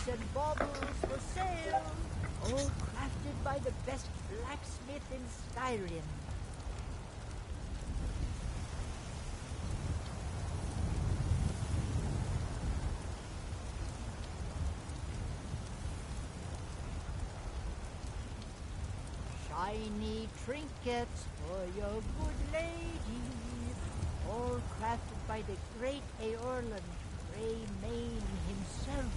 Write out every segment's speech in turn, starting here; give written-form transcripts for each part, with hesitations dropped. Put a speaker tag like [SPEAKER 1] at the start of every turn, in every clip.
[SPEAKER 1] And baubles for sale, all crafted by the best blacksmith in Skyrim. Shiny trinkets for your good lady, all crafted by the great Eorlan Greymane himself.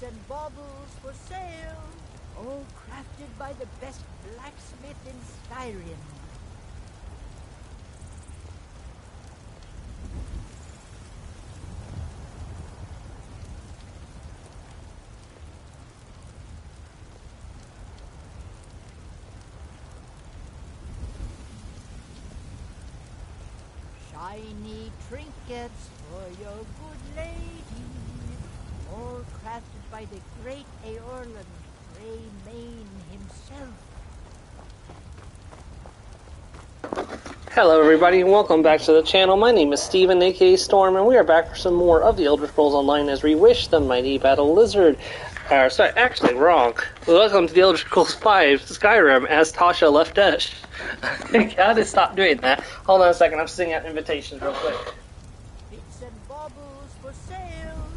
[SPEAKER 1] And baubles for sale, all crafted by the best blacksmith in Skyrim. Shiny trinkets for your good lady, all crafted by the great Eorlan Greymane himself.
[SPEAKER 2] Hello everybody and welcome back to the channel. My name is Steven, aka Storm, and we are back for some more of the Elder Scrolls Online as we wish the mighty battle lizard. Sorry, actually wrong. Welcome to the Elder Scrolls 5 Skyrim as Tasha left Dash. I gotta stop doing that. Hold on a second, I'm sending out invitations real quick.
[SPEAKER 1] Bits and baubles for sale,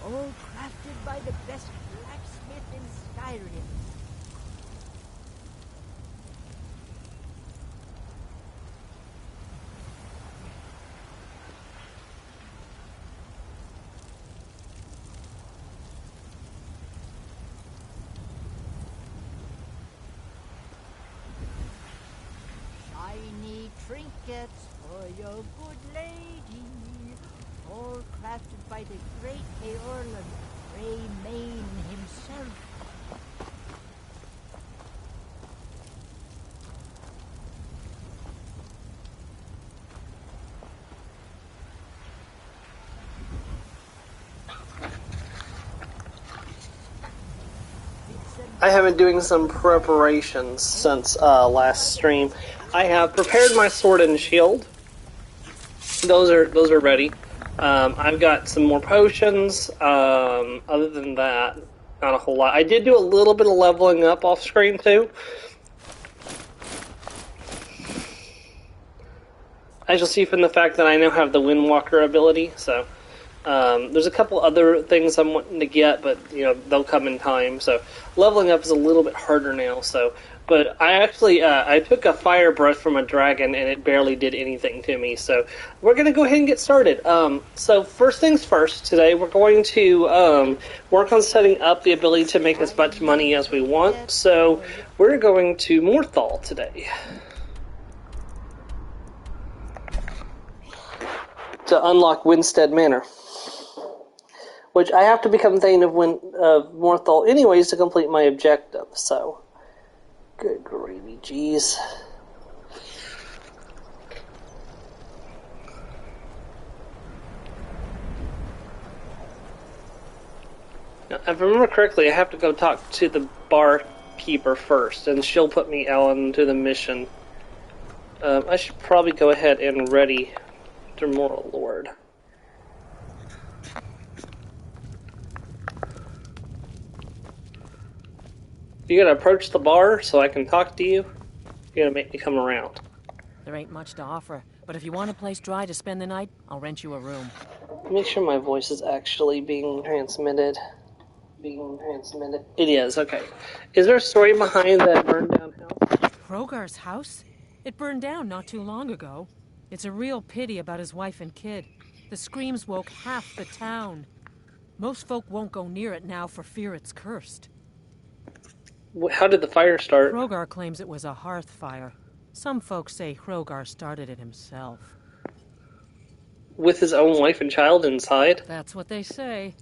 [SPEAKER 1] all crafted by the best blacksmith in Skyrim. Shiny trinkets for your good lady, all crafted by the great Eorlan Greymane himself.
[SPEAKER 2] I have been doing some preparations since last stream. I have prepared my sword and shield. Those are ready. I've got some more potions. Other than that, not a whole lot. I did do a little bit of leveling up off screen too. As you'll see from the fact that I now have the Windwalker ability, so there's a couple other things I'm wanting to get, but you know they'll come in time. So leveling up is a little bit harder now. So, but I actually I took a fire breath from a dragon and it barely did anything to me. So we're gonna go ahead and get started. So first things first, today we're going to work on setting up the ability to make as much money as we want. So we're going to Morthal today to unlock Winstead Manor, which I have to become Thane of Morthal anyways to complete my objective, so good gravy, jeez. Now, if I remember correctly, I have to go talk to the barkeeper first, and she'll put me out into the mission. I should probably go ahead and ready to Mortal Lord. You gotta approach the bar so I can talk to you. You gotta make me come around.
[SPEAKER 3] There ain't much to offer, but if you want a place dry to spend the night, I'll rent you a room.
[SPEAKER 2] Make sure my voice is actually being transmitted. It is, okay. Is there a story behind that burned down house?
[SPEAKER 3] Krogar's house? It burned down not too long ago. It's a real pity about his wife and kid. The screams woke half the town. Most folk won't go near it now for fear it's cursed.
[SPEAKER 2] How did the fire start?
[SPEAKER 3] Hrogar claims it was a hearth fire. Some folks say Hrogar started it himself.
[SPEAKER 2] With his own wife and child inside?
[SPEAKER 3] That's what they say.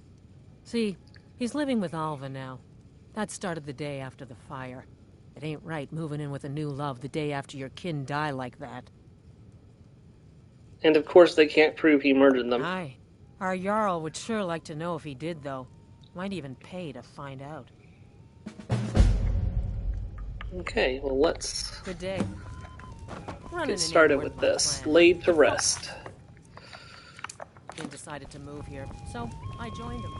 [SPEAKER 3] See, he's living with Alva now. That started the day after the fire. It ain't right moving in with a new love the day after your kin die like that.
[SPEAKER 2] And of course they can't prove he murdered them.
[SPEAKER 3] Aye. Our Jarl would sure like to know if he did, though. Might even pay to find out.
[SPEAKER 2] Okay, well let's
[SPEAKER 3] Good day.
[SPEAKER 2] get started with this. Laid to rest.
[SPEAKER 3] He decided to move here, so I joined him.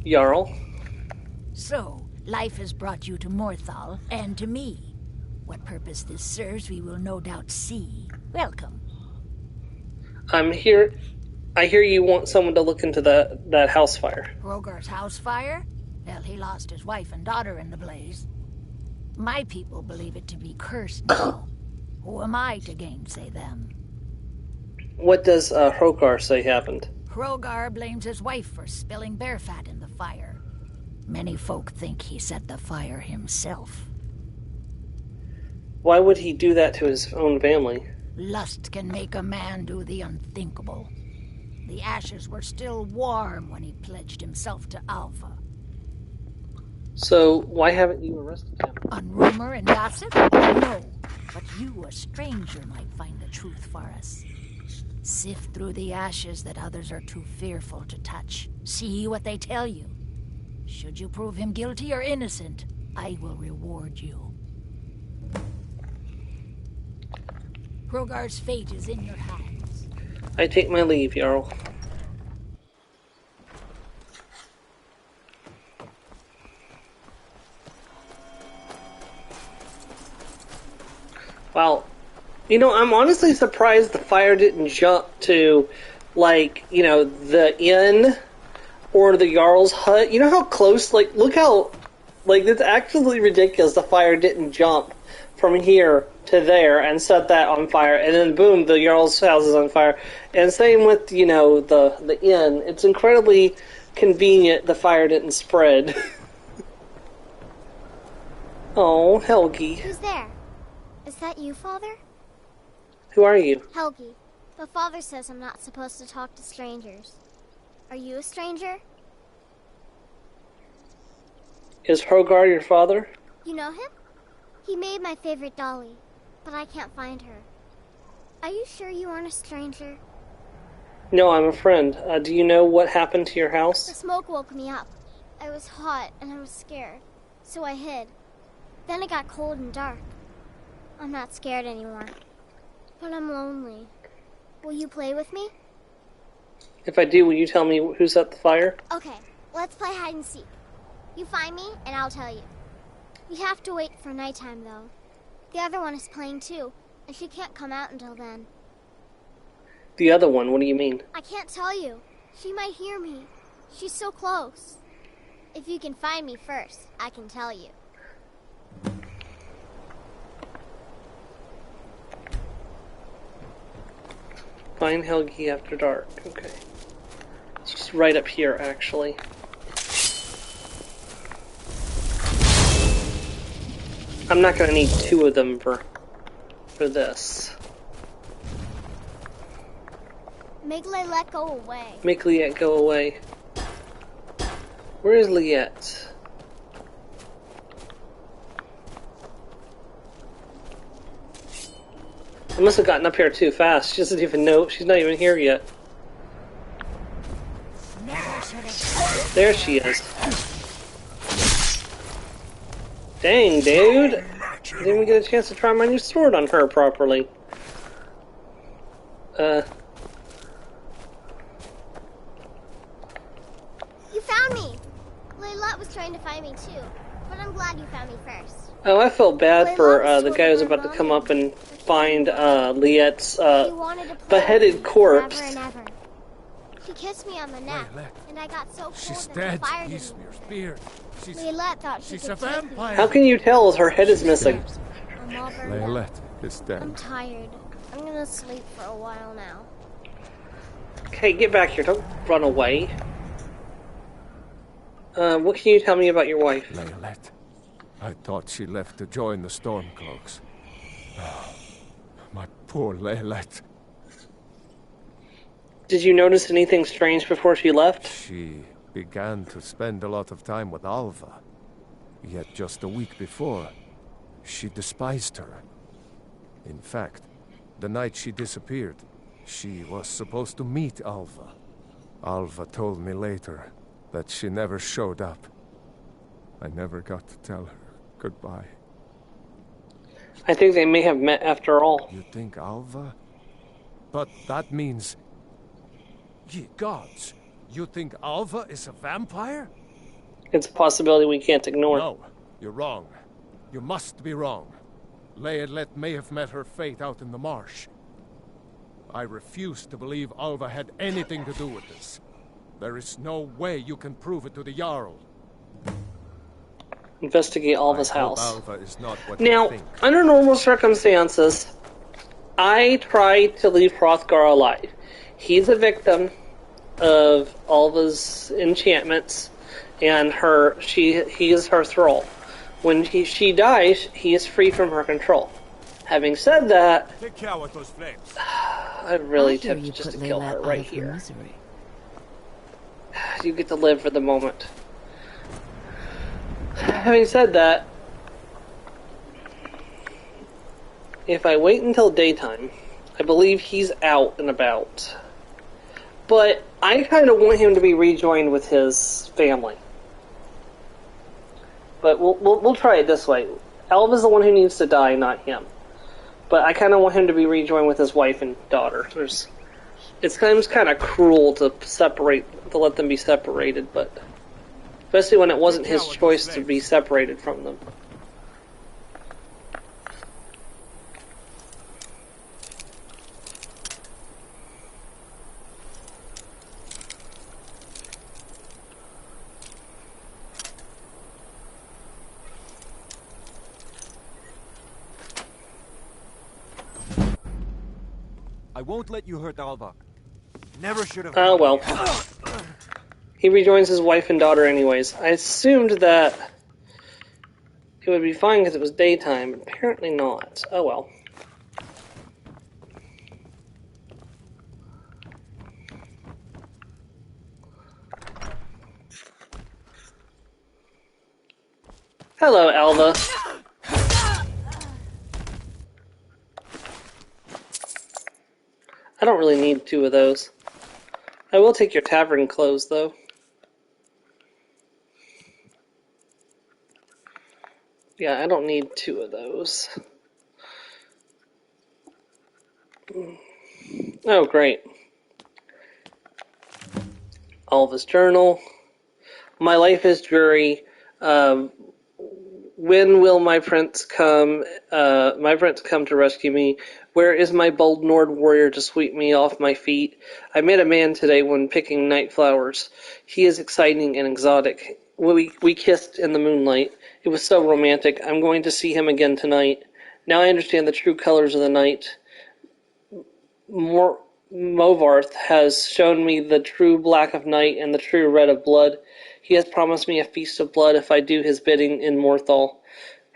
[SPEAKER 2] Jarl.
[SPEAKER 1] So, life has brought you to Morthal, and to me. What purpose this serves, we will no doubt see. Welcome.
[SPEAKER 2] I'm here. I hear you want someone to look into that house fire.
[SPEAKER 1] Hrogar's house fire? Well, he lost his wife and daughter in the blaze. My people believe it to be cursed now. Who am I to gainsay them?
[SPEAKER 2] What does Hrogar say happened?
[SPEAKER 1] Hrogar blames his wife for spilling bear fat in the fire. Many folk think he set the fire himself.
[SPEAKER 2] Why would he do that to his own family?
[SPEAKER 1] Lust can make a man do the unthinkable. The ashes were still warm when he pledged himself to Alva.
[SPEAKER 2] So, why haven't you arrested him?
[SPEAKER 1] On rumor and gossip? No. But you, a stranger, might find the truth for us. Sift through the ashes that others are too fearful to touch. See what they tell you. Should you prove him guilty or innocent, I will reward you. Hrogar's fate is in your hands.
[SPEAKER 2] I take my leave, Jarl. Wow. You know, I'm honestly surprised the fire didn't jump to, like, you know, the inn or the Jarl's hut. You know how close, like, look how, like, it's actually ridiculous the fire didn't jump from here to there and set that on fire, and then boom, the Jarl's house is on fire. And same with, you know, the inn. It's incredibly convenient the fire didn't spread. Oh, Helgi.
[SPEAKER 4] Who's there? Is that you, Father?
[SPEAKER 2] Who are you?
[SPEAKER 4] Helgi. But Father says I'm not supposed to talk to strangers. Are you a stranger?
[SPEAKER 2] Is Hrogar your father?
[SPEAKER 4] You know him? He made my favorite dolly, but I can't find her. Are you sure you aren't a stranger?
[SPEAKER 2] No, I'm a friend. Do you know what happened to your
[SPEAKER 4] The
[SPEAKER 2] house?
[SPEAKER 4] smoke woke me up. I was hot and I was scared, so I hid. Then it got cold and dark. I'm not scared anymore, but I'm lonely. Will you play with me?
[SPEAKER 2] If I do, will you tell me who set the fire?
[SPEAKER 4] Okay, let's play hide and seek. You find me, and I'll tell you. We have to wait for nighttime, though. The other one is playing too, and she can't come out until then.
[SPEAKER 2] The other one, what do you mean?
[SPEAKER 4] I can't tell you. She might hear me. She's so close. If you can find me first, I can tell you.
[SPEAKER 2] Find Helgi after dark. Okay. It's just right up here, actually. I'm not gonna need two of them for this.
[SPEAKER 4] Make Liette go away.
[SPEAKER 2] Make Liette go away. Where is Liette? I must have gotten up here too fast. She doesn't even know. She's not even here yet. There she is. Dang, dude. I didn't even get a chance to try my new sword on her properly.
[SPEAKER 4] You found me! Liette was trying to find me too, but I'm glad you found me first.
[SPEAKER 2] Oh, I felt bad for the guy who's about to come up and find Liette's
[SPEAKER 4] He wanted to play
[SPEAKER 2] beheaded
[SPEAKER 4] with me
[SPEAKER 2] corpse.
[SPEAKER 4] forever and ever. He kissed me on the neck, and I got so cold
[SPEAKER 5] She's
[SPEAKER 4] that
[SPEAKER 5] dead.
[SPEAKER 4] he fired
[SPEAKER 5] He's
[SPEAKER 4] at me.
[SPEAKER 5] your spear.
[SPEAKER 4] Leylette thought she
[SPEAKER 5] She's
[SPEAKER 4] could
[SPEAKER 5] a
[SPEAKER 4] take me.
[SPEAKER 5] vampire.
[SPEAKER 2] How can you tell as her head is missing?
[SPEAKER 4] I'm all burned
[SPEAKER 5] Leylette
[SPEAKER 4] up.
[SPEAKER 5] is dead.
[SPEAKER 4] I'm tired. I'm gonna sleep for a while now.
[SPEAKER 2] Okay, get back here. Don't run away. What can you tell me about your wife?
[SPEAKER 5] Leylette. I thought she left to join the Stormcloaks. My poor Leylette.
[SPEAKER 2] Did you notice anything strange before she left?
[SPEAKER 5] She began to spend a lot of time with Alva. Yet just a week before, she despised her. In fact, the night she disappeared, she was supposed to meet Alva. Alva told me later that she never showed up. I never got to tell her goodbye.
[SPEAKER 2] I think they may have met after all.
[SPEAKER 5] You think Alva? But that means... Ye gods! You think Alva is a vampire?
[SPEAKER 2] It's a possibility we can't ignore.
[SPEAKER 5] No, you're wrong. You must be wrong. Leylette may have met her fate out in the marsh. I refuse to believe Alva had anything to do with this. There is no way you can prove it to the Jarl.
[SPEAKER 2] Investigate Alva's
[SPEAKER 5] I hope
[SPEAKER 2] house.
[SPEAKER 5] Alva is not what
[SPEAKER 2] Now,
[SPEAKER 5] you think.
[SPEAKER 2] under normal circumstances, I try to leave Hrothgar alive. He's a victim of Alva's enchantments, and he is her thrall. When she dies, he is free from her control. Having said that,
[SPEAKER 6] Take care with those flames.
[SPEAKER 2] I'm really tempted just to kill her right here. You get to live for the moment. Having said that, if I wait until daytime, I believe he's out and about. But I kind of want him to be rejoined with his family. But we'll try it this way. Alva's the one who needs to die, not him. But I kind of want him to be rejoined with his wife and daughter. It's kind of cruel to let them be separated, but especially when it wasn't his choice to be separated from them.
[SPEAKER 6] I won't let you hurt Alva. Never should have.
[SPEAKER 2] Oh well. He rejoins his wife and daughter anyways. I assumed that it would be fine because it was daytime, but apparently not. Oh well. Hello, Alva. I don't really need 2 of those. I will take your tavern clothes, though. Yeah, I don't need 2 of those. Oh, great. Alva's journal. My life is dreary. When will my prince come? My prince come to rescue me? Where is my bold Nord warrior to sweep me off my feet? I met a man today when picking night flowers. He is exciting and exotic. We kissed in the moonlight. It was so romantic. I'm going to see him again tonight. Now I understand the true colors of the night. Movarth has shown me the true black of night and the true red of blood. He has promised me a feast of blood if I do his bidding in Morthal.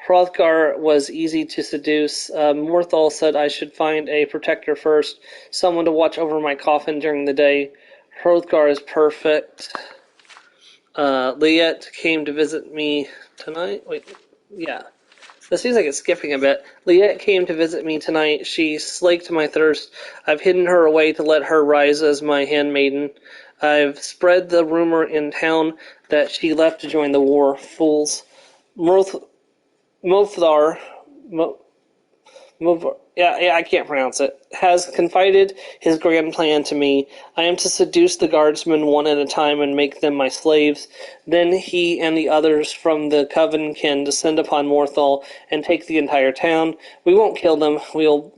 [SPEAKER 2] Hrothgar was easy to seduce. Morthal said I should find a protector first, someone to watch over my coffin during the day. Hrothgar is perfect. Leylette came to visit me tonight. Wait, yeah. This seems like it's skipping a bit. Leylette came to visit me tonight. She slaked my thirst. I've hidden her away to let her rise as my handmaiden. I've spread the rumor in town that she left to join the war. Fools. Mothar Yeah, I can't pronounce it, has confided his grand plan to me. I am to seduce the guardsmen one at a time and make them my slaves. Then he and the others from the coven can descend upon Morthal and take the entire town. We won't kill them.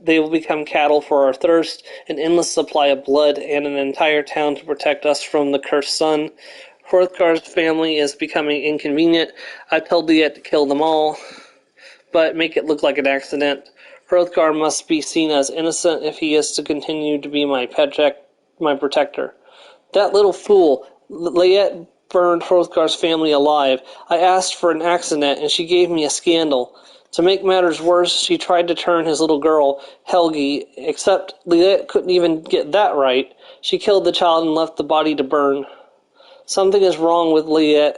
[SPEAKER 2] They will become cattle for our thirst, an endless supply of blood, and an entire town to protect us from the cursed sun. Hrothgar's family is becoming inconvenient. I told Liet to kill them all, but make it look like an accident. Hrothgar must be seen as innocent if he is to continue to be my protector. That little fool, Liet burned Hrothgar's family alive. I asked for an accident, and she gave me a scandal. To make matters worse, she tried to turn his little girl, Helgi, except Liet couldn't even get that right. She killed the child and left the body to burn. Something is wrong with Liet.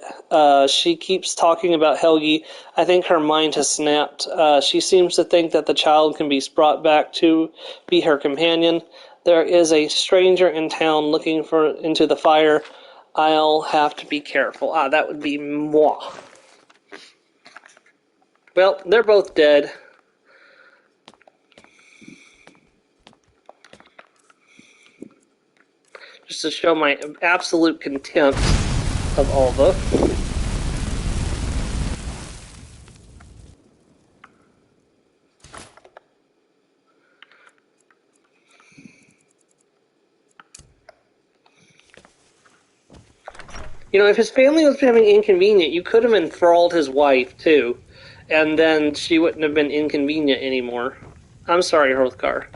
[SPEAKER 2] She keeps talking about Helgi. I think her mind has snapped. She seems to think that the child can be brought back to be her companion. There is a stranger in town looking into the fire. I'll have to be careful. That would be moi. Well, they're both dead. Just to show my absolute contempt of Alva. You know, if his family was becoming inconvenient, you could have enthralled his wife, too. And then she wouldn't have been inconvenient anymore. I'm sorry, Hrothgar.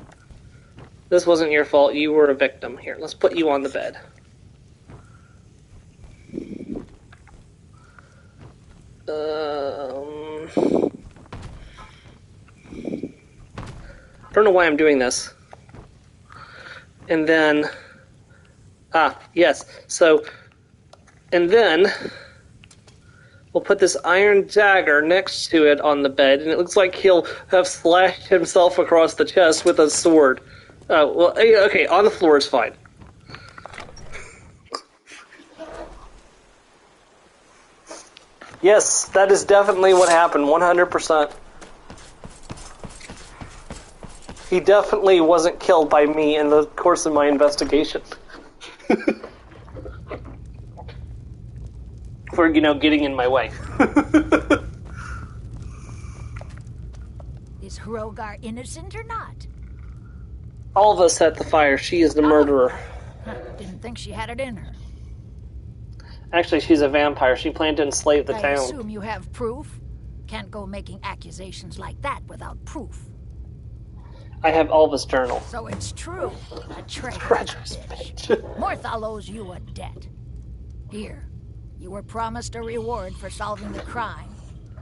[SPEAKER 2] This wasn't your fault. You were a victim. Here, let's put you on the bed. I don't know why I'm doing this. And then... yes. So... And then... We'll put this iron dagger next to it on the bed, and it looks like he'll have slashed himself across the chest with a sword. Well, okay, on the floor is fine. Yes, that is definitely what happened, 100%. He definitely wasn't killed by me in the course of my investigation. For, getting in my way.
[SPEAKER 1] Is Hrothgar innocent or not?
[SPEAKER 2] Alva set the fire. She is the murderer.
[SPEAKER 1] Didn't think she had it in her.
[SPEAKER 2] Actually, she's a vampire. She planned to enslave the town.
[SPEAKER 1] I assume you have proof? Can't go making accusations like that without proof.
[SPEAKER 2] I have Alva's journal.
[SPEAKER 1] So it's true. A treacherous bitch. Morthal owes you a debt. Here. You were promised a reward for solving the crime,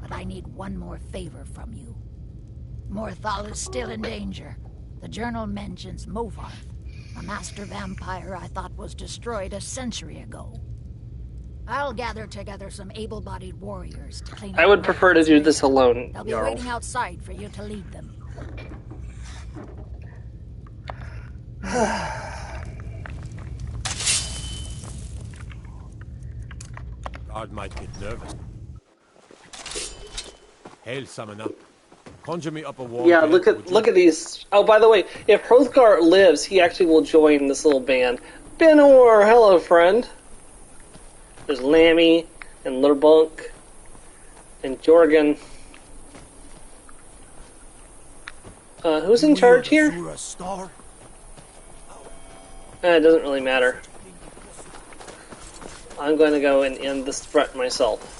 [SPEAKER 1] but I need one more favor from you. Morthal is still in danger. The journal mentions Movarth, a master vampire I thought was destroyed a century ago. I'll gather together some able-bodied warriors to clean up.
[SPEAKER 2] I would prefer to do this alone,
[SPEAKER 1] They'll be
[SPEAKER 2] Jarl.
[SPEAKER 1] waiting outside for you to lead them.
[SPEAKER 6] Guard might get nervous. Hail, summon up. Conjure me up a wall.
[SPEAKER 2] Yeah, look at these. Oh, by the way, if Hrothgar lives, he actually will join this little band. Benor, hello, friend. There's Lammy and Lurbunk and Jorgen. Who's in charge here? It doesn't really matter. I'm going to go and end this threat myself.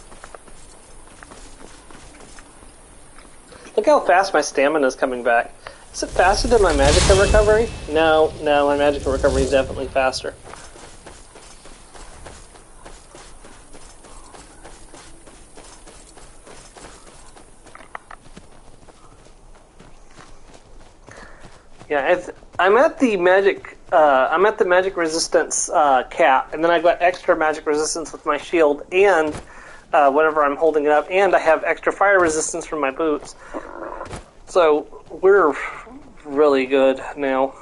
[SPEAKER 2] Look how fast my stamina is coming back. Is it faster than my magicka recovery? No, my magicka recovery is definitely faster. Yeah, I'm at the magic resistance cap, and then I've got extra magic resistance with my shield and whenever I'm holding it up, and I have extra fire resistance from my boots. So we're really good now.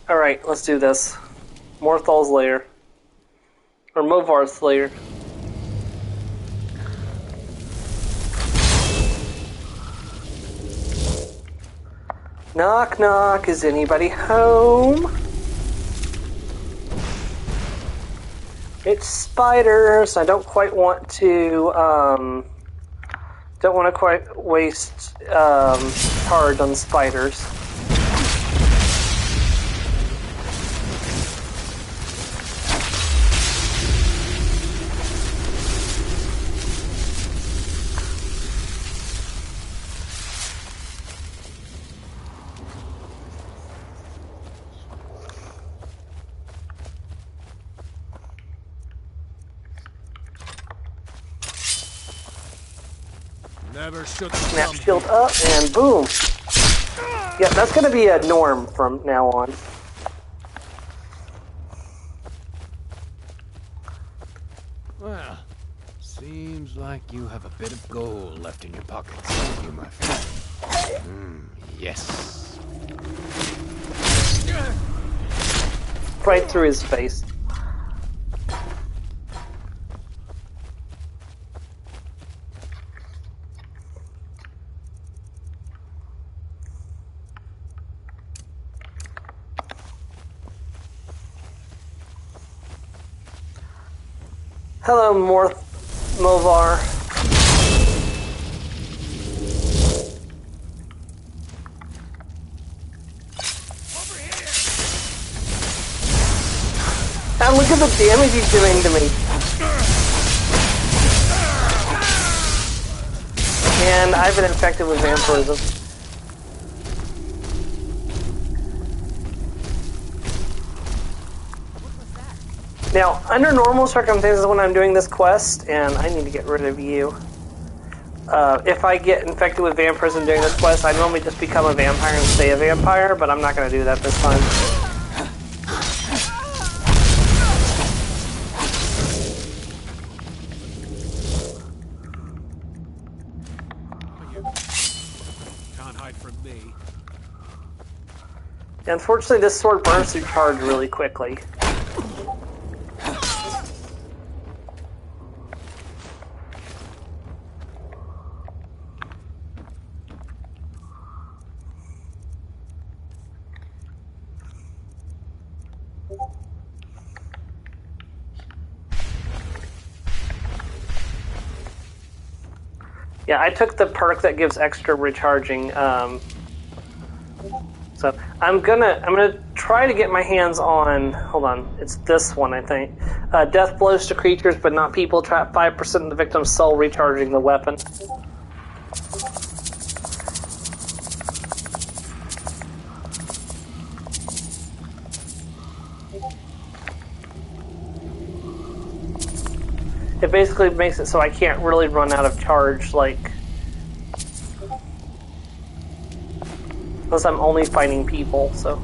[SPEAKER 2] All right, let's do this. Morthal's lair, or Movarth's lair. Knock, knock. Is anybody home? It's spiders. I don't quite want to, don't want to quite waste, charge on spiders.
[SPEAKER 5] Never should
[SPEAKER 2] Snap shield up, and boom. Yeah, that's going to be a norm from now on.
[SPEAKER 7] Well, seems like you have a bit of gold left in your pockets, don't you, my friend? Yes.
[SPEAKER 2] Right through his face. Hello, Movar. And look at the damage he's doing to me. And I've been infected with vampirism. Now, under normal circumstances when I'm doing this quest, and I need to get rid of you, if I get infected with vampirism during this quest, I normally just become a vampire and stay a vampire, but I'm not going to do that this time.
[SPEAKER 6] Can't hide from me.
[SPEAKER 2] Unfortunately, this sword burns through charge really quickly. Yeah, I took the perk that gives extra recharging. So I'm gonna try to get my hands on. Hold on, it's this one I think. Death blows to creatures, but not people. Trap 5% of the victim's soul, recharging the weapon. It basically makes it so I can't really run out of charge, like, unless I'm only fighting people, so.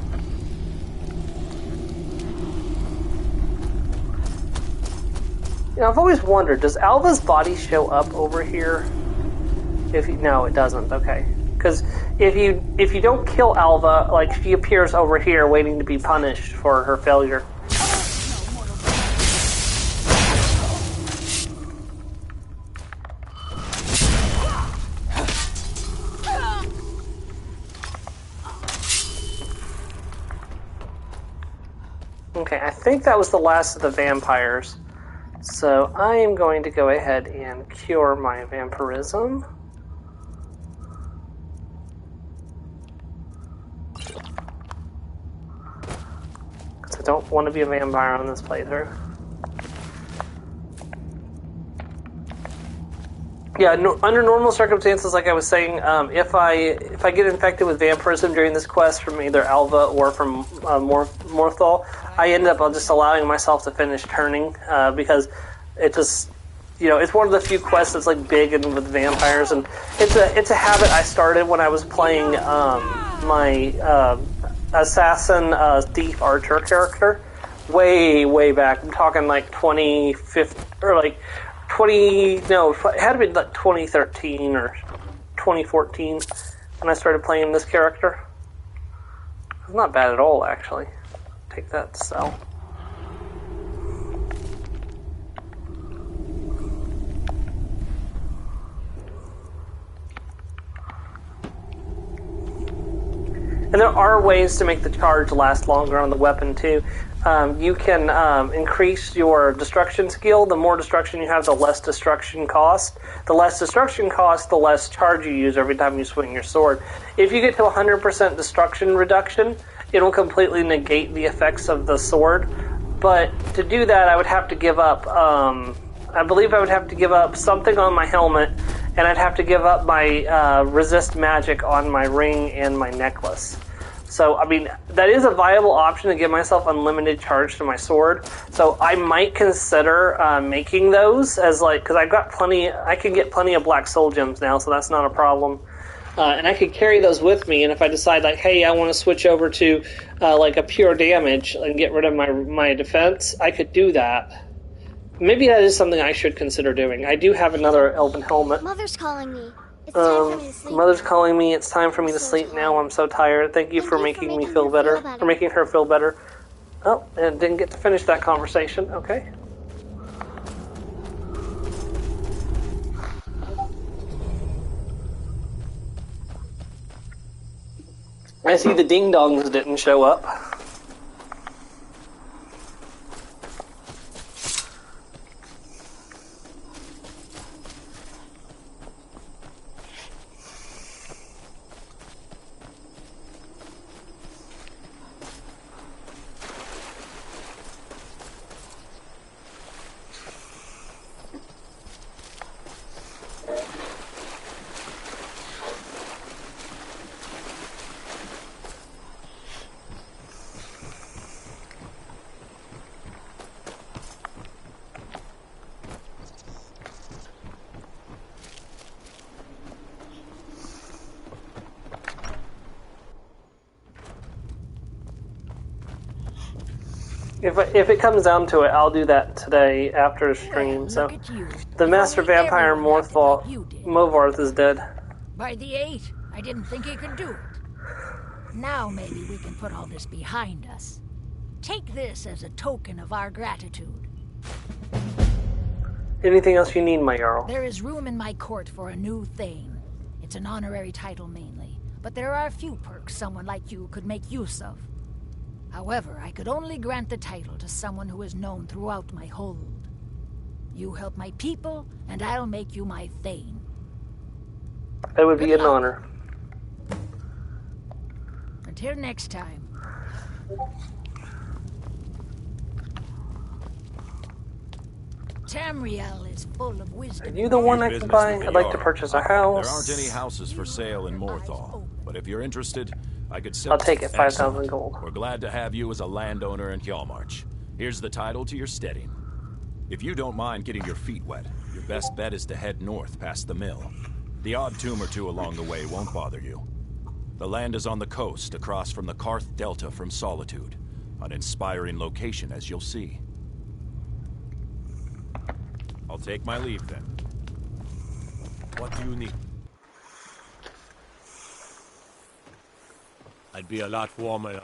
[SPEAKER 2] You know, I've always wondered, does Alva's body show up over here? No, it doesn't, okay. Because if you don't kill Alva, like, she appears over here waiting to be punished for her failure. Okay, I think that was the last of the vampires. So I am going to go ahead and cure my vampirism. Because I don't want to be a vampire on this playthrough. Yeah, under normal circumstances, like I was saying, if I get infected with vampirism during this quest from either Alva or from Morthal, I end up just allowing myself to finish turning because it just, you know, it's one of the few quests that's like big and with vampires, and it's a habit I started when I was playing my assassin thief archer character way back. I'm talking like 2015 or like. It had to be like 2013 or 2014 when I started playing this character. It's not bad at all, actually. Take that to sell. And there are ways to make the charge last longer on the weapon, too. You can increase your destruction skill. The more destruction you have, the less destruction cost. The less destruction cost, the less charge you use every time you swing your sword. If you get to 100% destruction reduction, it'll completely negate the effects of the sword. But to do that, I would have to give up... I believe I would have to give up something on my helmet, and I'd have to give up my resist magic on my ring and my necklace. So, I mean, that is a viable option to give myself unlimited charge to my sword. So I might consider making those as, like, because I've got plenty, I can get plenty of black soul gems now, so that's not a problem. And I could carry those with me, and if I decide, like, hey, I want to switch over to, like, a pure damage and get rid of my defense, I could do that. Maybe that is something I should consider doing. I do have another elven helmet.
[SPEAKER 4] Mother's calling me. It's time for me to sleep.
[SPEAKER 2] Mother's
[SPEAKER 4] now.
[SPEAKER 2] calling me. It's time for me to sleep now. I'm so tired. Thank you for making me feel better. For making her feel better. Oh, and didn't get to finish that conversation. Okay. I see the ding-dongs didn't show up. If it comes down to it, I'll do that today after the stream. So, the Master Vampire Movarth is dead.
[SPEAKER 1] By the 8, I didn't think he could do it. Now maybe we can put all this behind us. Take this as a token of our gratitude.
[SPEAKER 2] Anything else you need, my Jarl?
[SPEAKER 1] There is room in my court for a new Thane. It's an honorary title mainly, but there are a few perks someone like you could make use of. However, I could only grant the title to someone who is known throughout my hold. You help my people, and I'll make you my Thane.
[SPEAKER 2] That would be an honor.
[SPEAKER 1] Until next time. Tamriel is full of wisdom.
[SPEAKER 2] Are you the one I can buy? I'd like to purchase a house.
[SPEAKER 8] There aren't any houses for sale in Morthal, but if you're interested, I could sell.
[SPEAKER 2] I'll take it, 5,000 gold.
[SPEAKER 8] We're glad to have you as a landowner in Hjalmarch. Here's the title to your steading. If you don't mind getting your feet wet, your best bet is to head north past the mill. The odd tomb or two along the way won't bother you. The land is on the coast, across from the Karth Delta from Solitude. An inspiring location, as you'll see. I'll take my leave then.
[SPEAKER 7] What do you need? I'd be a lot warmer.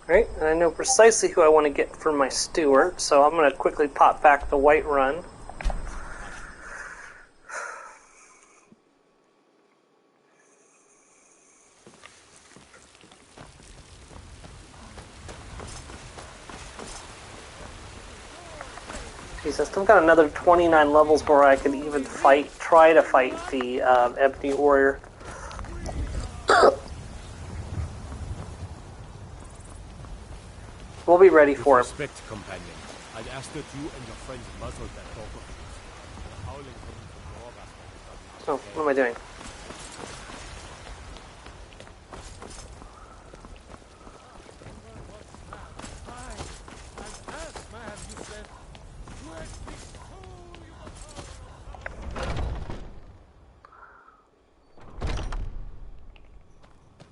[SPEAKER 2] Right, and I know precisely who I want to get for my steward, so I'm going to quickly pop back the Whiterun. Jeez, I still got another 29 levels where I could even try to fight the Ebony Warrior. We'll be ready for him.
[SPEAKER 7] Respect, companion. I'd ask that you and your friends muzzle that talk of yours. The howling coming from your aspect.
[SPEAKER 2] Oh, what am I doing?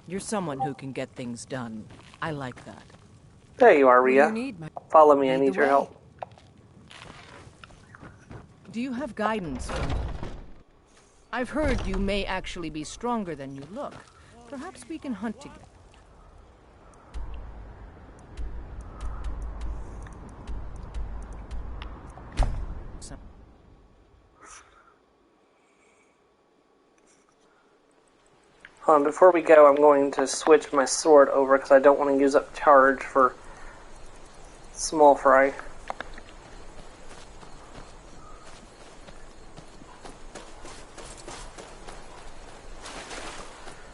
[SPEAKER 3] You're someone who can get things done. I like that.
[SPEAKER 2] There you are, Rhea.
[SPEAKER 3] You need
[SPEAKER 2] Follow me, I
[SPEAKER 3] Lead
[SPEAKER 2] need
[SPEAKER 3] the
[SPEAKER 2] your
[SPEAKER 3] way.
[SPEAKER 2] help.
[SPEAKER 3] Do you have guidance from... I've heard you may actually be stronger than you look. Perhaps we can hunt together.
[SPEAKER 2] Before we go, I'm going to switch my sword over because I don't want to use up charge for small fry.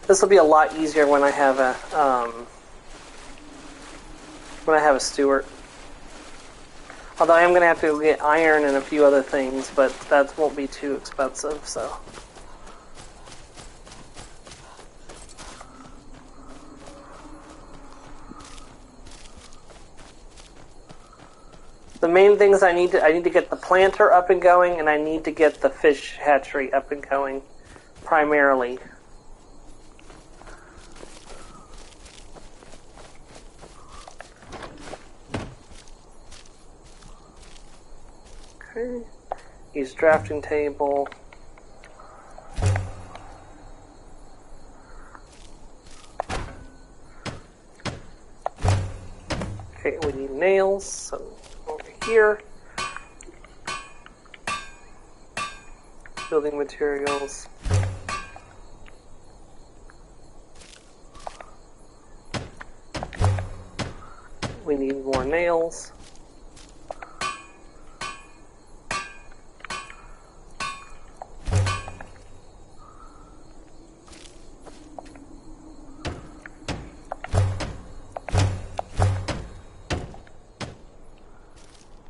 [SPEAKER 2] This will be a lot easier when I have a steward. Although I am going to have to get iron and a few other things, but that won't be too expensive, so. The main things I need to get the planter up and going, and I need to get the fish hatchery up and going, primarily. Okay. Use drafting table. Okay, we need nails, so over here. Building materials. We need more nails.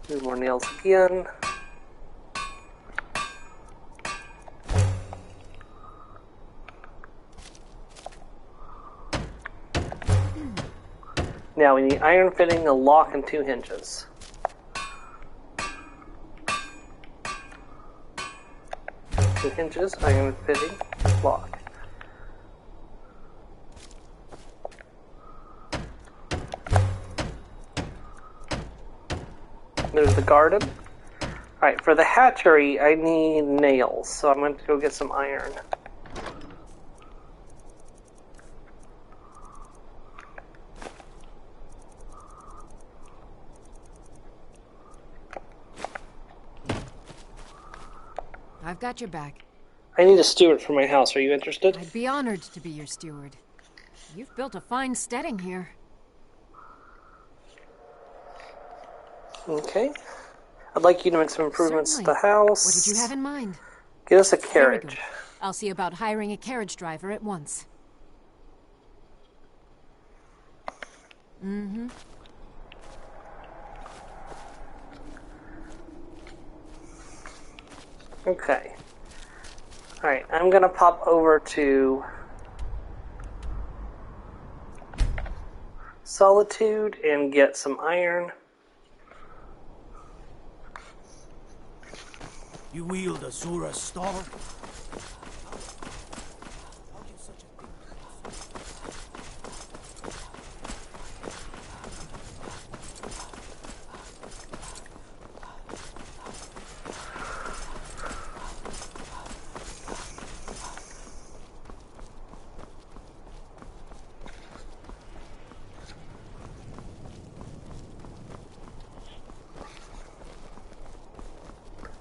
[SPEAKER 2] Need more nails again. Now we need iron fitting, a lock, and 2 hinges. Two hinges, iron fitting, lock. There's the garden. Alright, for the hatchery, I need nails, so I'm going to go get some iron.
[SPEAKER 9] I've got your back.
[SPEAKER 2] I need a steward for my house. Are you interested?
[SPEAKER 9] I'd be honored to be your steward. You've built a fine steading here.
[SPEAKER 2] Okay. I'd like you to make some improvements
[SPEAKER 9] Certainly.
[SPEAKER 2] to the house.
[SPEAKER 9] What did you have in mind?
[SPEAKER 2] Get us a
[SPEAKER 9] Very
[SPEAKER 2] carriage.
[SPEAKER 9] good. I'll see about hiring a carriage driver at once. Mm-hmm.
[SPEAKER 2] Okay. Alright, I'm gonna pop over to Solitude and get some iron.
[SPEAKER 10] You wield Azura's star?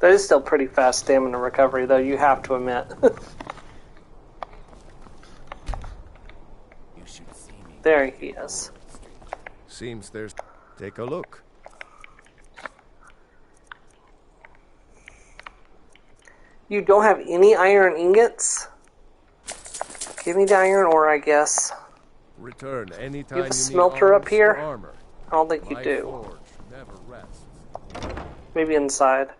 [SPEAKER 2] That is still pretty fast stamina recovery, though, you have to admit. There he is.
[SPEAKER 5] Seems there's... Take a look.
[SPEAKER 2] You don't have any iron ingots? Give me the iron ore, I guess.
[SPEAKER 5] Return anytime
[SPEAKER 2] You have a
[SPEAKER 5] need
[SPEAKER 2] smelter up
[SPEAKER 5] arms
[SPEAKER 2] here?
[SPEAKER 5] or armor.
[SPEAKER 2] I don't think you
[SPEAKER 5] My
[SPEAKER 2] do.
[SPEAKER 5] forge never rests.
[SPEAKER 2] Maybe inside.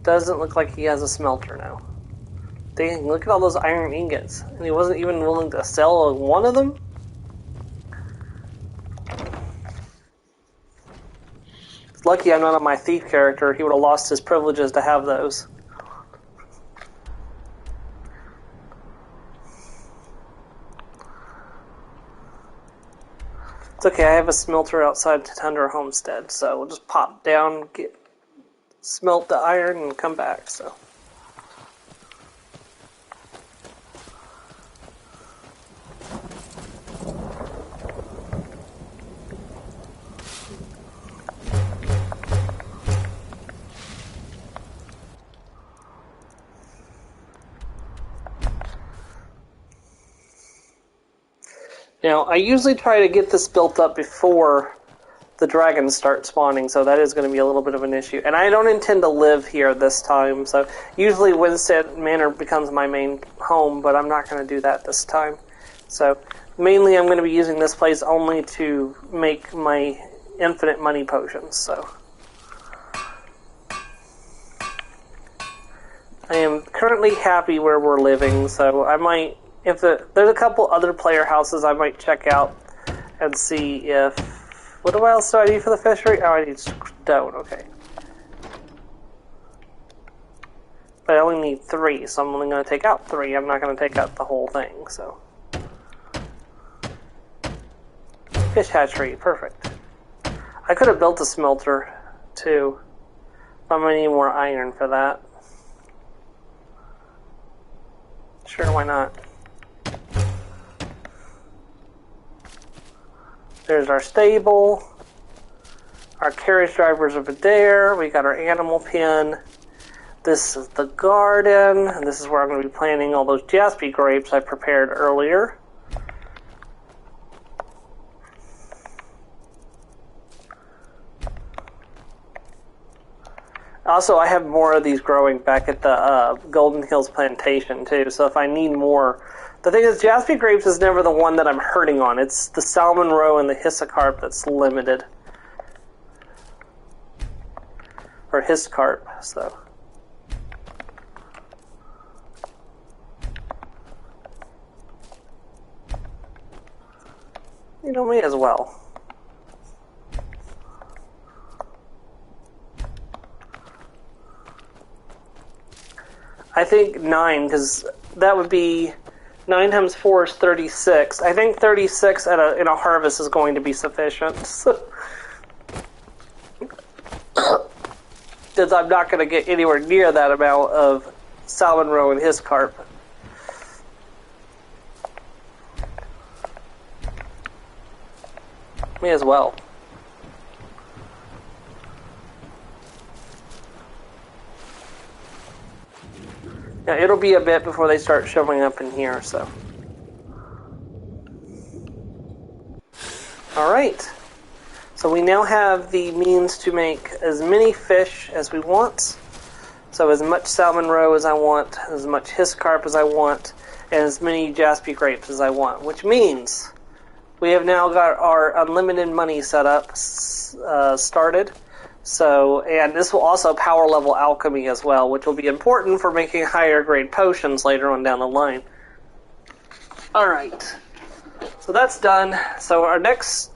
[SPEAKER 2] Doesn't look like he has a smelter now. Dang, look at all those iron ingots. And he wasn't even willing to sell one of them? It's lucky I'm not on my thief character. He would have lost his privileges to have those. It's okay, I have a smelter outside Tundra Homestead, so we'll just pop down, smelt the iron, and come back, so. Now, I usually try to get this built up before the dragons start spawning, so that is going to be a little bit of an issue. And I don't intend to live here this time, so usually Winstead Manor becomes my main home, but I'm not going to do that this time. So mainly I'm going to be using this place only to make my infinite money potions, so. I am currently happy where we're living, so I might, there's a couple other player houses I might check out and see if, what else do I need for the fishery? Oh, I need stone, okay. But I only need 3, so I'm only going to take out 3. I'm not going to take out the whole thing, so. Fish hatchery, perfect. I could have built a smelter, too. I'm going to need more iron for that. Sure, why not? There's our stable. Our carriage driver's over there. We got our animal pen. This is the garden. And this is where I'm going to be planting all those jaspi grapes I prepared earlier. Also, I have more of these growing back at the Golden Hills Plantation, too. So if I need more... The thing is, jaspi grapes is never the one that I'm hurting on. It's the salmon roe and the hiscarp that's limited. Or hiscarp, so... You know, me as well. I think 9, because that would be 9 times 4 is 36. I think 36 in a harvest is going to be sufficient. Because I'm not going to get anywhere near that amount of salmon roe and hiscarp. Me as well. Yeah, it'll be a bit before they start showing up in here, so. Alright. So we now have the means to make as many fish as we want. So as much salmon roe as I want, as much hiscarp as I want, and as many jaspi grapes as I want. Which means we have now got our unlimited money set up, started. So, and this will also power level alchemy as well, which will be important for making higher grade potions later on down the line. Alright. So that's done. So our next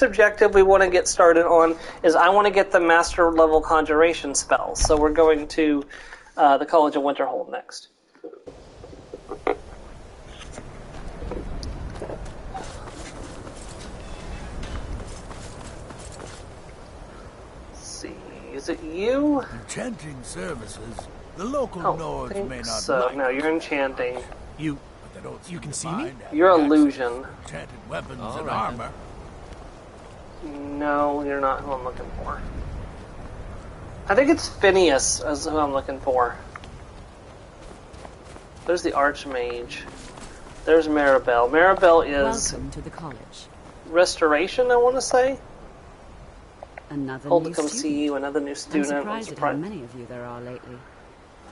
[SPEAKER 2] objective we want to get started on is I want to get the master level conjuration spells. So we're going to the College of Winterhold next. Is it you?
[SPEAKER 10] Enchanting services. The local Nords may not
[SPEAKER 2] so.
[SPEAKER 10] like.
[SPEAKER 2] No, you're enchanting.
[SPEAKER 10] You can see me?
[SPEAKER 2] You're illusion.
[SPEAKER 10] Enchanted weapons and armor.
[SPEAKER 2] No, you're not who I'm looking for. I think it's Phineas is who I'm looking for. There's the Archmage. There's Maribel. Maribel is...
[SPEAKER 9] Welcome to the college.
[SPEAKER 2] Restoration, I want to say?
[SPEAKER 9] Another
[SPEAKER 2] Hold
[SPEAKER 9] new
[SPEAKER 2] to come
[SPEAKER 9] student.
[SPEAKER 2] see you, another new student.
[SPEAKER 9] I'm surprised at how many of you there are lately.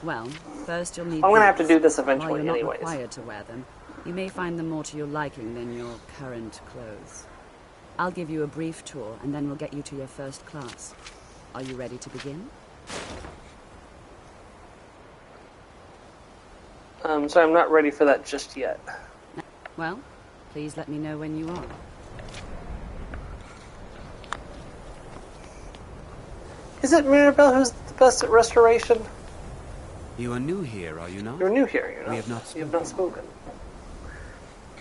[SPEAKER 9] Well, first you'll need
[SPEAKER 2] I'm going to have to
[SPEAKER 9] boots.
[SPEAKER 2] do this
[SPEAKER 9] While
[SPEAKER 2] eventually
[SPEAKER 9] you're not
[SPEAKER 2] anyways.
[SPEAKER 9] required to wear them, you may find them more to your liking than your current clothes. I'll give you a brief tour, and then we'll get you to your first class. Are you ready to begin?
[SPEAKER 2] So I'm not ready for that just yet.
[SPEAKER 9] Well, please let me know when you are.
[SPEAKER 2] Is it Maribel who's the best at restoration?
[SPEAKER 7] You are new here, are you not?
[SPEAKER 2] You're new here, you're not.
[SPEAKER 7] We have not spoken.
[SPEAKER 2] You have not spoken.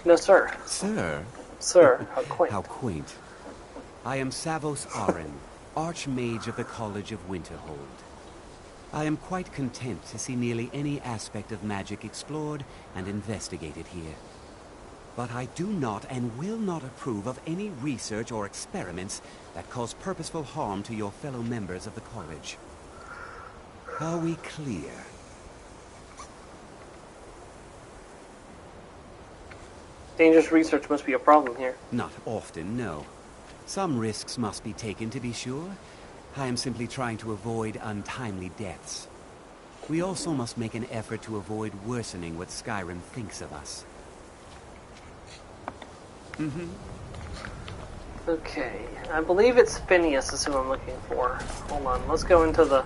[SPEAKER 2] No, sir.
[SPEAKER 7] Sir?
[SPEAKER 2] Sir, how quaint.
[SPEAKER 7] How quaint. I am Savos Aren, Archmage of the College of Winterhold. I am quite content to see nearly any aspect of magic explored and investigated here. But I do not and will not approve of any research or experiments that cause purposeful harm to your fellow members of the college. Are we clear?
[SPEAKER 2] Dangerous research must be a problem here.
[SPEAKER 7] Not often, no. Some risks must be taken, to be sure. I am simply trying to avoid untimely deaths. We also must make an effort to avoid worsening what Skyrim thinks of us.
[SPEAKER 2] Okay, I believe it's Phineas is who I'm looking for. Hold on, let's go into the...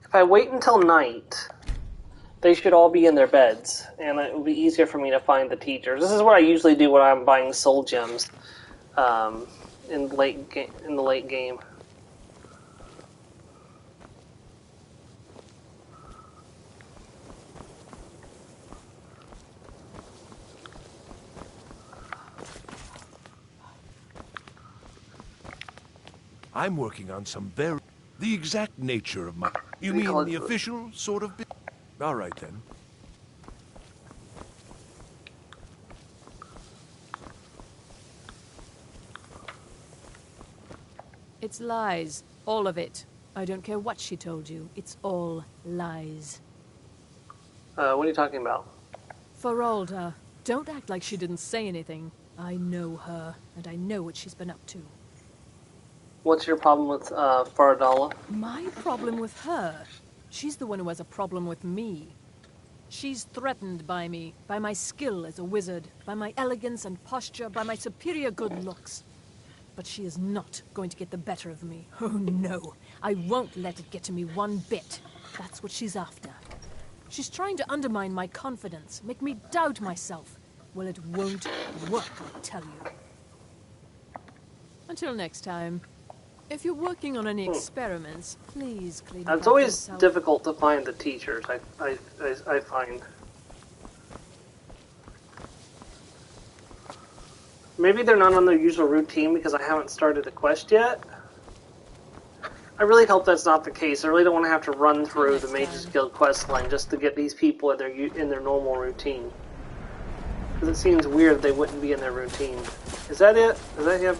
[SPEAKER 2] If I wait until night, they should all be in their beds, and it will be easier for me to find the teachers. This is what I usually do when I'm buying soul gems in the late game.
[SPEAKER 10] I'm working on some very... The exact nature of my... You mean the official sort of... All right, then.
[SPEAKER 11] It's lies. All of it. I don't care what she told you. It's all lies.
[SPEAKER 2] What are you talking about?
[SPEAKER 11] Feralda, don't act like she didn't say anything. I know her, and I know what she's been up to.
[SPEAKER 2] What's your problem with Faradala?
[SPEAKER 11] My problem with her? She's the one who has a problem with me. She's threatened by me, by my skill as a wizard, by my elegance and posture, by my superior good looks. But she is not going to get the better of me. Oh no, I won't let it get to me one bit. That's what she's after. She's trying to undermine my confidence, make me doubt myself. Well, it won't work, I tell you. Until next time. If you're working on any experiments, please clean up.
[SPEAKER 2] It's always
[SPEAKER 11] yourself.
[SPEAKER 2] difficult to find the teachers, I find. Maybe they're not on their usual routine because I haven't started a quest yet. I really hope that's not the case. I really don't want to have to run through the Mage's Guild quest line just to get these people in their normal routine. Because it seems weird they wouldn't be in their routine. Is that it? Is that him?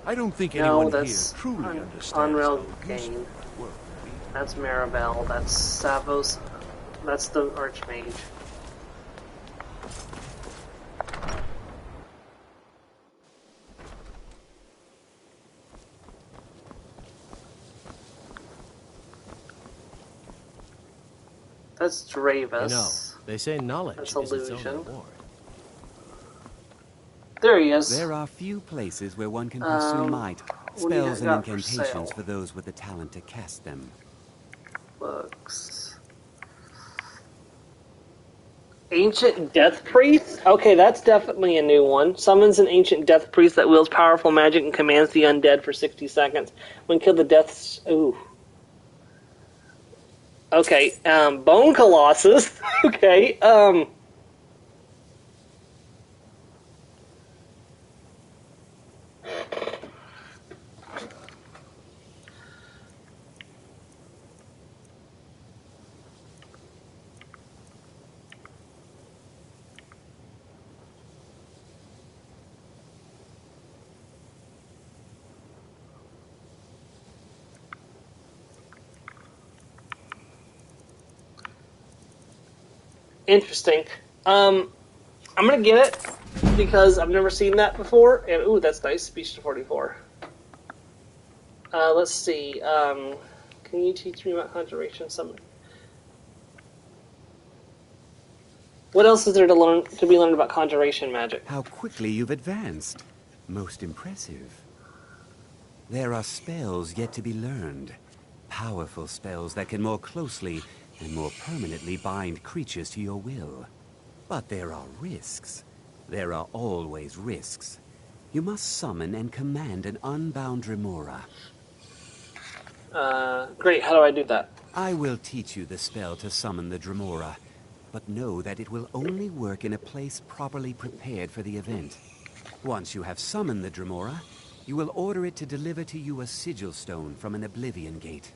[SPEAKER 10] I don't think anyone here
[SPEAKER 2] that's
[SPEAKER 10] truly understands
[SPEAKER 2] Unreal
[SPEAKER 10] how
[SPEAKER 2] Game.
[SPEAKER 10] useful the work will be.
[SPEAKER 2] That's Maribel. That's Savos. That's the Archmage. That's Dravis.
[SPEAKER 12] You know, they say knowledge
[SPEAKER 2] That's
[SPEAKER 12] is its
[SPEAKER 2] Illusion.
[SPEAKER 12] own reward.
[SPEAKER 2] There he is.
[SPEAKER 7] There are few places where one can pursue might,
[SPEAKER 2] what do you
[SPEAKER 7] spells and
[SPEAKER 2] got for
[SPEAKER 7] incantations
[SPEAKER 2] sale?
[SPEAKER 7] for those with the talent to cast them.
[SPEAKER 2] Books. Ancient Death Priest? Okay, that's definitely a new one. Summons an ancient death priest that wields powerful magic and commands the undead for 60 seconds. When killed, the deaths... Ooh. Okay, Bone Colossus. Okay, interesting. I'm gonna get it because I've never seen that before, and ooh, that's nice. Speech to 44. Let's see. Can you teach me about conjuration? What else is there to be learned about conjuration magic?
[SPEAKER 7] How quickly you've advanced. Most impressive. There are spells yet to be learned. Powerful spells that can more closely and more permanently bind creatures to your will. But there are risks. There are always risks. You must summon and command an unbound remora.
[SPEAKER 2] Great, how do I do that?
[SPEAKER 7] I will teach you the spell to summon the Dremora, but know that it will only work in a place properly prepared for the event. Once you have summoned the Dremora, you will order it to deliver to you a sigil stone from an Oblivion Gate.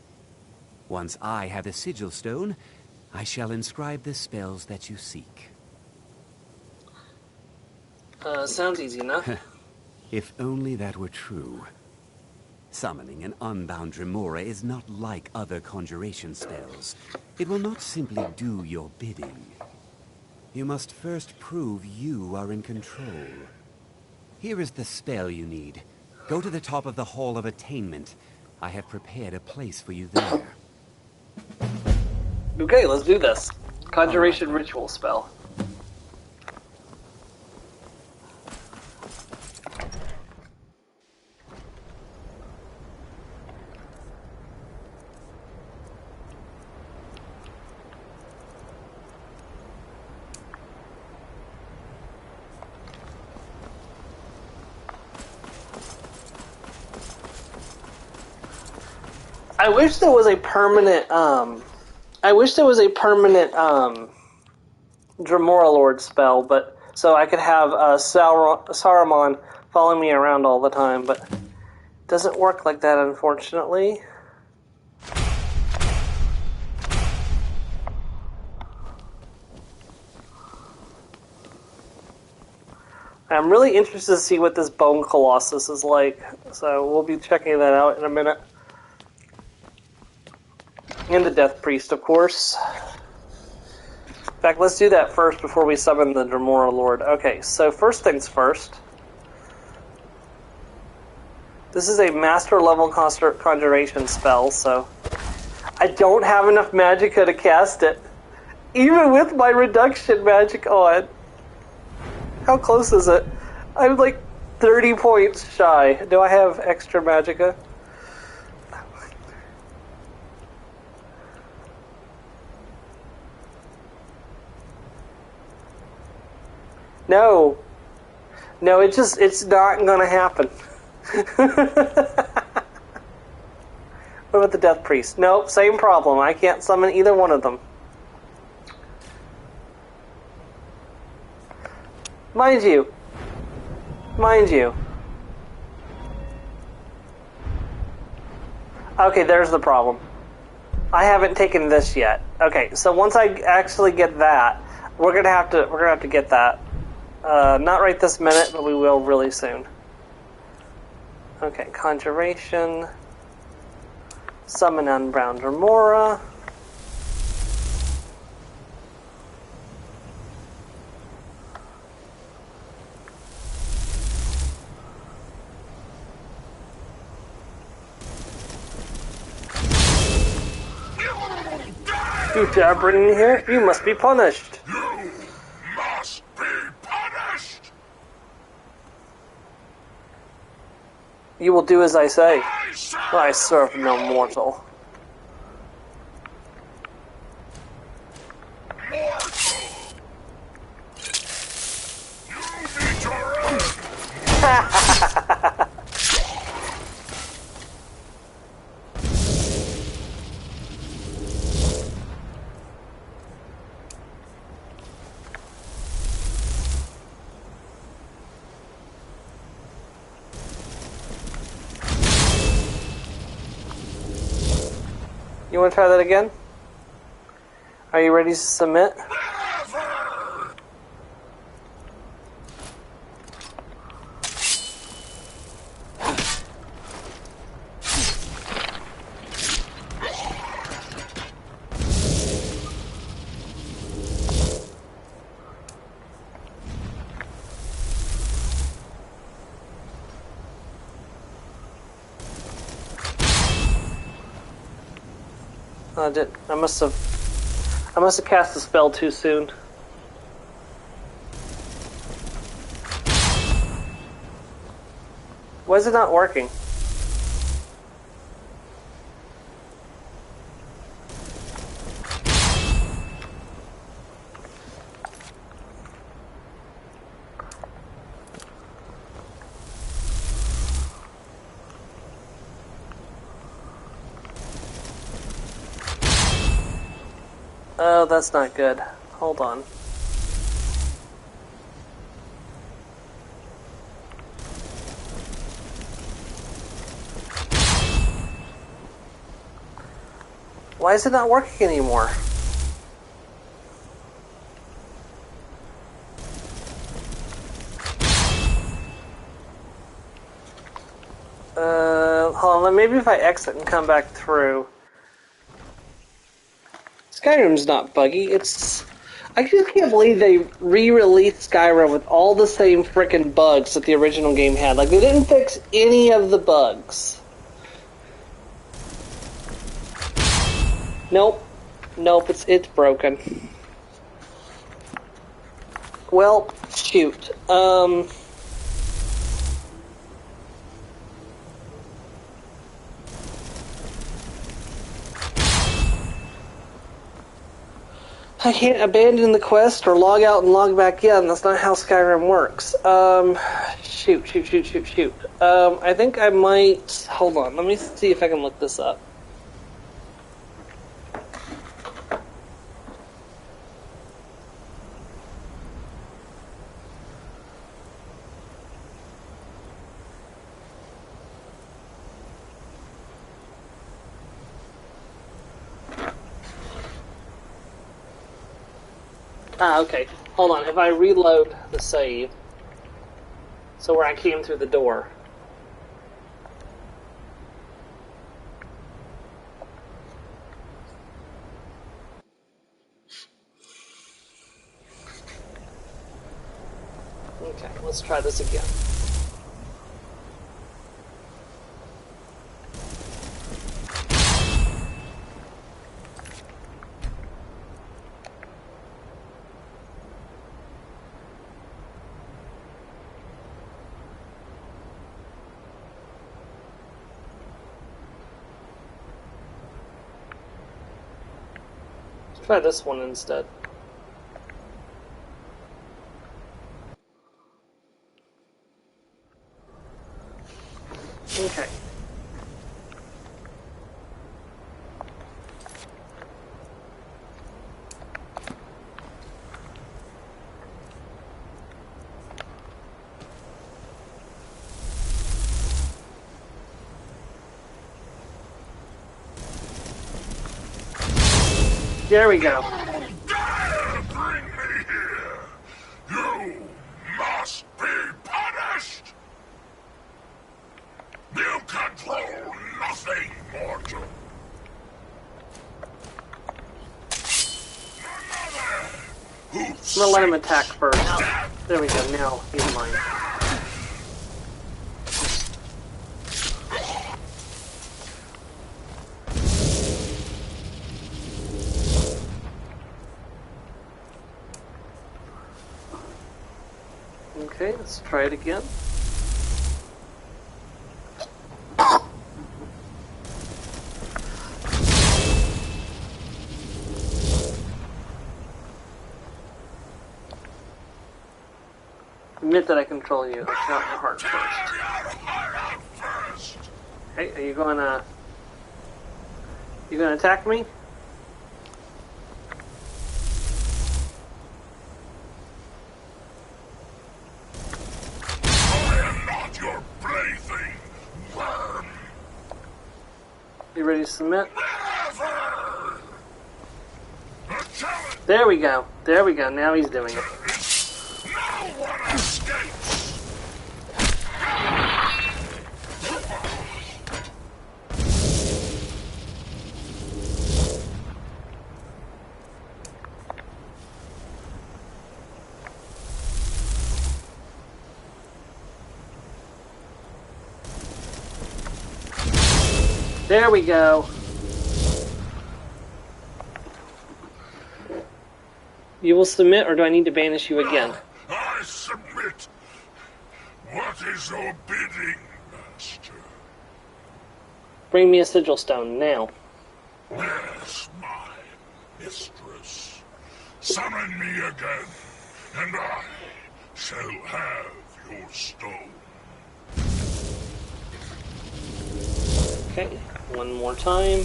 [SPEAKER 7] Once I have the sigil stone, I shall inscribe the spells that you seek.
[SPEAKER 2] Sounds easy enough.
[SPEAKER 7] If only that were true. Summoning an unbound Remora is not like other conjuration spells. It will not simply do your bidding. You must first prove you are in control. Here is the spell you need. Go to the top of the Hall of Attainment. I have prepared a place for you there.
[SPEAKER 2] Okay, let's do this. Conjuration ritual spell. I wish there was a permanent, Dremora Lord spell, but so I could have Saruman follow me around all the time, but it doesn't work like that, unfortunately. I'm really interested to see what this Bone Colossus is like, so we'll be checking that out in a minute. And the Death Priest, of course. In fact, let's do that first before we summon the Dremora Lord. Okay, so first things first. This is a master level conjuration spell, so I don't have enough magicka to cast it. Even with my reduction magic on. How close is it? I'm like 30 points shy. Do I have extra magicka? No. No, it's not gonna happen. What about the Death Priest? Nope, same problem. I can't summon either one of them. Mind you. Okay, there's the problem. I haven't taken this yet. Okay, so once I actually get that, we're gonna have to get that. Not right this minute, but we will really soon. Okay, Conjuration. Summon Unbound Remora. You dare bring me here? You must be punished. You will do as I say. I serve no mortal. You want to try that again? Are you ready to submit? I must have cast the spell too soon. Why is it not working? Oh, that's not good. Hold on. Why is it not working anymore? Hold on, maybe if I exit and come back through. Skyrim's not buggy. I just can't believe they re-released Skyrim with all the same frickin' bugs that the original game had. Like, they didn't fix any of the bugs. Nope. Nope, it's broken. Well, shoot. I can't abandon the quest or log out and log back in. That's not how Skyrim works. Shoot. I think I might... Hold on, let me see if I can look this up. Okay. Hold on. If I reload the save, so where I came through the door. Okay, let's try this again. Try this one instead. Okay. There we go.
[SPEAKER 10] Dare bring me here! You must be punished! You control nothing, mortal.
[SPEAKER 2] I'm gonna let him attack first. There we go, now he's mine. Okay, let's try it again. Admit that I control you. Let's count your heart first. Okay, are you gonna attack me? You ready to submit? There we go. There we go. Now he's doing it. There we go. You will submit, or do I need to banish you again?
[SPEAKER 10] I submit. What is your bidding, master?
[SPEAKER 2] Bring me a sigil stone, now.
[SPEAKER 10] Yes, my mistress. Summon me again, and I shall have your stone.
[SPEAKER 2] Okay, one more time.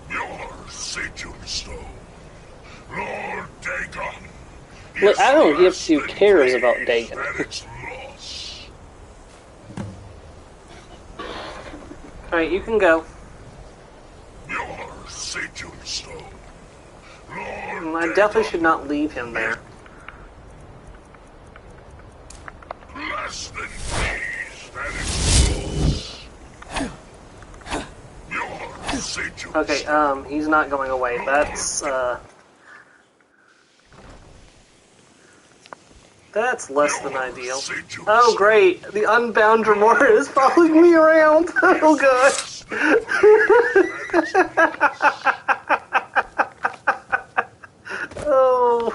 [SPEAKER 10] Your sigil stone, Lord Dagon.
[SPEAKER 2] Look, I don't give two cares about Dagon. Alright, you can go.
[SPEAKER 10] Your sigil stone,
[SPEAKER 2] I definitely should not leave him there.
[SPEAKER 10] Less than these, that is your sigils.
[SPEAKER 2] Okay, he's not going away. That's less than ideal. Oh, great! The unbound Dremora is following me around! Oh, gosh! Oh...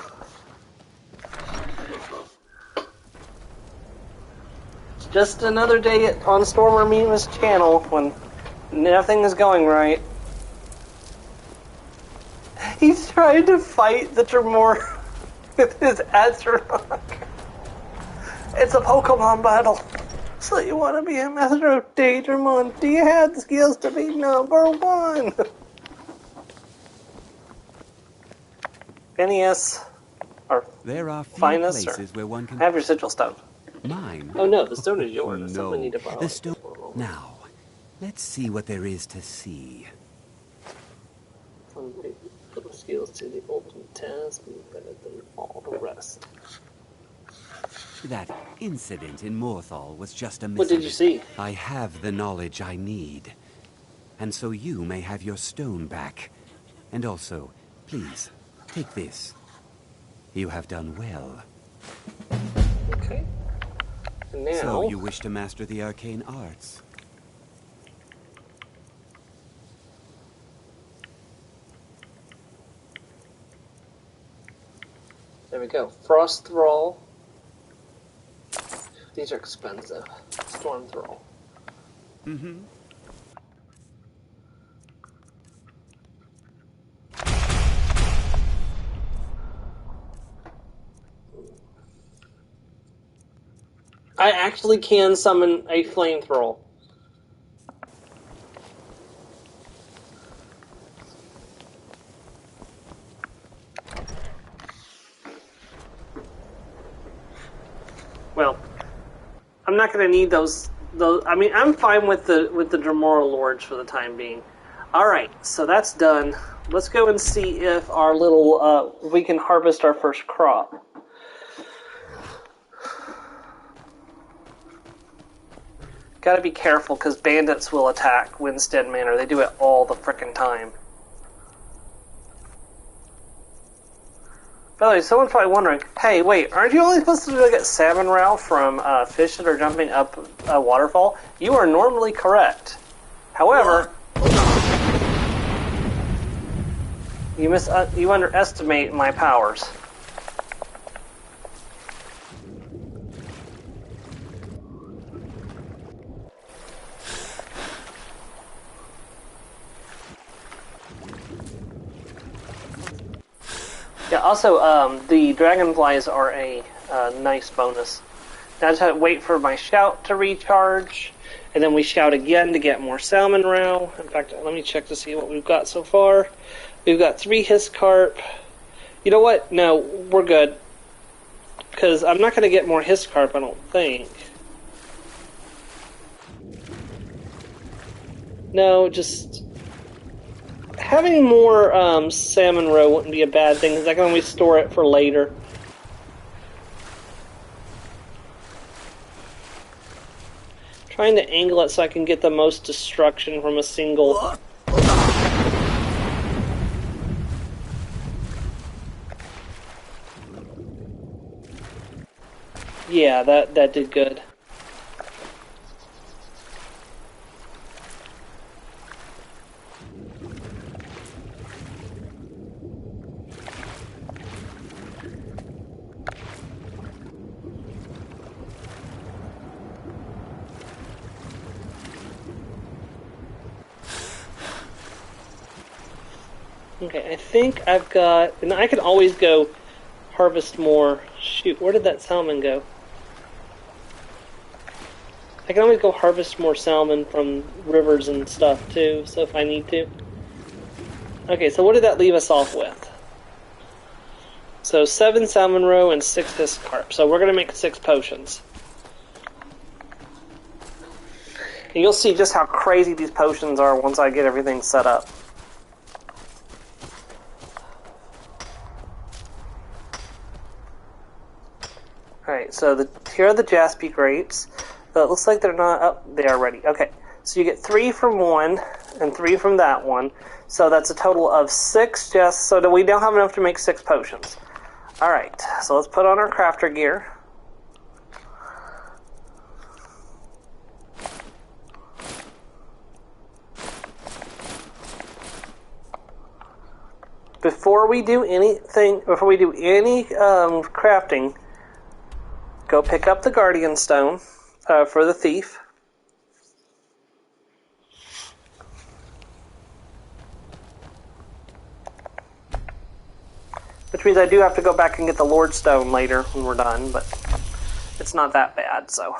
[SPEAKER 2] Just another day on Stormer Mima's channel when nothing is going right. He's trying to fight the Dremora with his Azrarock. It's a Pokemon battle. So you want to be a master of Daedramon? Do you have the skills to be number one? NES or
[SPEAKER 7] there are few
[SPEAKER 2] finest,
[SPEAKER 7] places where one can
[SPEAKER 2] have your sigil stone.
[SPEAKER 7] Mine?
[SPEAKER 2] Oh no, the stone is yours.
[SPEAKER 7] No,
[SPEAKER 2] We need to borrow
[SPEAKER 7] the
[SPEAKER 2] it.
[SPEAKER 7] stone. Now, let's see what there is to see.
[SPEAKER 2] Put the skills to the ultimate task and better than all the rest.
[SPEAKER 7] That incident in Morthal was just a
[SPEAKER 2] What did you see?
[SPEAKER 7] I have the knowledge I need. And so you may have your stone back. And also, please, take this. You have done well.
[SPEAKER 2] Okay. And now...
[SPEAKER 7] So you wish to master the arcane arts?
[SPEAKER 2] There we go. Frost Thrall. These are expensive. Storm Thrall.
[SPEAKER 7] Mm-hmm.
[SPEAKER 2] I actually can summon a flamethrower. Well, I'm not going to need those. I mean, I'm fine with the Dremora Lords for the time being. All right, so that's done. Let's go and see if our little we can harvest our first crop. Got to be careful because bandits will attack Winstead Manor. They do it all the frickin' time. By the way, someone's probably wondering, hey, wait, aren't you only supposed to get salmon row from fish that are jumping up a waterfall? You are normally correct. However, you underestimate my powers. Yeah, also, the dragonflies are a nice bonus. Now I just have to wait for my shout to recharge, and then we shout again to get more salmon row. In fact, let me check to see what we've got so far. We've got 3 hiss carp. You know what? No, we're good. Because I'm not going to get more hiss carp, I don't think. No, just... having more salmon roe wouldn't be a bad thing, because I can always store it for later. Trying to angle it so I can get the most destruction from a single... Yeah, that did good. Okay, I think I've got... and I can always go harvest more... Shoot, where did that salmon go? I can always go harvest more salmon from rivers and stuff, too, so if I need to. Okay, so what did that leave us off with? So 7 salmon roe and 6 hiss carp. So we're going to make 6 potions. And you'll see just how crazy these potions are once I get everything set up. Alright, so here are the Jaspy grapes. But it looks like they're not up. They are ready. Okay, so you get 3 from one and 3 from that one. So that's a total of 6 so we now have enough to make 6 potions. Alright, so let's put on our crafter gear. Before we do any crafting, go pick up the Guardian Stone for the thief. Which means I do have to go back and get the Lord Stone later when we're done, but it's not that bad, so.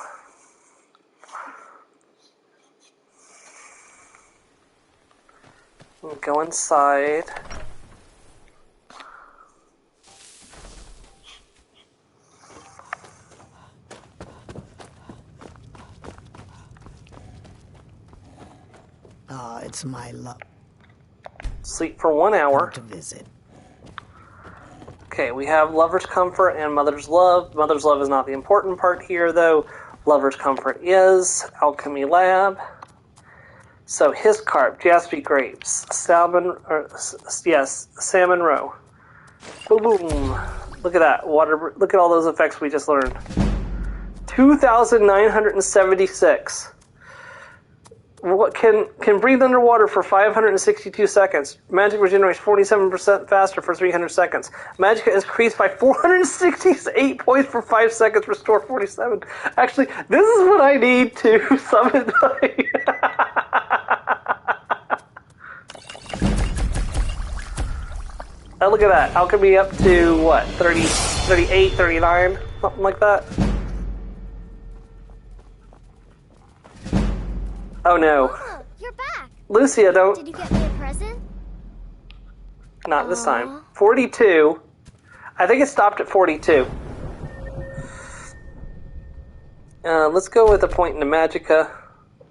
[SPEAKER 2] We'll go inside.
[SPEAKER 12] It's my luck.
[SPEAKER 2] Sleep for 1 hour.
[SPEAKER 12] To visit.
[SPEAKER 2] Okay, we have Lover's Comfort and Mother's Love. Mother's Love is not the important part here, though. Lover's Comfort is. Alchemy Lab. So, Hiscarp, Jaspy Grapes, salmon roe. Boom, boom. Look at that. Look at all those effects we just learned. 2,976. What can breathe underwater for 562 seconds. Magic regenerates 47% faster for 300 seconds. Magic is increased by 468 points for 5 seconds. Restore 47. Actually, this is what I need to summon. Oh, look at that. Alchemy up to what? 30, 38, 39, something like that. Oh no.
[SPEAKER 4] Mama, you're back.
[SPEAKER 2] Lucia, don't.
[SPEAKER 4] Did you get me a present?
[SPEAKER 2] Not this time. 42. I think it stopped at 42. Let's go with a point into Magicka,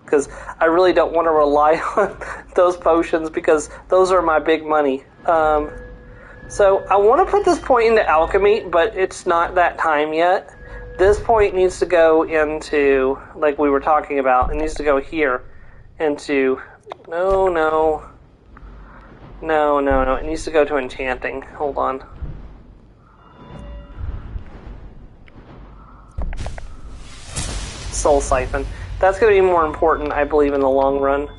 [SPEAKER 2] because I really don't want to rely on those potions, because those are my big money. So I want to put this point into Alchemy, but it's not that time yet. This point needs to go into, like we were talking about, it needs to go here into, no, it needs to go to Enchanting. Hold on. Soul Siphon. That's going to be more important, I believe, in the long run.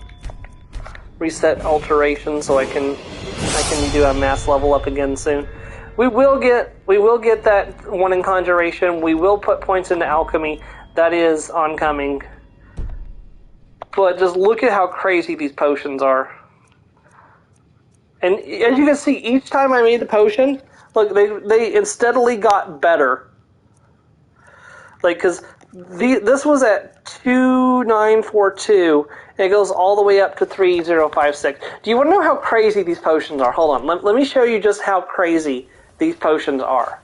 [SPEAKER 2] Reset Alteration so I can do a mass level up again soon. We will get that one in Conjuration. We will put points into Alchemy. That is oncoming. But just look at how crazy these potions are. And as you can see, each time I made the potion, look, they steadily got better. Like, because this was at 2942, and it goes all the way up to 3056. Do you want to know how crazy these potions are? Hold on, let me show you just how crazy these potions are.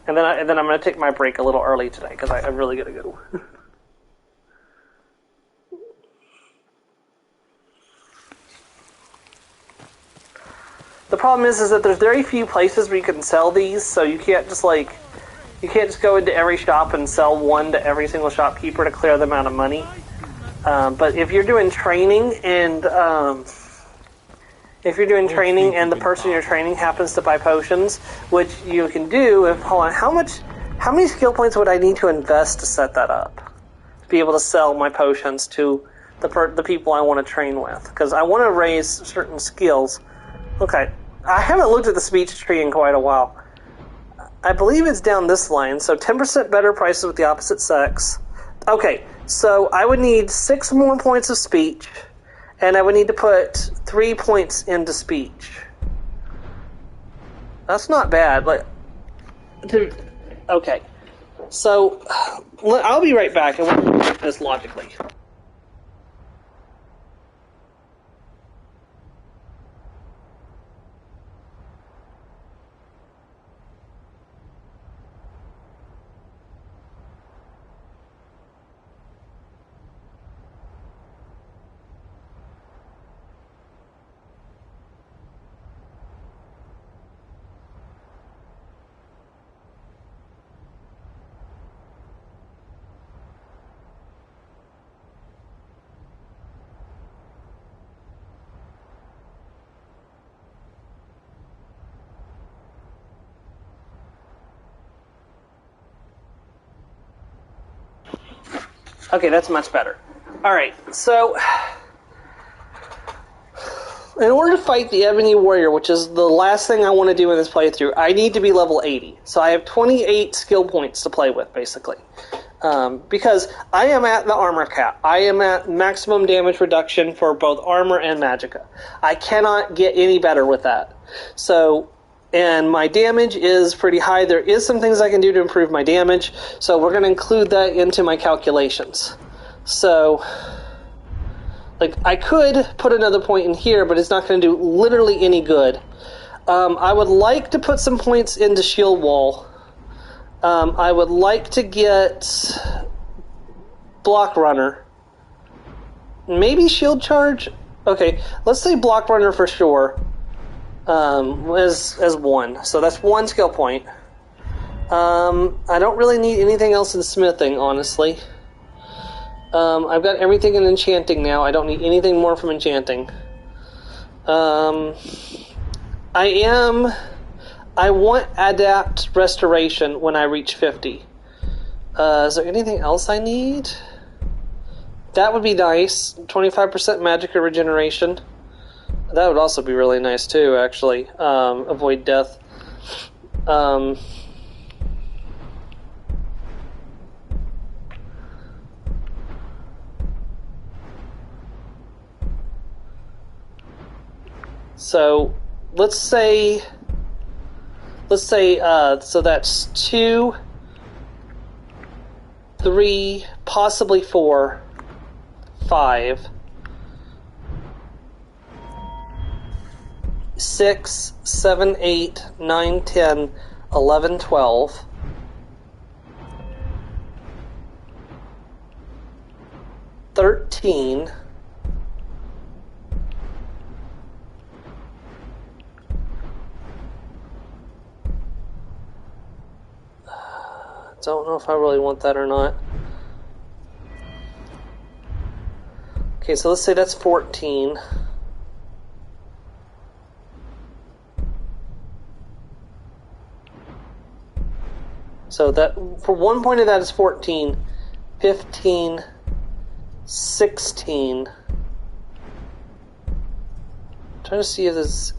[SPEAKER 2] And then I'm going to take my break a little early today, because I really got to go. The problem is that there's very few places where you can sell these, so you can't just go into every shop and sell one to every single shopkeeper to clear them out of money. But if you're doing training and the person you're training happens to buy potions, which you can do, hold on, how many skill points would I need to invest to set that up? To be able to sell my potions to the people I want to train with, because I want to raise certain skills. Okay, I haven't looked at the speech tree in quite a while. I believe it's down this line, so 10% better prices with the opposite sex. Okay, so I would need 6 more points of speech, and I would need to put 3 points into speech. That's not bad. Okay, so I'll be right back, and we'll look at this logically. Okay, that's much better. Alright, so... in order to fight the Ebony Warrior, which is the last thing I want to do in this playthrough, I need to be level 80. So I have 28 skill points to play with, basically. Because I am at the armor cap. I am at maximum damage reduction for both armor and magicka. I cannot get any better with that. So, and my damage is pretty high. There is some things I can do to improve my damage, so we're going to include that into my calculations. So... like, I could put another point in here, but it's not going to do literally any good. I would like to put some points into Shield Wall. I would like to get Block Runner. Maybe Shield Charge? Okay, let's say Block Runner for sure. As one. So that's one skill point. I don't really need anything else in Smithing, honestly. I've got everything in Enchanting now. I don't need anything more from Enchanting. I want Adapt Restoration when I reach 50. Is there anything else I need? That would be nice. 25% Magicka Regeneration. That would also be really nice too, actually. Avoid Death. So, let's say, so that's 2, 3, possibly 4, 5, 6, 7, 8, 9, 10, 11, 12, 13, 'Don't know if I really want that or not. Okay, so let's say that's 14. So that, for one point of that is 14, 15, 16. I'm trying to see if this...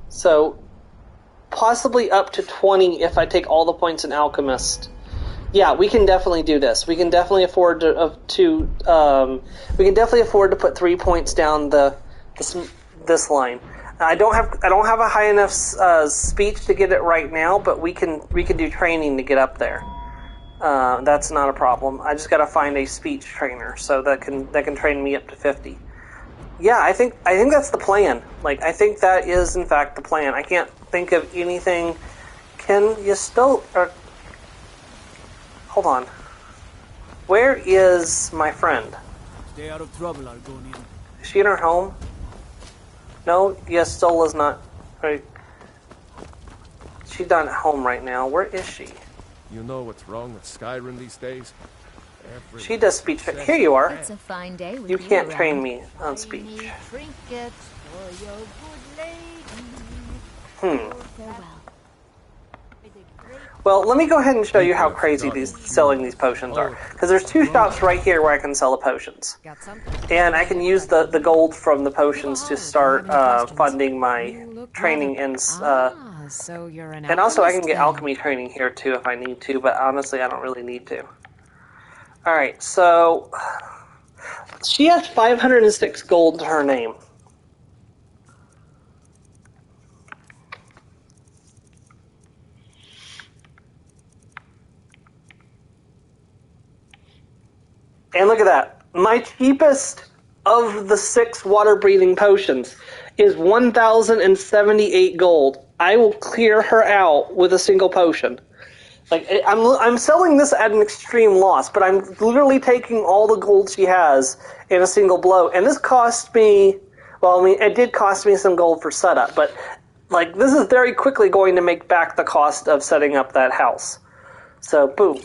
[SPEAKER 2] So, possibly up to 20 if I take all the points in Alchemist. Yeah, we can definitely do this. We can definitely afford to put 3 points down this line. I don't have a high enough speech to get it right now, but we can do training to get up there. That's not a problem. I just got to find a speech trainer so that can train me up to 50. Yeah, I think that's the plan. Like, I think that is, in fact, the plan. I can't think of anything. Can you still... hold on. Where is my friend?
[SPEAKER 6] Stay out of trouble, Argonian.
[SPEAKER 2] Is she in her home? No, Yestola's not. Right. She's not at home right now. Where is she?
[SPEAKER 5] You know what's wrong with Skyrim these days?
[SPEAKER 2] She does speech. Here you are.
[SPEAKER 1] It's a fine day with
[SPEAKER 2] you
[SPEAKER 1] you
[SPEAKER 2] can't
[SPEAKER 1] around.
[SPEAKER 2] train me on speech.
[SPEAKER 1] Trinkets for your good lady. Farewell.
[SPEAKER 2] Well, let me go ahead and show you how crazy selling these potions are. Because there's 2 shops right here where I can sell the potions. And I can use the gold from the potions to start funding my training and
[SPEAKER 3] so you're an
[SPEAKER 2] and also I can get
[SPEAKER 3] then.
[SPEAKER 2] alchemy training here too if I need to, but honestly I don't really need to. Alright, so she has 506 gold to her name. And look at that. My cheapest of the 6 water-breathing potions is 1,078 gold. I will clear her out with a single potion. Like, I'm selling this at an extreme loss, but I'm literally taking all the gold she has in a single blow. And this cost me, well, I mean, it did cost me some gold for setup, but, like, this is very quickly going to make back the cost of setting up that house. So, boom.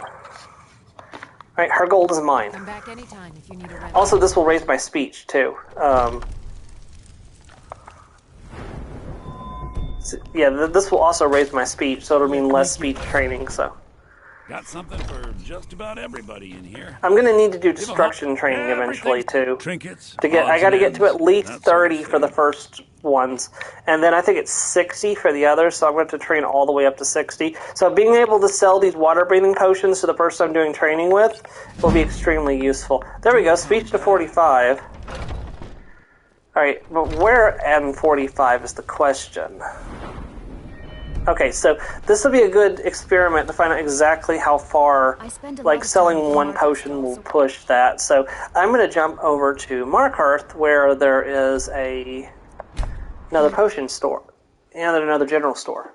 [SPEAKER 2] Right, her gold is mine.
[SPEAKER 3] Come back anytime if you need a rental.
[SPEAKER 2] Also, this will raise my speech, too. Yeah, this will also raise my speech, so it'll mean less speech training, so.
[SPEAKER 12] Got something for just about everybody in here.
[SPEAKER 2] I'm gonna need to do destruction training eventually, too.
[SPEAKER 12] Trinkets,
[SPEAKER 2] I gotta get to at least 30 for the first ones, and then I think it's 60 for the others, so I'm going to have to train all the way up to 60. So being able to sell these water-breathing potions to the person I'm doing training with will be extremely useful. There we go, speech to 45. Alright, but where am 45 is the question. Okay, so this will be a good experiment to find out exactly how far, like, selling one potion will push that. So I'm going to jump over to Markarth, where there is another potion store and another general store.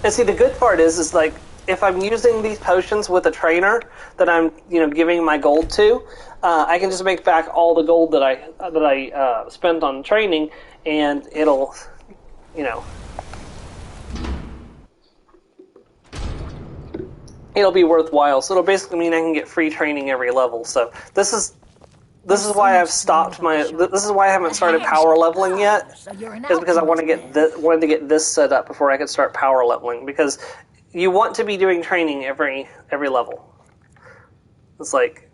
[SPEAKER 2] And see, the good part is like, if I'm using these potions with a trainer that I'm, giving my gold to, I can just make back all the gold that I spent on training, and it'll, it'll be worthwhile. So it'll basically mean I can get free training every level. So this is why I've stopped this is why I haven't started power leveling yet, is because I wanted to get this set up before I could start power leveling, because you want to be doing training every level. It's like,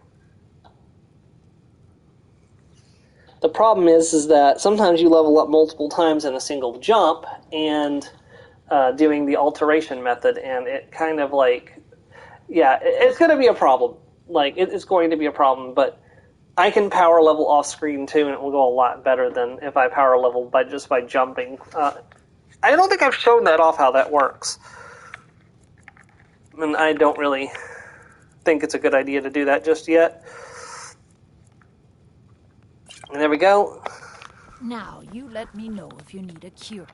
[SPEAKER 2] the problem is that sometimes you level up multiple times in a single jump, and doing the alteration method, and it kind of like, yeah, it's going to be a problem. Like, it's going to be a problem, but I can power level off screen too, and it will go a lot better than if I power level by jumping. I don't think I've shown that off how that works. And I don't really think it's a good idea to do that just yet. And there we go.
[SPEAKER 1] Now, you let me know if you need a cure.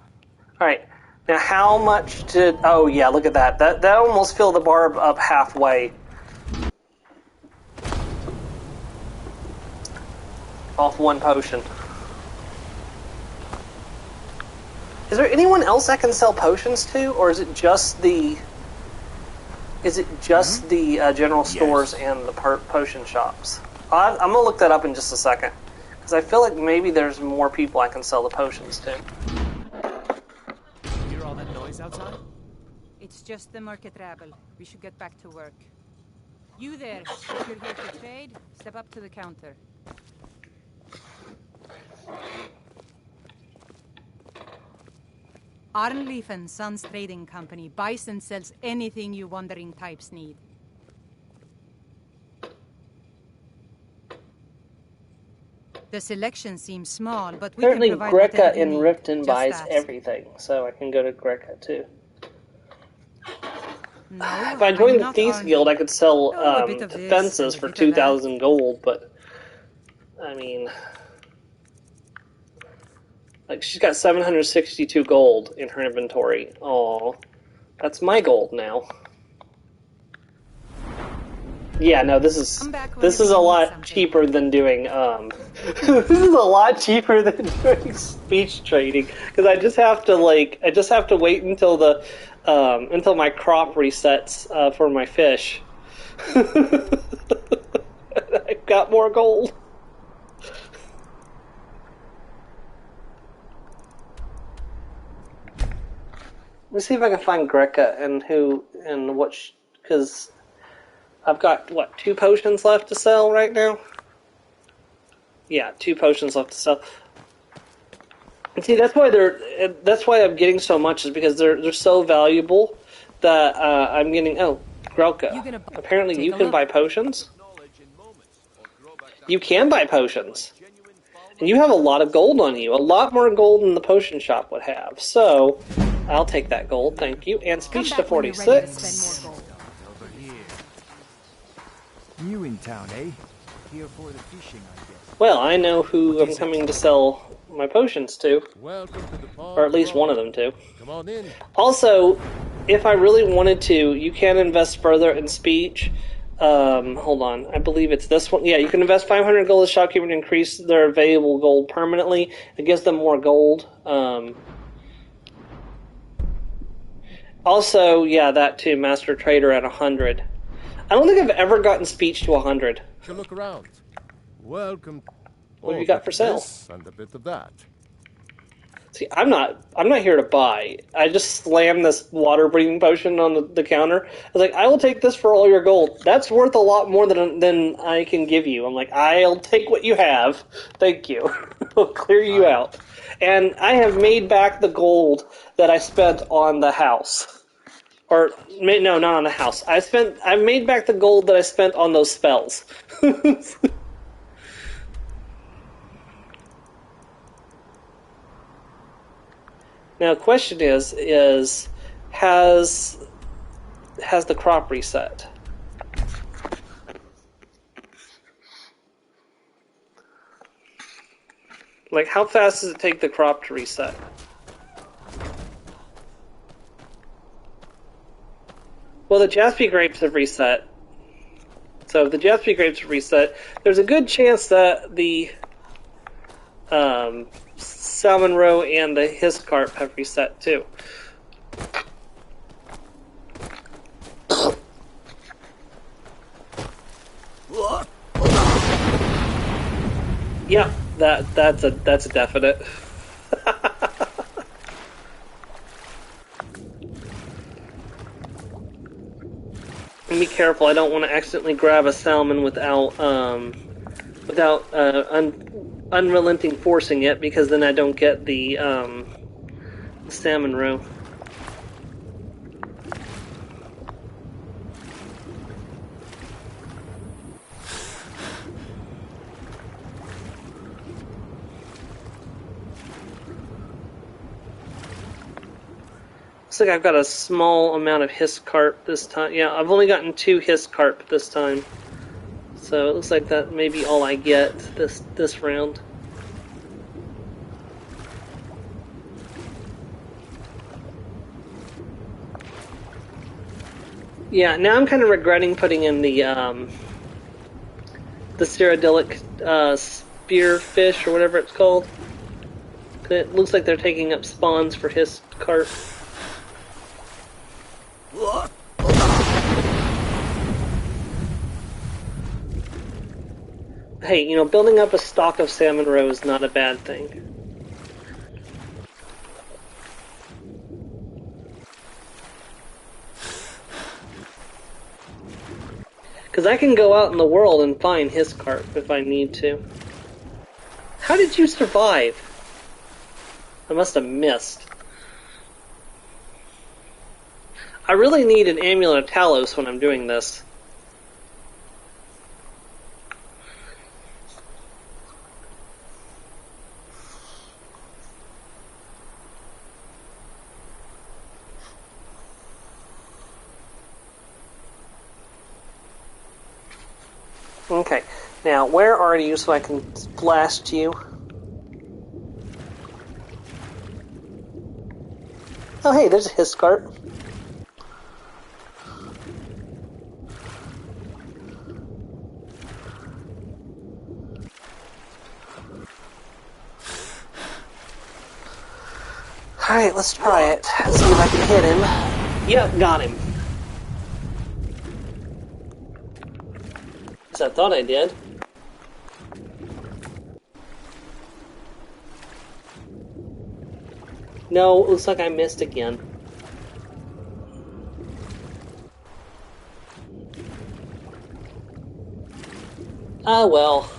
[SPEAKER 2] Alright. Now, how much did... Oh, yeah, look at that. That almost filled the bar up halfway. Off one potion. Is there anyone else I can sell potions to? Or is it just the... general stores and the potion shops? I'm going to look that up in just a second, because I feel like maybe there's more people I can sell the potions to.
[SPEAKER 13] Hear all that noise outside?
[SPEAKER 14] It's just the market rabble. We should get back to work. You there, if you're here to trade, step up to the counter. Arnleif and Sons Trading Company buys and sells anything you wandering types need. The selection seems small, but we
[SPEAKER 2] Apparently
[SPEAKER 14] can provide
[SPEAKER 2] Greca in
[SPEAKER 14] need.
[SPEAKER 2] Riften
[SPEAKER 14] Just
[SPEAKER 2] buys
[SPEAKER 14] ask.
[SPEAKER 2] everything, so I can go to Greca too.
[SPEAKER 14] No,
[SPEAKER 2] If I joined the
[SPEAKER 14] not
[SPEAKER 2] Thieves
[SPEAKER 14] Arnleif.
[SPEAKER 2] Guild, I could sell
[SPEAKER 14] A bit of this
[SPEAKER 2] defenses
[SPEAKER 14] and a
[SPEAKER 2] for
[SPEAKER 14] bit of that.
[SPEAKER 2] 2,000 gold, but I mean, like, she's got 762 gold in her inventory. Oh, that's my gold now. Yeah, no, this is a lot cheaper than doing this is a lot cheaper than doing speech trading, because I just have to wait until the until my crop resets for my fish. I've got more gold. Let me see if I can find Greca and because I've got, 2 potions left to sell right now? Yeah, 2 potions left to sell. And see, that's why I'm getting so much, is because they're so valuable that I'm getting. Oh, Grelka. Apparently, you can buy potions. You can buy potions, and you have a lot of gold on you. A lot more gold than the potion shop would have. So, I'll take that gold, thank you. And speech to 46.
[SPEAKER 6] New in town, eh? Here for the fishing, I guess.
[SPEAKER 2] Well, I know who I'm coming to sell my potions to. Or at least one of them to.
[SPEAKER 5] Come on in.
[SPEAKER 2] Also, if I really wanted to, you can invest further in speech. Hold on. I believe it's this one. Yeah, you can invest 500 gold as shopkeeper to increase their available gold permanently. It gives them more gold. Also, yeah, that too, Master Trader at 100. I don't think I've ever gotten speech to 100.
[SPEAKER 5] To look around. Welcome.
[SPEAKER 2] What have you got for sale?
[SPEAKER 5] This and a bit of that.
[SPEAKER 2] See, I'm not here to buy. I just slammed this water breathing potion on the counter. I was like, I will take this for all your gold. That's worth a lot more than I can give you. I'm like, I'll take what you have. Thank you. I'll clear you out. And I have made back the gold that I spent on the house. Or no, not on the house. I've made back the gold that I spent on those spells. Now, the question is has the crop reset? Like, how fast does it take the crop to reset? Well, the Jaspy grapes have reset. So if the Jaspy grapes have reset, there's a good chance that the Salmon Roe and the Hiscarp have reset too. Yeah, that's a definite. And be careful, I don't want to accidentally grab a salmon without unrelenting forcing it, because then I don't get the salmon roe. Looks like I've got a small amount of Hiscarp this time. Yeah, I've only gotten 2 Hiscarp this time. So it looks like that may be all I get this round. Yeah, now I'm kind of regretting putting in the Cyrodiilic spearfish or whatever it's called. It looks like they're taking up spawns for Hiscarp. Hey, you know, building up a stock of salmon roe is not a bad thing. Because I can go out in the world and find Hiscarp if I need to. How did you survive? I must have missed. I really need an Amulet of Talos when I'm doing this. Okay, now where are you so I can blast you? Oh hey, there's a Hiscarp. Alright, let's try it. Let's see if I can hit him. Yep, got him. At least I thought I did. No, it looks like I missed again. Ah, well.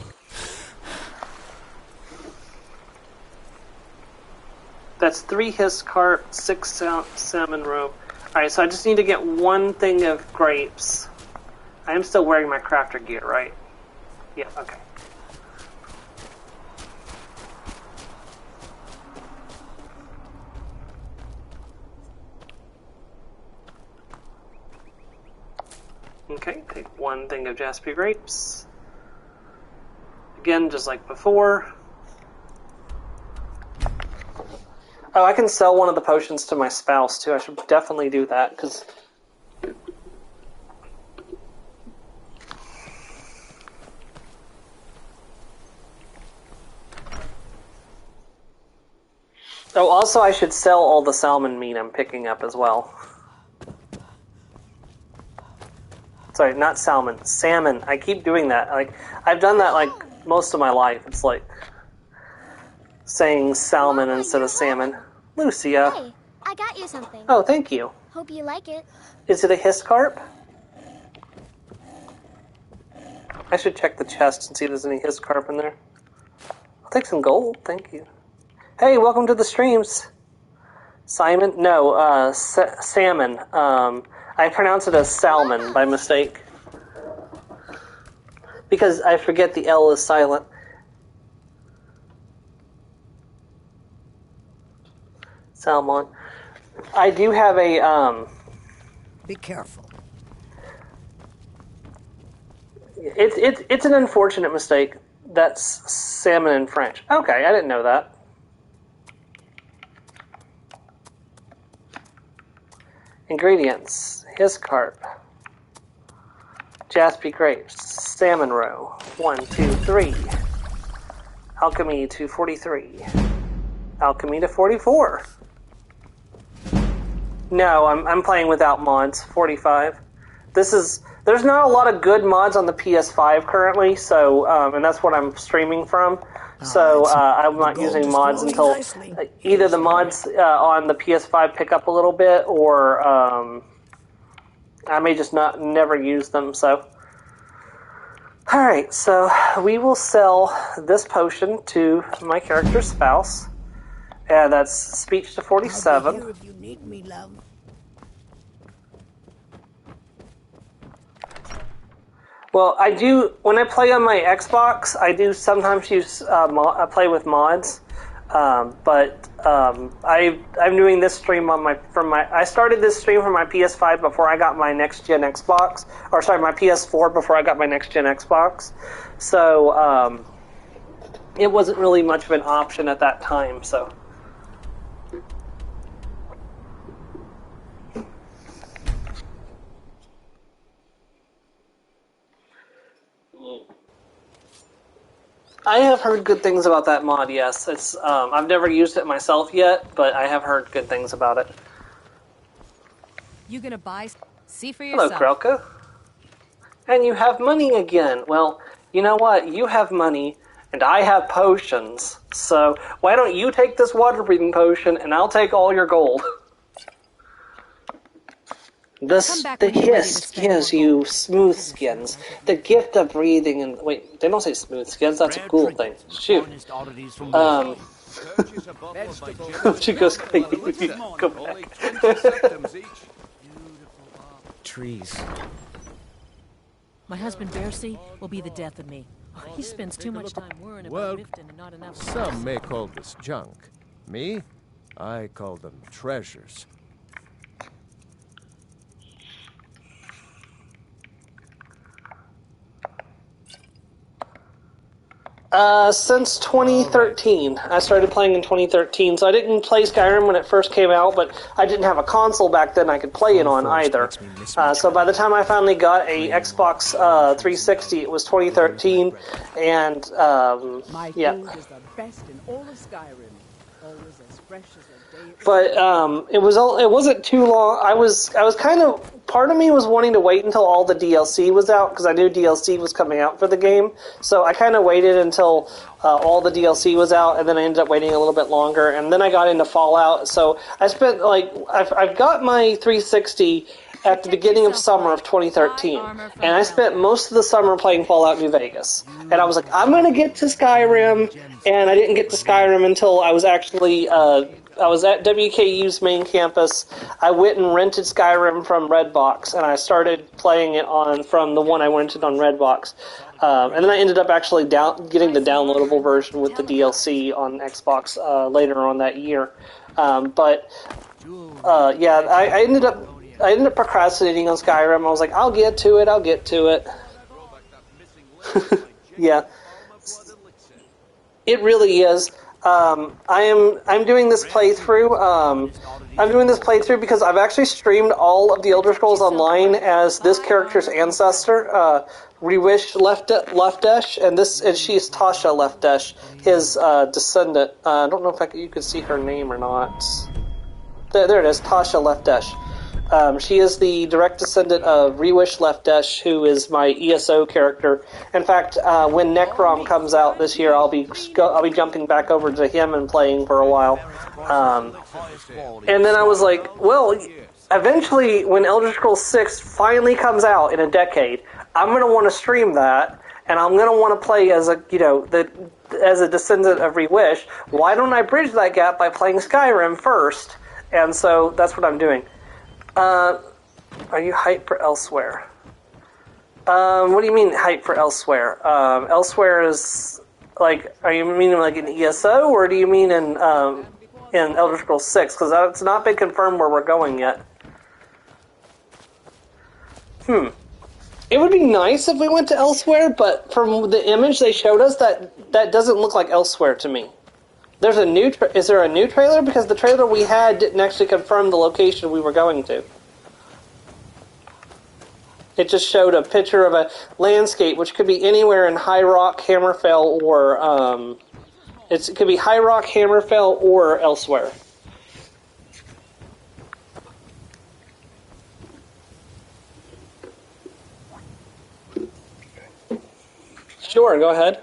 [SPEAKER 2] That's 3 Hiscarp, 6 salmon roe. Alright, so I just need to get 1 thing of grapes. I am still wearing my crafter gear, right? Yeah, okay. Okay, take 1 thing of Jaspy grapes. Again, just like before. Oh, I can sell one of the potions to my spouse, too. I should definitely do that, because... Oh, also I should sell all the salmon meat I'm picking up as well. Sorry, not salmon. Salmon. I keep doing that. Like, I've done that, like, most of my life. It's like saying salmon instead of salmon. Lucia.
[SPEAKER 4] Hey, I got you something.
[SPEAKER 2] Oh, thank you.
[SPEAKER 4] Hope you like it.
[SPEAKER 2] Is it a hiss carp? I should check the chest and see if there's any hiss carp in there. I'll take some gold, thank you. Hey, welcome to the streams. Simon? No, salmon. I pronounce it as salmon by mistake. Because I forget the L is silent. Salmon. I do have a,
[SPEAKER 13] Be careful.
[SPEAKER 2] It's an unfortunate mistake. That's salmon in French. Okay, I didn't know that. Ingredients: hiss carp, jaspy grapes, salmon roe. 1, 2, 3. Alchemy to 43. Alchemy to 44. No, I'm playing without mods. 45. There's not a lot of good mods on the PS5 currently, so and that's what I'm streaming from. So I'm not using mods until either the mods on the PS5 pick up a little bit, or I may just never use them. So, all right, so we will sell this potion to my character's spouse. That's speech to 47.
[SPEAKER 13] I'll be here if you need me, love.
[SPEAKER 2] Well, I do, when I play on my Xbox, I do sometimes use, I play with mods, but I'm doing this stream on I started this stream from my PS5 before I got my next-gen Xbox, or sorry, my PS4 before I got my next-gen Xbox, so, it wasn't really much of an option at that time, so. I have heard good things about that mod, yes. It's I've never used it myself yet, but I have heard good things about it.
[SPEAKER 15] You gonna buy? See for yourself.
[SPEAKER 2] Hello, Krelka. And you have money again. Well, you know what? You have money, and I have potions. So why don't you take this water-breathing potion, and I'll take all your gold. The hiss gives you smooth skins. The gift of breathing and... Wait, they don't say smooth skins. That's a cool thing. Shoot. She goes... Go back.
[SPEAKER 3] Trees. My husband, Bercy, will be the death of me. He spends too much time worrying about Riften and not enough...
[SPEAKER 5] Some may call this junk. Me? I call them treasures.
[SPEAKER 2] Since 2013. I started playing in 2013, so I didn't play Skyrim when it first came out, but I didn't have a console back then I could play it on either. So by the time I finally got a Xbox 360, it was 2013, and yeah.
[SPEAKER 13] Food is the best in all of Skyrim. Always as fresh as the day.
[SPEAKER 2] But it wasn't too long. I was kind of, part of me was wanting to wait until all the DLC was out, because I knew DLC was coming out for the game. So I kind of waited until all the DLC was out, and then I ended up waiting a little bit longer, and then I got into Fallout. So I spent I've got my 360 at the beginning of summer of 2013, and I spent most of the summer playing Fallout New Vegas. And I was like, I'm going to get to Skyrim, and I didn't get to Skyrim until I was actually, I was at WKU's main campus. I went and rented Skyrim from Redbox, and I started playing it from the one I rented on Redbox. And then I ended up actually getting the downloadable version with the DLC on Xbox later on that year. Yeah, I ended up procrastinating on Skyrim. I was like, I'll get to it. Yeah. It really is. I'm doing this playthrough. I'm doing this playthrough because I've actually streamed all of the Elder Scrolls Online as this character's ancestor, Rewish Leftesh, and she's Tasha Leftesh, his descendant. I don't know if you can see her name or not. There it is, Tasha Leftesh. She is the direct descendant of Rewish Leftesh, who is my ESO character. In fact, when Necrom comes out this year, I'll be jumping back over to him and playing for a while. And then I was like, well, eventually, when Elder Scrolls 6 finally comes out in a decade, I'm going to want to stream that, and I'm going to want to play as a descendant of Rewish. Why don't I bridge that gap by playing Skyrim first? And so that's what I'm doing. Are you hyped for Elsewhere? What do you mean hyped for Elsewhere? Elsewhere is like, are you meaning like in ESO, or do you mean in Elder Scrolls 6? Because it's not been confirmed where we're going yet. It would be nice if we went to Elsewhere, but from the image they showed us, that doesn't look like Elsewhere to me. There's a new. Is there a new trailer? Because the trailer we had didn't actually confirm the location we were going to. It just showed a picture of a landscape, which could be anywhere in High Rock, Hammerfell, or it could be High Rock, Hammerfell, or Elsewhere. Sure, go ahead.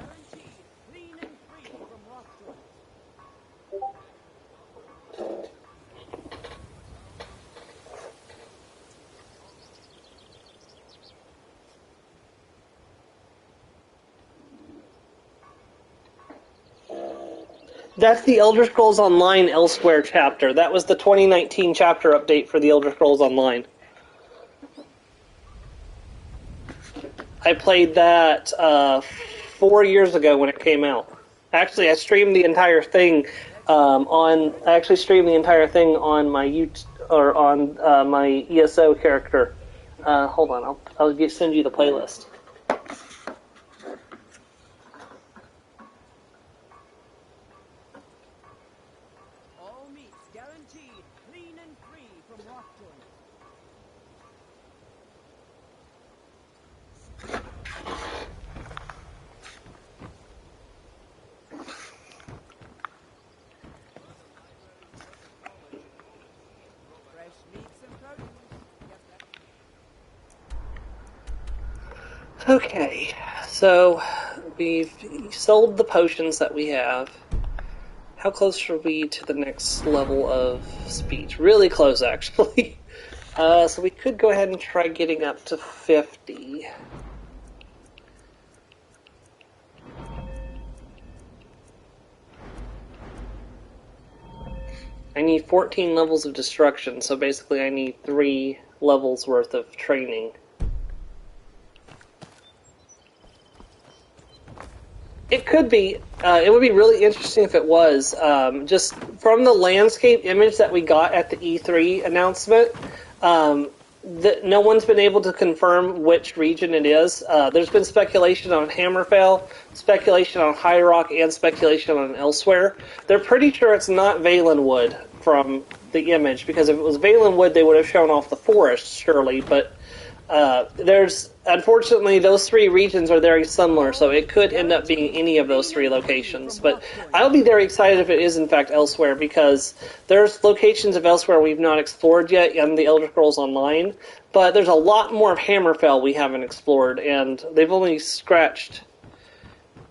[SPEAKER 2] That's the Elder Scrolls Online Elsewhere chapter. That was the 2019 chapter update for the Elder Scrolls Online. I played that 4 years ago when it came out. Actually, I streamed the entire thing on my my ESO character. Hold on, I'll send you the playlist. Okay, so we've sold the potions that we have. How close are we to the next level of speech? Really close, actually. So we could go ahead and try getting up to 50. I need 14 levels of destruction, so basically I need 3 levels worth of training. It could be. It would be really interesting if it was. Just from the landscape image that we got at the E3 announcement, no one's been able to confirm which region it is. There's been speculation on Hammerfell, speculation on High Rock, and speculation on Elsewhere. They're pretty sure it's not Valenwood from the image, because if it was Valenwood, they would have shown off the forest, surely, but unfortunately, those 3 regions are very similar, so it could end up being any of those 3 locations. But I'll be very excited if it is, in fact, Elsewhere, because there's locations of Elsewhere we've not explored yet in the Elder Scrolls Online, but there's a lot more of Hammerfell we haven't explored, and they've only scratched.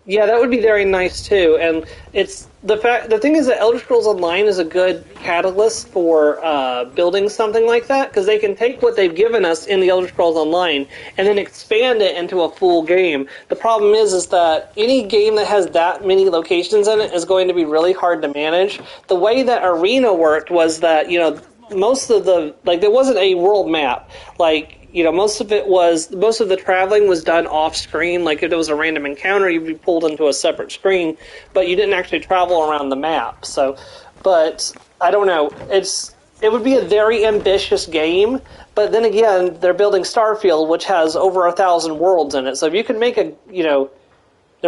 [SPEAKER 2] Yeah, that would be very nice too. And it's the thing is that Elder Scrolls Online is a good catalyst for building something like that, because they can take what they've given us in the Elder Scrolls Online and then expand it into a full game. The problem is that any game that has that many locations in it is going to be really hard to manage. The way that Arena worked was that, most of there wasn't a world map. Most of the traveling was done off screen. Like if there was a random encounter, you'd be pulled into a separate screen, but you didn't actually travel around the map. So, but I don't know. It would be a very ambitious game, but then again, they're building Starfield, which has over 1,000 worlds in it. So if you could make never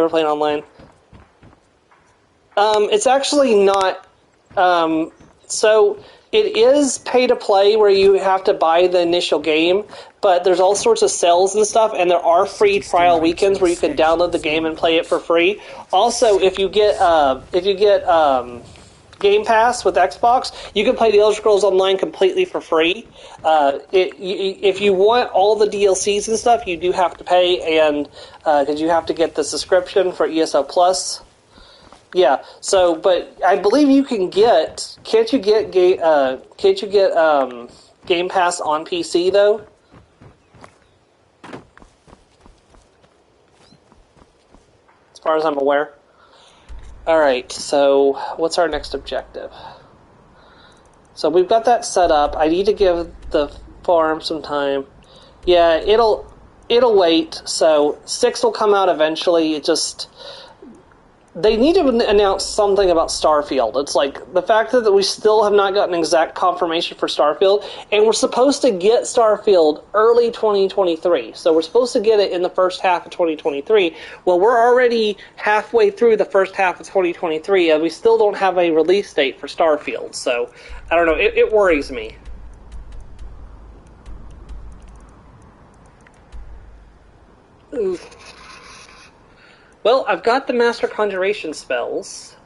[SPEAKER 2] played online. It's actually not. So it is pay to play, where you have to buy the initial game, but there's all sorts of sales and stuff, and there are free trial weekends where you can download the game and play it for free. Also, if you get Game Pass with Xbox, you can play the Elder Scrolls Online completely for free. If you want all the DLCs and stuff, you do have to pay, and because you have to get the subscription for ESO Plus. Yeah. So, but I believe you can get. Can't you get Game Pass on PC though? As far as I'm aware. Alright, so what's our next objective? So we've got that set up. I need to give the farm some time. Yeah, it'll wait. So 6 will come out eventually. It just... They need to announce something about Starfield. It's like the fact that we still have not gotten exact confirmation for Starfield, and we're supposed to get Starfield early 2023. So we're supposed to get it in the first half of 2023. Well, we're already halfway through the first half of 2023, and we still don't have a release date for Starfield. So I don't know. It worries me. Oof. Well, I've got the Master Conjuration spells.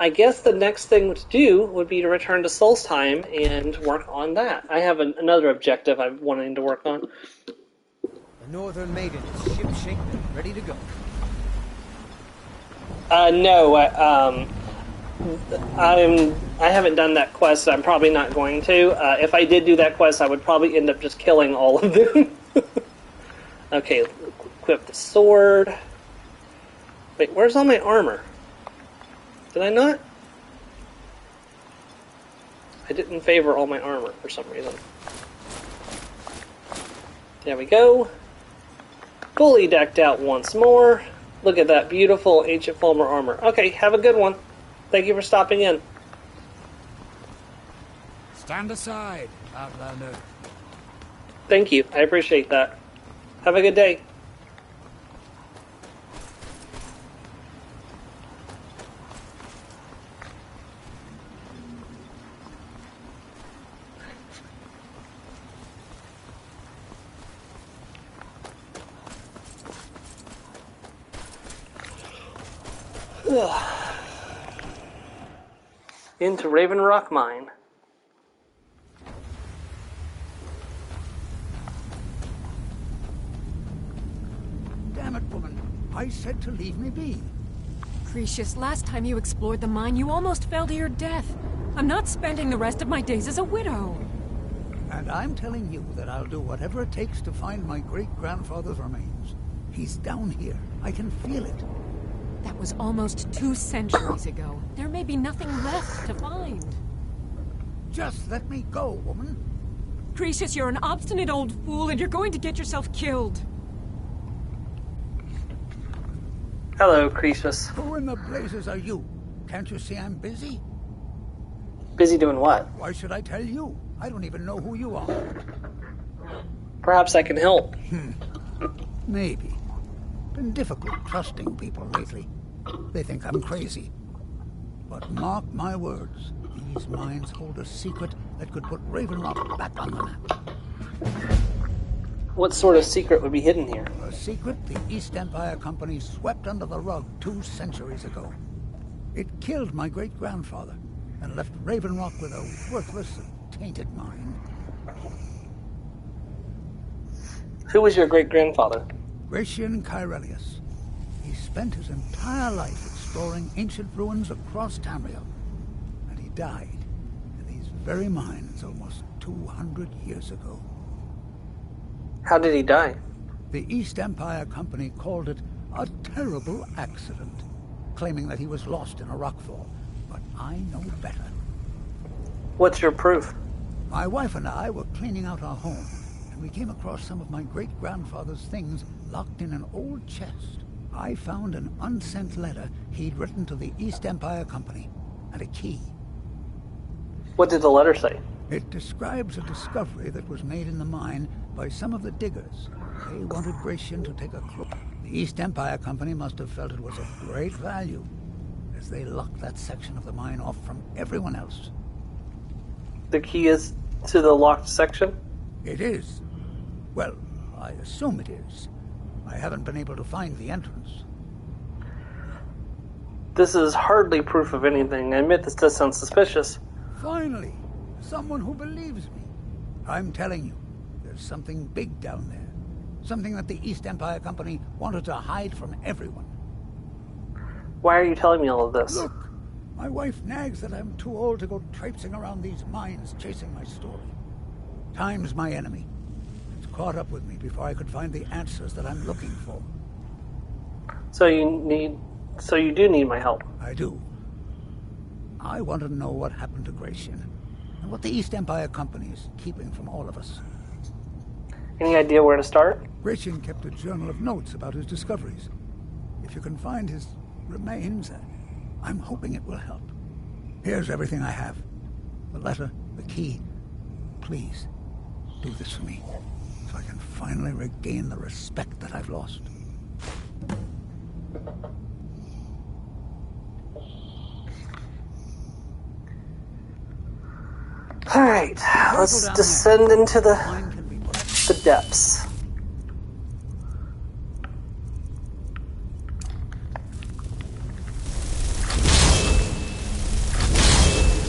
[SPEAKER 2] I guess the next thing to do would be to return to Solstheim and work on that. I have another objective I'm wanting to work on.
[SPEAKER 16] The Northern Maiden is ship-shape and ready to go.
[SPEAKER 2] No, I haven't done that quest. I'm probably not going to. If I did do that quest, I would probably end up just killing all of them. Okay, equip the sword. Wait, where's all my armor? Did I not? I didn't favor all my armor for some reason. There we go. Fully decked out once more. Look at that beautiful ancient Fulmer armor. Okay, have a good one. Thank you for stopping in.
[SPEAKER 16] Stand aside, Outlander.
[SPEAKER 2] Thank you. I appreciate that. Have a good day. Into Raven Rock Mine.
[SPEAKER 17] Damn it, woman. I said to leave me be.
[SPEAKER 15] Cretius, last time you explored the mine, you almost fell to your death. I'm not spending the rest of my days as a widow.
[SPEAKER 17] And I'm telling you that I'll do whatever it takes to find my great-grandfather's remains. He's down here. I can feel it.
[SPEAKER 15] That was almost 2 centuries ago. There may be nothing left to find.
[SPEAKER 17] Just let me go, woman.
[SPEAKER 15] Cretius, you're an obstinate old fool, and you're going to get yourself killed.
[SPEAKER 2] Hello, Cretius.
[SPEAKER 17] Who in the blazes are you? Can't you see I'm busy?
[SPEAKER 2] Busy doing what?
[SPEAKER 17] Why should I tell you? I don't even know who you are.
[SPEAKER 2] Perhaps I can help.
[SPEAKER 17] Maybe. Been difficult trusting people lately. They think I'm crazy. But mark my words, these mines hold a secret that could put Raven Rock back on the map.
[SPEAKER 2] What sort of secret would be hidden here?
[SPEAKER 17] A secret the East Empire Company swept under the rug 2 centuries ago. It killed my great-grandfather and left Raven Rock with a worthless and tainted mine.
[SPEAKER 2] Who was your great-grandfather?
[SPEAKER 17] Gratian Kyrelius. He spent his entire life exploring ancient ruins across Tamriel. And he died in these very mines almost 200 years ago.
[SPEAKER 2] How did he die?
[SPEAKER 17] The East Empire Company called it a terrible accident, claiming that he was lost in a rockfall. But I know better.
[SPEAKER 2] What's your proof?
[SPEAKER 17] My wife and I were cleaning out our home, and we came across some of my great-grandfather's things locked in an old chest. I found an unsent letter he'd written to the East Empire Company, and a key.
[SPEAKER 2] What did the letter say?
[SPEAKER 17] It describes a discovery that was made in the mine by some of the diggers. They wanted Gratian to take a look. The East Empire Company must have felt it was of great value, as they locked that section of the mine off from everyone else.
[SPEAKER 2] The key is to the locked section?
[SPEAKER 17] It is. Well, I assume it is. I haven't been able to find the entrance.
[SPEAKER 2] This is hardly proof of anything. I admit this does sound suspicious.
[SPEAKER 17] Finally, someone who believes me. I'm telling you, there's something big down there. Something that the East Empire Company wanted to hide from everyone.
[SPEAKER 2] Why are you telling me all of this?
[SPEAKER 17] Look, my wife nags that I'm too old to go traipsing around these mines chasing my story. Time's my enemy. It's caught up with me before I could find the answers that I'm looking for.
[SPEAKER 2] So you do need my help.
[SPEAKER 17] I do. I want to know what happened to Gratian, and what the East Empire Company is keeping from all of us.
[SPEAKER 2] Any idea where to start?
[SPEAKER 17] Gratian kept a journal of notes about his discoveries. If you can find his remains, I'm hoping it will help. Here's everything I have. The letter, the key. Please, do this for me, so I can finally regain the respect that I've lost.
[SPEAKER 2] Alright, let's descend into the depths.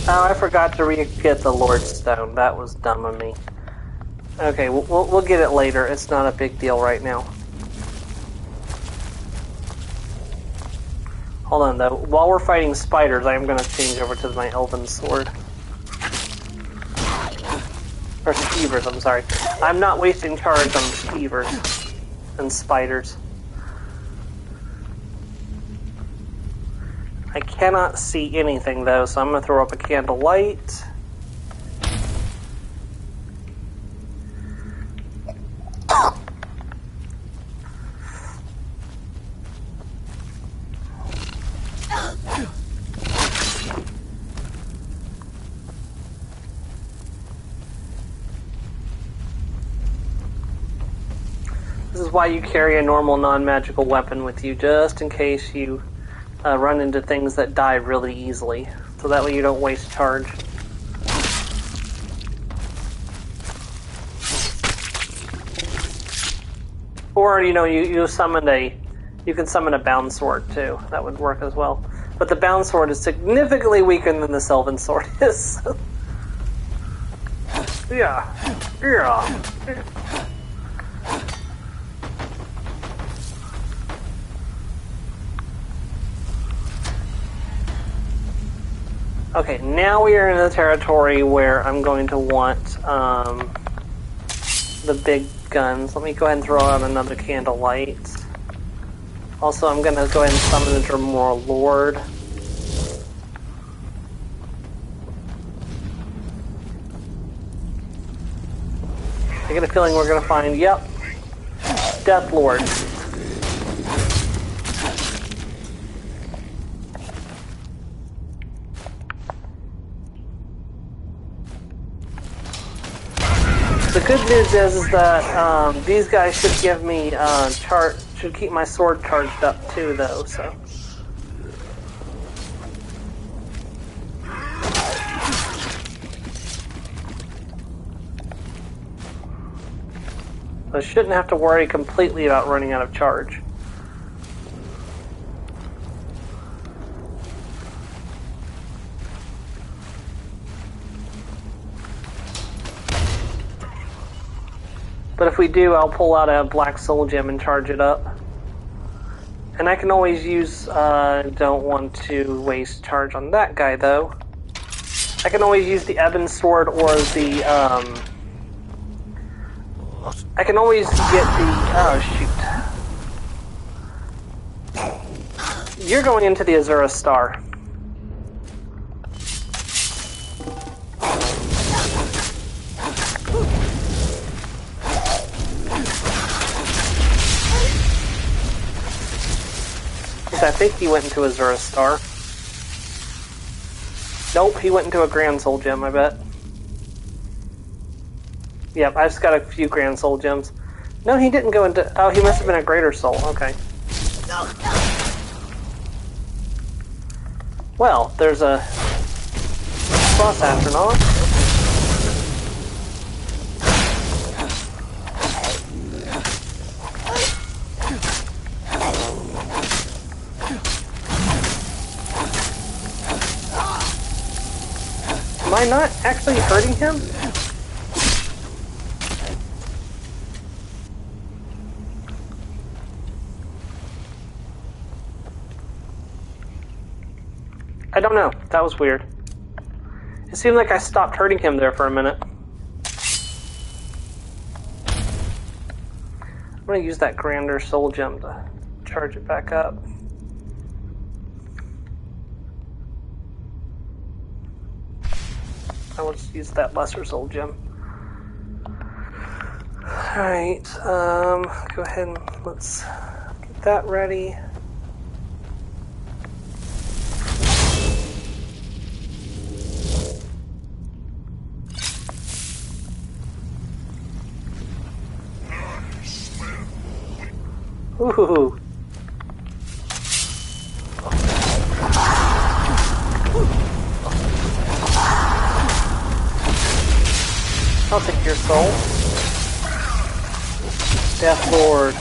[SPEAKER 2] Oh, I forgot to get the Lord Stone. That was dumb of me. Okay, we'll get it later. It's not a big deal right now. Hold on, though. While we're fighting spiders, I am going to change over to my Elven Sword. Or skeevers, I'm sorry. I'm not wasting charge on skeevers and spiders. I cannot see anything, though, so I'm going to throw up a candle light. This is why you carry a normal non-magical weapon with you, just in case you run into things that die really easily. So that way you don't waste charge. Or, you know, you can summon a bound sword too. That would work as well. But the bound sword is significantly weaker than the Sylvan sword is. Yeah. Okay, now we are in the territory where I'm going to want the big guns. Let me go ahead and throw out another candle light. Also, I'm going to go ahead and summon the Dremora Lord. I get a feeling we're going to find, yep, Death Lord. The good news is that these guys should give me should keep my sword charged up too, though. So I shouldn't have to worry completely about running out of charge. But if we do, I'll pull out a black soul gem and charge it up. And I can always use, don't want to waste charge on that guy though. I can always use the Ebon Sword or the, I can always get the, oh shoot. You're going into the Azura Star. I think he went into Azura Star. Nope, he went into a Grand Soul Gem, I bet. Yep, I just got a few Grand Soul Gems. No, he didn't go into... Oh, he must have been a Greater Soul, okay. Well, there's a Frost Astronaut. Am I not actually hurting him? I don't know. That was weird. It seemed like I stopped hurting him there for a minute. I'm going to use that Grander Soul Gem to charge it back up. I will just use that Lesser Soul Gem. Alright, go ahead and let's get that ready. Ooh. I'll take your soul. Death Lord.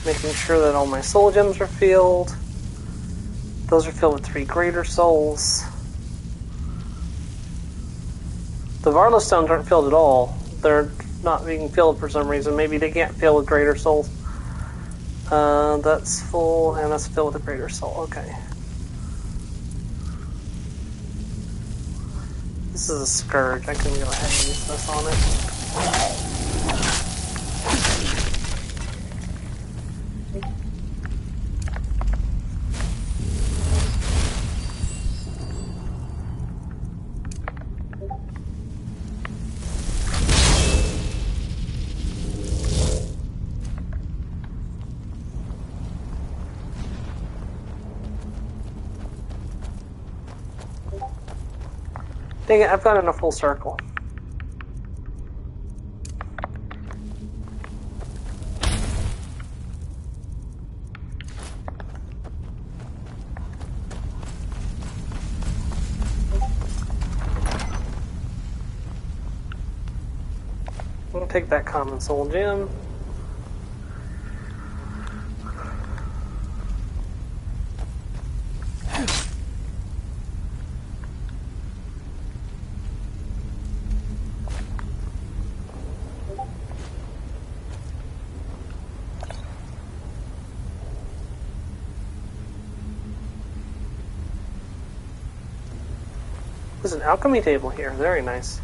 [SPEAKER 2] Making sure that all my soul gems are filled. Those are filled with 3 greater souls. The Varla stones aren't filled at all. They're not being filled for some reason. Maybe they can't fill with greater souls. That's full, and that's filled with a greater soul. Okay. This is a scourge. I can go ahead and use this on it. Dang it, I've gone in a full circle. We'll take that common soul gem. There's an alchemy table here. Very nice.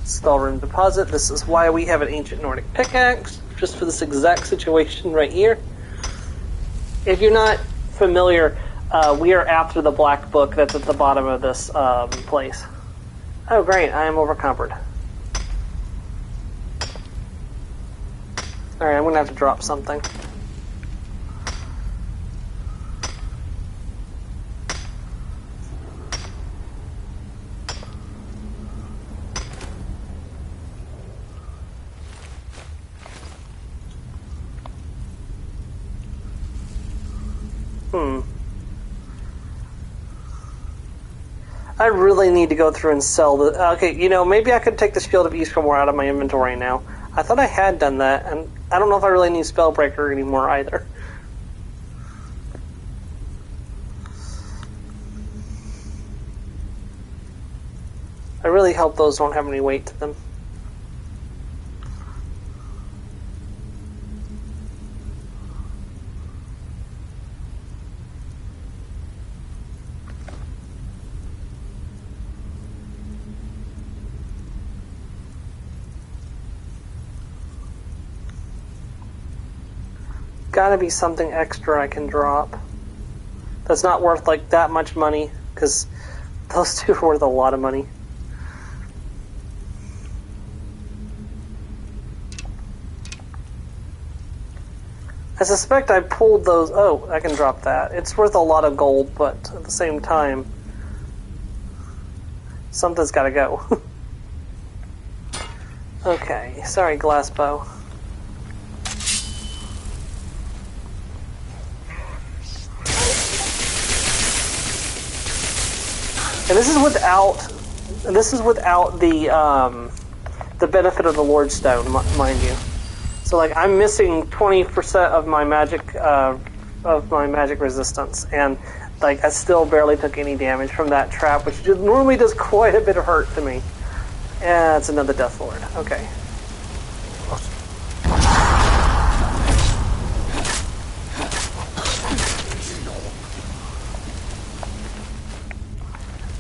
[SPEAKER 2] Spell room deposit. This is why we have an ancient Nordic pickaxe, just for this exact situation right here. If you're not familiar, we are after the black book that's at the bottom of this place. Oh great, I am overcumbered. Alright, I'm gonna have to drop something. I really need to go through and sell the... Okay, you know, maybe I could take the Shield of Eastcombe out of my inventory now. I thought I had done that, and I don't know if I really need Spellbreaker anymore either. I really hope those don't have any weight to them. Gotta be something extra I can drop. That's not worth like that much money, because those two are worth a lot of money. I suspect I pulled those... Oh, I can drop that. It's worth a lot of gold, but at the same time, something's gotta go. Okay, sorry, glass bow. And this is without the benefit of the Lord Stone, mind you. So like I'm missing 20% of my magic resistance, and like I still barely took any damage from that trap, which normally does quite a bit of hurt to me. Yeah, it's another Death Lord. Okay.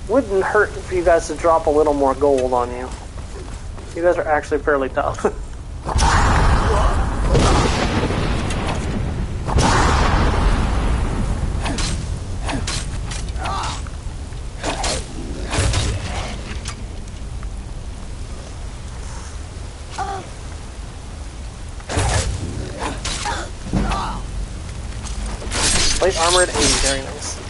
[SPEAKER 2] Wouldn't hurt for you guys to drop a little more gold on you. You guys are actually fairly tough. Plate armored 80, very nice.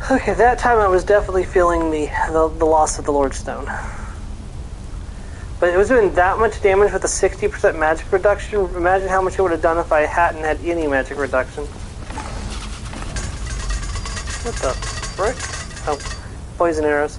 [SPEAKER 2] Okay, that time I was definitely feeling the loss of the Lord Stone. But it was doing that much damage with a 60% magic reduction. Imagine how much it would have done if I hadn't had any magic reduction. What the frick? Oh, poison arrows.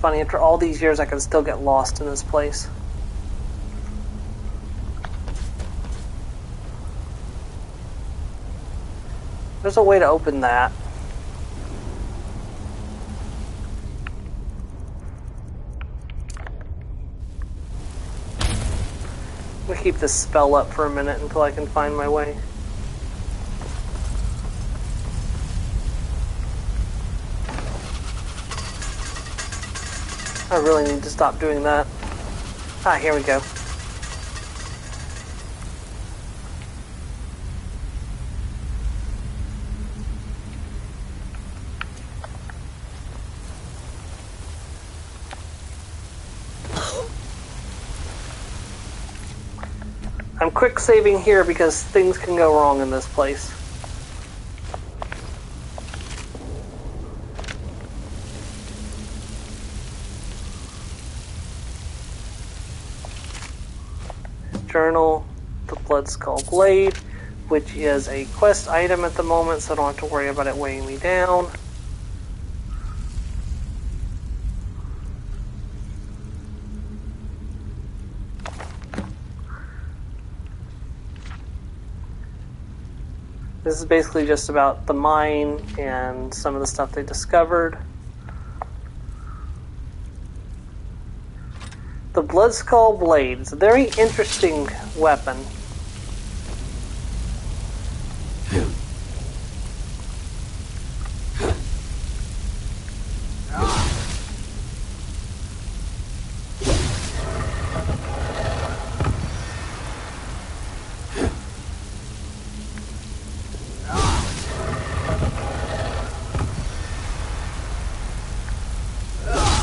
[SPEAKER 2] Funny, after all these years I can still get lost in this place. There's a way to open that. I'm gonna keep this spell up for a minute until I can find my way. I really need to stop doing that. Ah, here we go. I'm quick saving here because things can go wrong in this place. Journal, the Blood Skull Blade, which is a quest item at the moment, so I don't have to worry about it weighing me down. This is basically just about the mine and some of the stuff they discovered. The Blood Skull Blade. It's a very interesting weapon.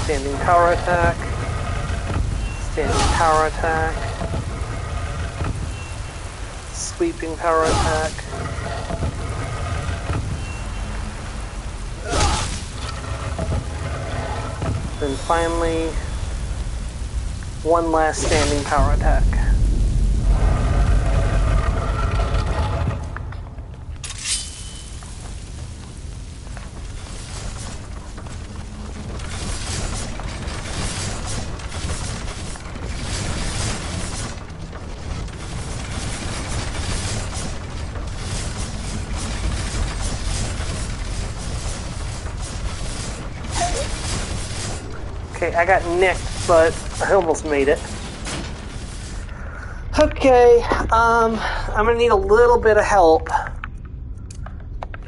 [SPEAKER 2] Standing power attack. Standing power attack. Sweeping power attack. Then finally, one last standing power attack. Okay, I got nicked, but I almost made it. Okay, I'm gonna need a little bit of help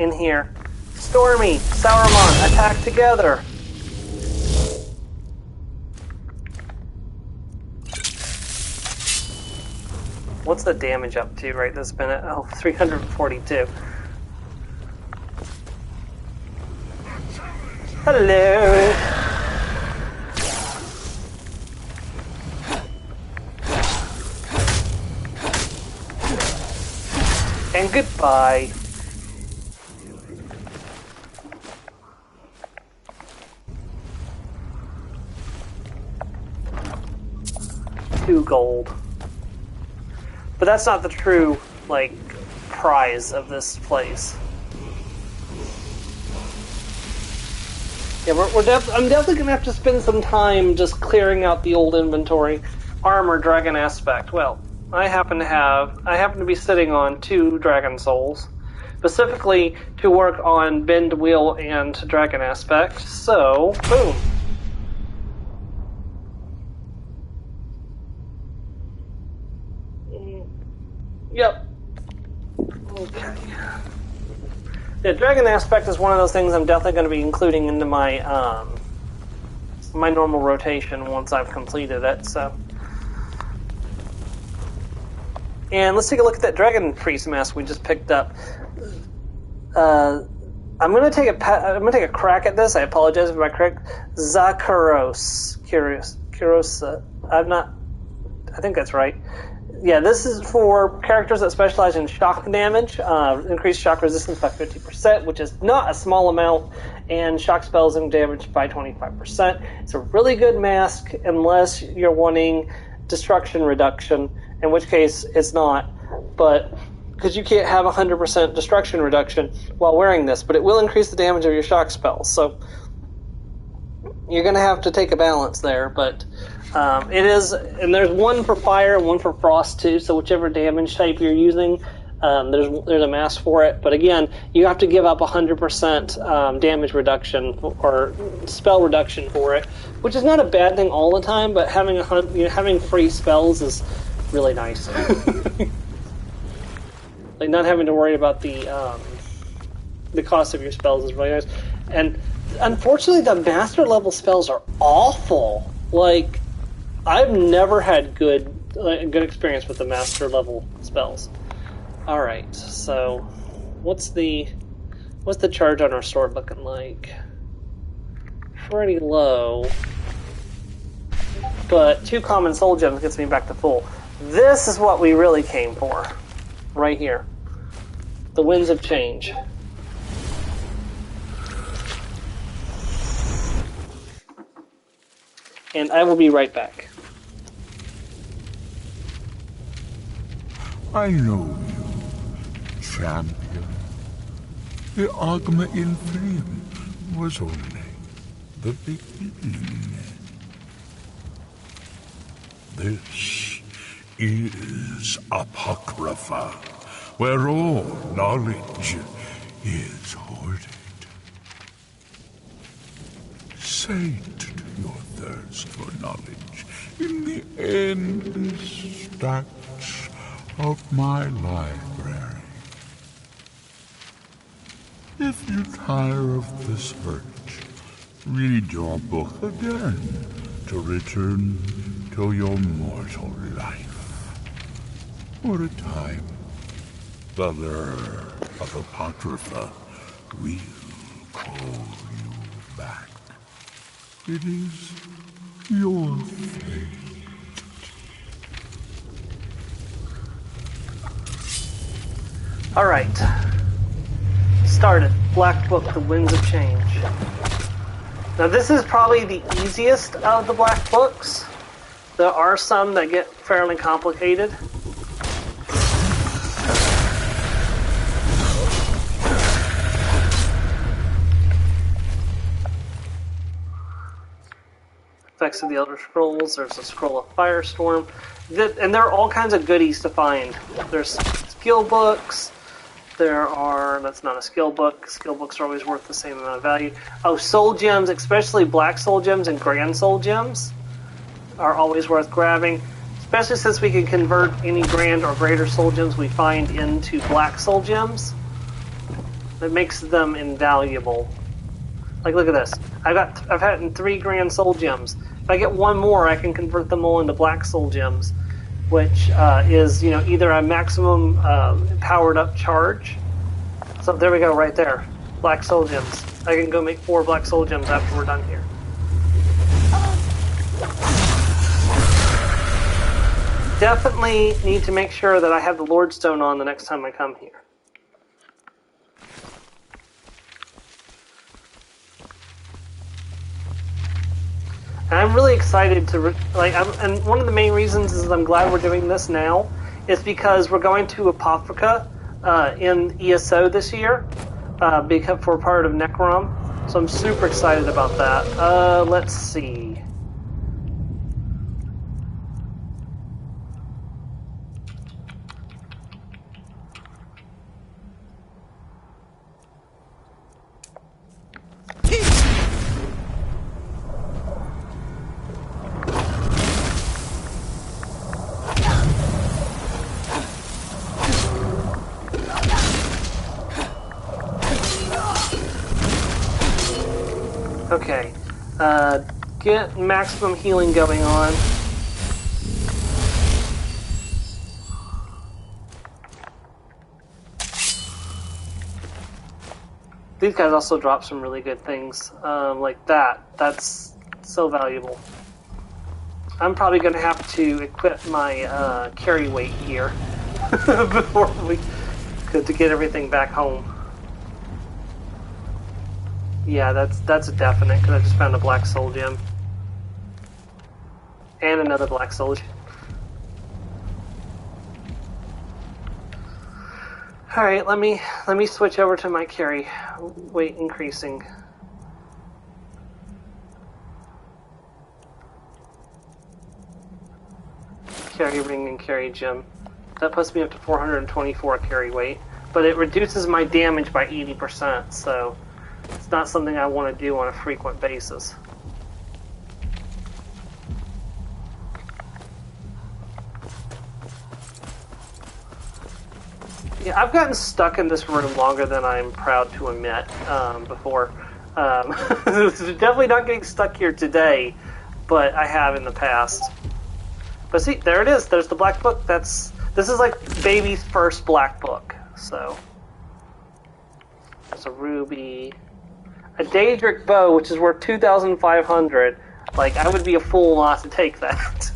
[SPEAKER 2] in here. Stormy, Sauron, attack together. What's the damage up to right this minute? Oh, 342. Hello. And goodbye. $2 gold. But that's not the true, like, prize of this place. Yeah, I'm definitely gonna have to spend some time just clearing out the old inventory. Armor, Dragon Aspect. Well, I happen to be sitting on 2 Dragon Souls, specifically to work on Bend Wheel and Dragon Aspect, so, boom. Yep. Okay. Yeah, Dragon Aspect is one of those things I'm definitely going to be including into my, my normal rotation once I've completed it, so... And let's take a look at that Dragon Priest mask we just picked up. I'm gonna take a crack at this. I apologize if I'm correct. Zakaros. I think that's right. Yeah, this is for characters that specialize in shock damage. Increased shock resistance by 50%, which is not a small amount, and shock spells and damage by 25%. It's a really good mask unless you're wanting destruction reduction, in which case it's not, but because you can't have 100% destruction reduction while wearing this, but it will increase the damage of your shock spells, so you're going to have to take a balance there, but it is, and there's one for fire and one for frost too, so whichever damage type you're using, there's a mask for it, but again, you have to give up 100% damage reduction or spell reduction for it, which is not a bad thing all the time, but having free spells is really nice. Like not having to worry about the cost of your spells is really nice. And unfortunately, the master level spells are awful. Like I've never had good experience with the master level spells. All right, so what's the charge on our sword looking like? Pretty low, but 2 common soul gems gets me back to full. This is what we really came for, right here. The Winds of Change. And I will be right back.
[SPEAKER 10] I know you, champion. The Agma Inferium was only the beginning. This is Apocrypha, where all knowledge is hoarded. Sate your thirst for knowledge
[SPEAKER 18] in the endless stacks of my library. If you tire of the search, read your book again to return to your mortal life. For a time, the lure of Apocrypha will call you back. It is your fate.
[SPEAKER 2] Alright. Started. Black Book, The Winds of Change. Now this is probably the easiest of the Black Books. There are some that get fairly complicated. Effects of the Elder Scrolls, there's a Scroll of Firestorm, and there are all kinds of goodies to find. There's skill books, there are, that's not a skill book, skill books are always worth the same amount of value. Oh, soul gems, especially black soul gems and grand soul gems, are always worth grabbing, especially since we can convert any grand or greater soul gems we find into black soul gems. That makes them invaluable. Like, look at this. I've had 3 grand soul gems. If I get one more, I can convert them all into black soul gems, which is, either a maximum powered up charge. So there we go, right there. Black soul gems. I can go make 4 black soul gems after we're done here. Definitely need to make sure that I have the Lordstone on the next time I come here. And I'm really excited to, and one of the main reasons is I'm glad we're doing this now, is because we're going to Apocrypha in ESO this year, for part of Necrom. So I'm super excited about that. Let's see. Okay, get maximum healing going on. These guys also drop some really good things, like that. That's so valuable. I'm probably going to have to equip my carry weight here before to get everything back home. Yeah, that's a definite, because I just found a black soul gem. And another black soul gem. Alright, let me switch over to my carry weight increasing. Carry ring and carry gem. That puts me up to 424 carry weight, but it reduces my damage by 80%, so it's not something I want to do on a frequent basis. Yeah, I've gotten stuck in this room longer than I'm proud to admit before. Definitely not getting stuck here today, but I have in the past. But see, there it is. There's the black book. This is like baby's first black book. So there's a ruby. A Daedric bow, which is worth 2,500. Like, I would be a fool not to take that.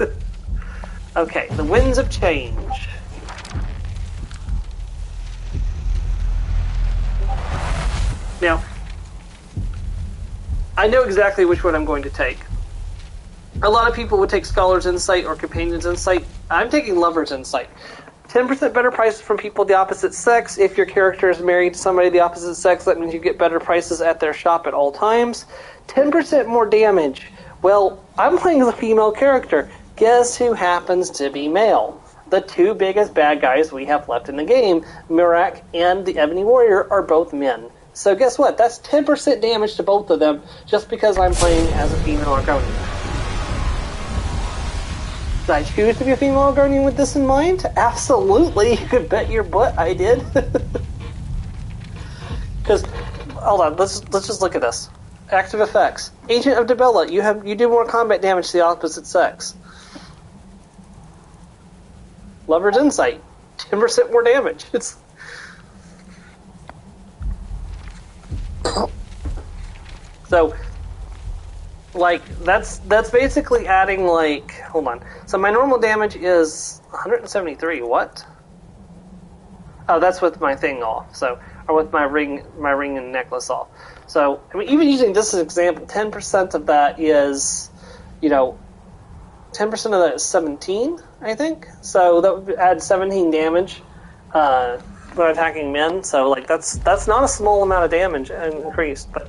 [SPEAKER 2] Okay, the Winds of Change. Now, I know exactly which one I'm going to take. A lot of people would take Scholar's Insight or Companion's Insight. I'm taking Lover's Insight. 10% better prices from people of the opposite sex. If your character is married to somebody of the opposite sex, that means you get better prices at their shop at all times. 10% more damage. Well, I'm playing as a female character. Guess who happens to be male? The 2 biggest bad guys we have left in the game, Mirak and the Ebony Warrior, are both men. So guess what? That's 10% damage to both of them just because I'm playing as a female Argonian. Did I choose to be a female guardian with this in mind? Absolutely. You could bet your butt I did. Because, hold on, let's just look at this. Active effects. Agent of Debella, you do more combat damage to the opposite sex. Lover's Insight, 10% more damage. It's so, like, that's basically adding, like, hold on. So my normal damage is 173. What? Oh, that's with my thing off. So, or with my ring and necklace off. So, I mean, even using this as an example, 10% of that is, 10% of that is 17, I think. So that would add 17 damage when attacking men. So, like, that's not a small amount of damage increased. But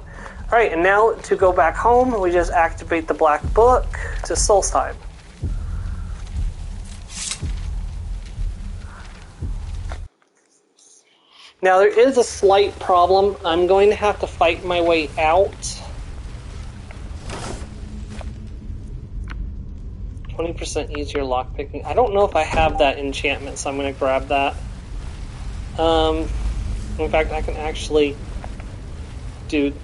[SPEAKER 2] all right, and now to go back home, we just activate the Black Book to Solstheim. Now, there is a slight problem. I'm going to have to fight my way out. 20% easier lockpicking. I don't know if I have that enchantment, so I'm going to grab that. In fact, I can actually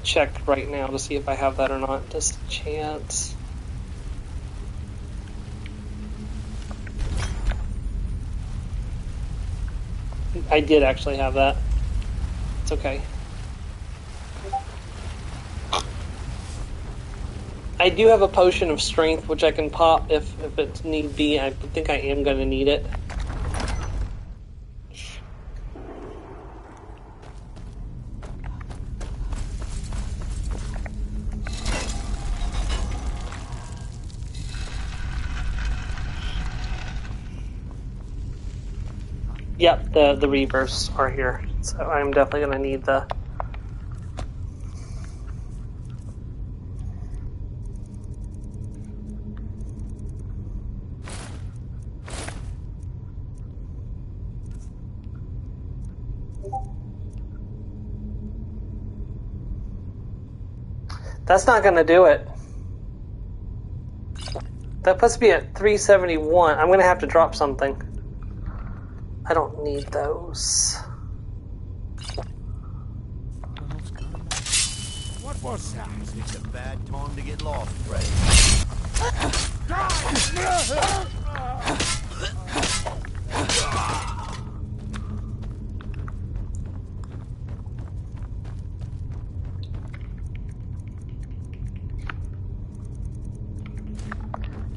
[SPEAKER 2] check right now to see if I have that or not. Just a chance. I did actually have that. It's okay. I do have a potion of strength, which I can pop if it need be. I think I am going to need it. Yep, the reavers are here, so I'm definitely going to need the... That's not going to do it. That puts me at 371. I'm going to have to drop something. I don't need those.
[SPEAKER 10] What was that?
[SPEAKER 19] It's a bad time to get lost, right?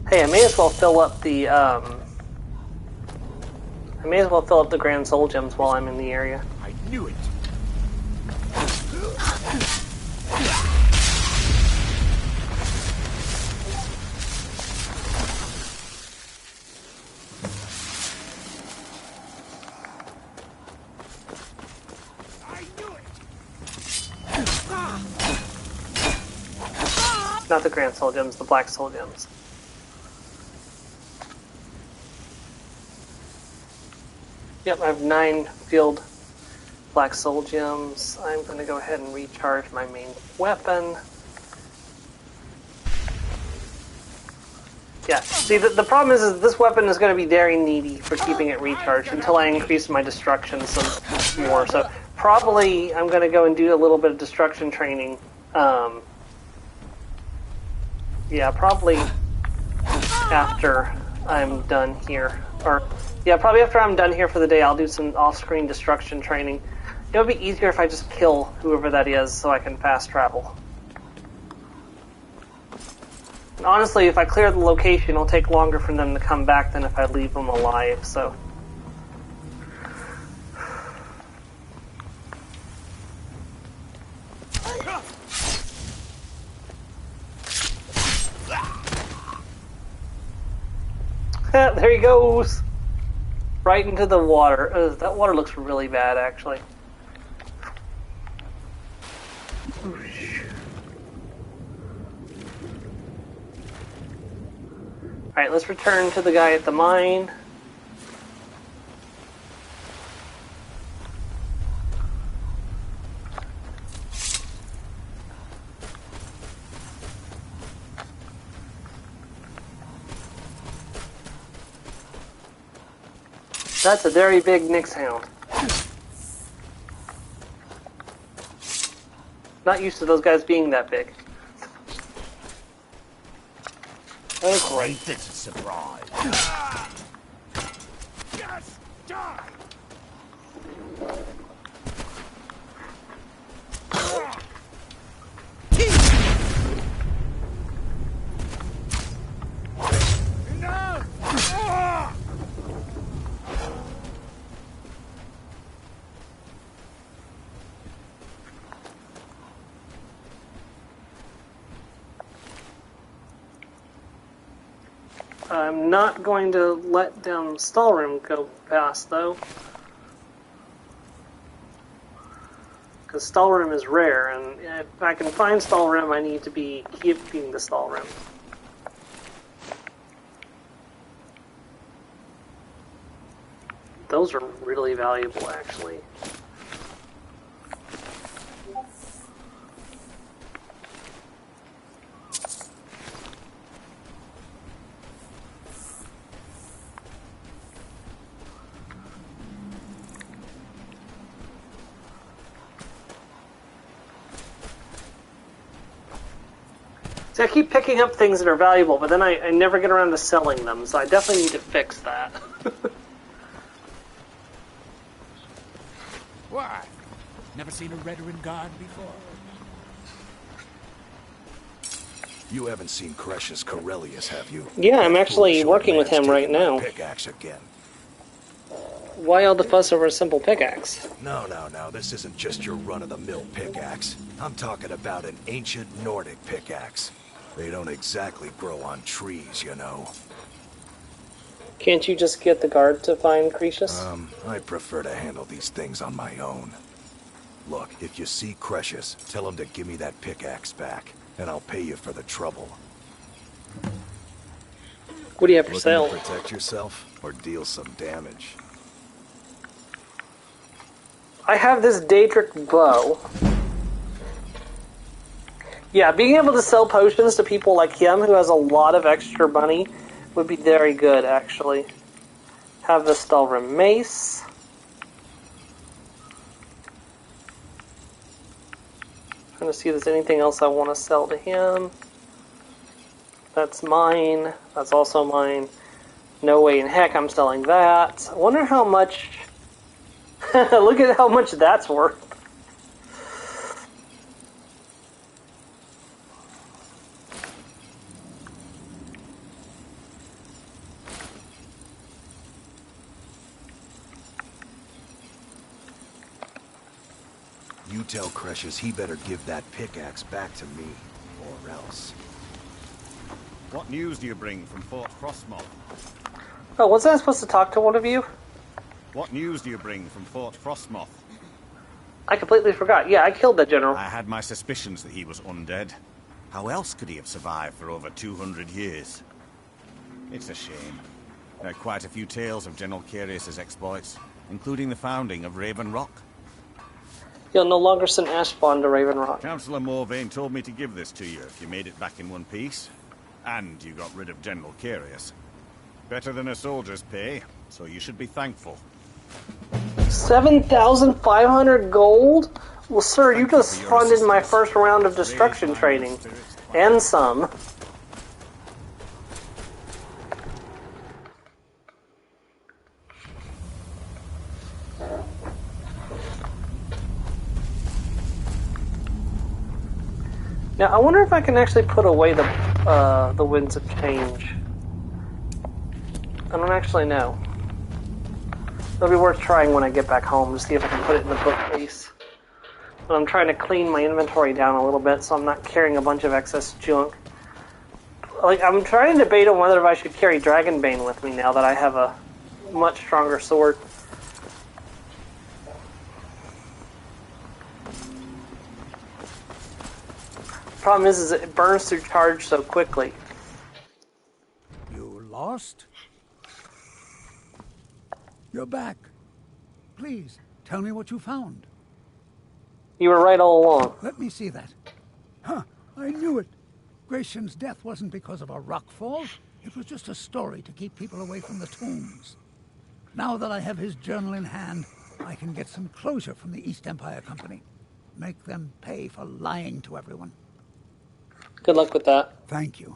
[SPEAKER 2] Hey, I may as well fill up the Grand Soul Gems while I'm in the area.
[SPEAKER 10] I knew it.
[SPEAKER 2] Not the Grand Soul Gems, the Black Soul Gems. Yep, I have 9 field Black Soul Gems. I'm going to go ahead and recharge my main weapon. Yeah, see, the problem is this weapon is going to be very needy for keeping it recharged until I increase my destruction some more. So probably I'm going to go and do a little bit of destruction training. Yeah, probably after I'm done here. Probably after I'm done here for the day, I'll do some off-screen destruction training. It would be easier if I just kill whoever that is so I can fast travel. And honestly, if I clear the location, it'll take longer for them to come back than if I leave them alive, so... There he goes! Right into the water. That water looks really bad, actually. Alright, let's return to the guy at the mine. That's a very big Nyx hound. Not used to those guys being that big. Oh, great.
[SPEAKER 19] It's a surprise.
[SPEAKER 12] Yes! Die!
[SPEAKER 2] I'm not going to let down Stalrim go past, though. Because Stalrim is rare, and if I can find Stalrim, I need to be keeping the Stalrim. Those are really valuable, actually. See, I keep picking up things that are valuable, but then I never get around to selling them, so I definitely need to fix that.
[SPEAKER 12] Why? Never seen a veteran guard before?
[SPEAKER 10] You haven't seen Crush's Corellius, have you?
[SPEAKER 2] Yeah, I'm actually working with him right now.
[SPEAKER 10] Pickaxe again.
[SPEAKER 2] Why all the fuss over a simple pickaxe?
[SPEAKER 10] No. This isn't just your run-of-the-mill pickaxe. I'm talking about an ancient Nordic pickaxe. They don't exactly grow on trees, you know.
[SPEAKER 2] Can't you just get the guard to find Cretius?
[SPEAKER 10] I prefer to handle these things on my own. Look, if you see Crush's, tell him to give me that pickaxe back, and I'll pay you for the trouble.
[SPEAKER 2] What do you have for sale?
[SPEAKER 10] Looking to protect yourself, or deal some damage?
[SPEAKER 2] I have this Daedric bow. Yeah, being able to sell potions to people like him, who has a lot of extra money, would be very good, actually. Have the Stalrim mace. Trying to see if there's anything else I want to sell to him. That's mine. That's also mine. No way in heck I'm selling that. I wonder how much... Look at how much that's worth.
[SPEAKER 10] You tell Crush's he better give that pickaxe back to me, or else.
[SPEAKER 20] What news do you bring from Fort Frostmoth?
[SPEAKER 2] Oh, wasn't I supposed to talk to one of you?
[SPEAKER 20] What news do you bring from Fort Frostmoth?
[SPEAKER 2] I completely forgot. Yeah, I killed that general.
[SPEAKER 20] I had my suspicions that he was undead. How else could he have survived for over 200 years? It's a shame. There are quite a few tales of General Carius's exploits, including the founding of Raven Rock.
[SPEAKER 2] You'll no longer send Ashbond to Raven Rock.
[SPEAKER 20] Councillor Morvain told me to give this to you if you made it back in one piece. And you got rid of General Carius. Better than a soldier's pay, so you should be thankful.
[SPEAKER 2] 7,500 gold? Well, sir, you just funded my first round of destruction training. And some. Now, I wonder if I can actually put away the Winds of Change. I don't actually know. It'll be worth trying when I get back home to see if I can put it in the bookcase. But I'm trying to clean my inventory down a little bit so I'm not carrying a bunch of excess junk. Like, I'm trying to debate on whether I should carry Dragonbane with me now that I have a much stronger sword. Problem is it burns through charge so quickly.
[SPEAKER 17] You lost? You're back. Please, tell me what you found.
[SPEAKER 2] You were right all along.
[SPEAKER 17] Let me see that. Huh, I knew it. Gratian's death wasn't because of a rock fall. It was just a story to keep people away from the tombs. Now that I have his journal in hand, I can get some closure from the East Empire Company. Make them pay for lying to everyone.
[SPEAKER 2] Good luck with that.
[SPEAKER 17] Thank you.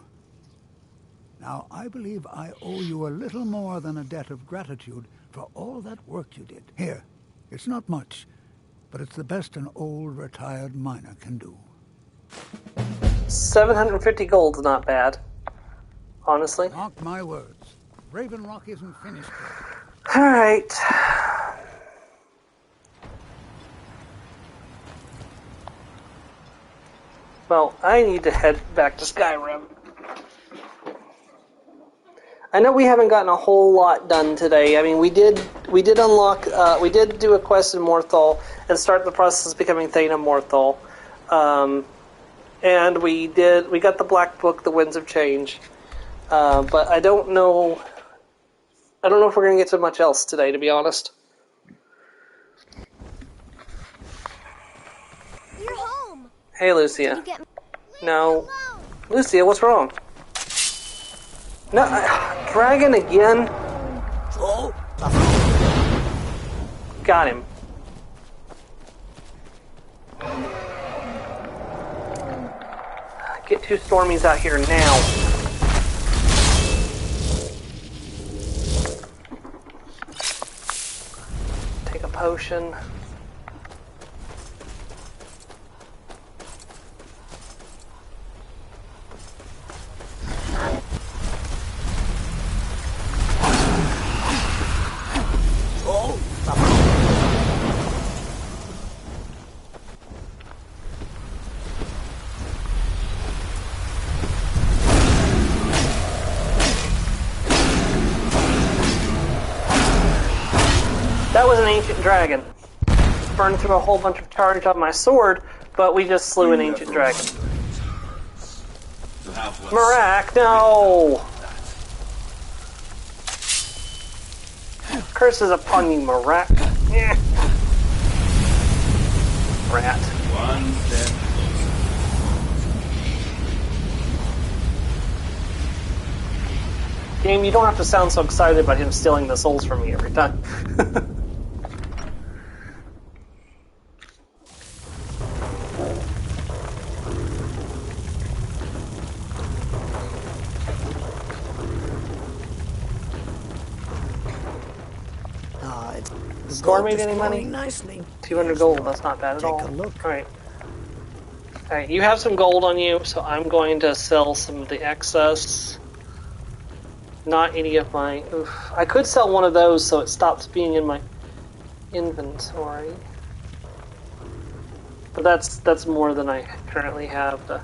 [SPEAKER 17] Now, I believe I owe you a little more than a debt of gratitude for all that work you did. Here, it's not much, but it's the best an old retired miner can do.
[SPEAKER 2] 750 gold's not bad, honestly.
[SPEAKER 17] Mark my words. Raven Rock isn't finished yet.
[SPEAKER 2] All right. Well, I need to head back to Skyrim. I know we haven't gotten a whole lot done today. I mean, we did unlock, we did do a quest in Morthal and start the process of becoming Thane of Morthal. And we got the Black Book, the Winds of Change. But I don't know if we're going to get to much else today, to be honest.
[SPEAKER 4] You're home.
[SPEAKER 2] Hey, Lucia. No. Lucia, what's wrong? No, dragon again?
[SPEAKER 16] Oh.
[SPEAKER 2] Got him. Get two Stormies out here now. Take a potion. That was an ancient dragon. Burned through a whole bunch of charge on my sword, but we just slew an ancient dragon. Marak, no! Curses upon you, Marak. Yeah. Rat.
[SPEAKER 12] One step closer.
[SPEAKER 2] Game, you don't have to sound so excited about him stealing the souls from me every time. Score made any money?
[SPEAKER 16] Nicely.
[SPEAKER 2] 200 gold, that's not bad at all.
[SPEAKER 16] Take a look.
[SPEAKER 2] Alright. Alright, you have some gold on you, so I'm going to sell some of the excess. Not any of my... Oof. I could sell one of those so it stops being in my inventory. But that's more than I currently have to...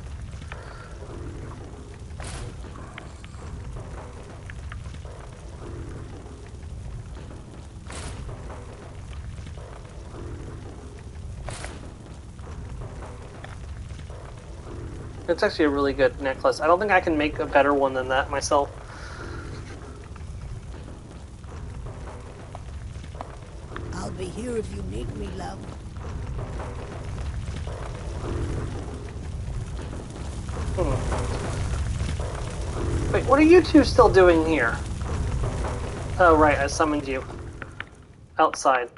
[SPEAKER 2] It's actually a really good necklace. I don't think I can make a better one than that myself.
[SPEAKER 16] I'll be here if you need me, love.
[SPEAKER 2] Wait, what are you two still doing here? Oh, right, I summoned you. Outside.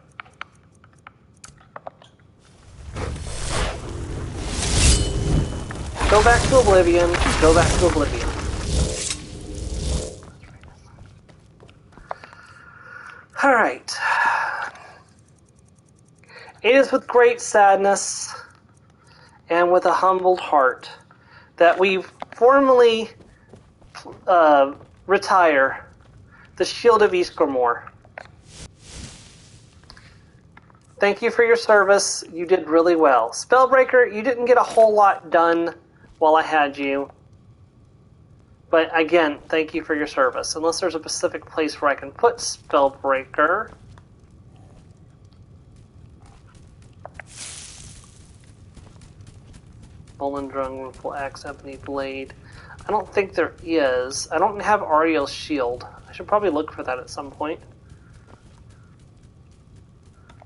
[SPEAKER 2] Go back to Oblivion. Go back to Oblivion. Alright. It is with great sadness and with a humbled heart that we formally retire the Shield of Ysgramor. Thank you for your service. You did really well. Spellbreaker, you didn't get a whole lot done while I had you. But again, thank you for your service. Unless there's a specific place where I can put Spellbreaker. Bolendrung, Full Axe, Ebony Blade. I don't think there is. I don't have Ariel's Shield. I should probably look for that at some point.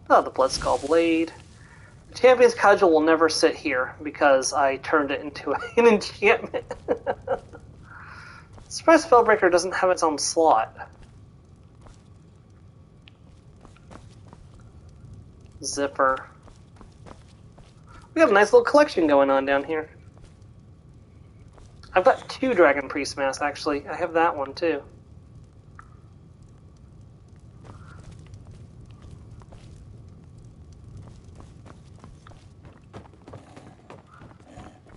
[SPEAKER 2] Oh, the Bloodskull Blade. The Champion's Cudgel will never sit here because I turned it into an enchantment. Surprise Spellbreaker doesn't have its own slot. Zipper. We have a nice little collection going on down here. I've got 2 Dragon Priest masks, actually. I have that one, too.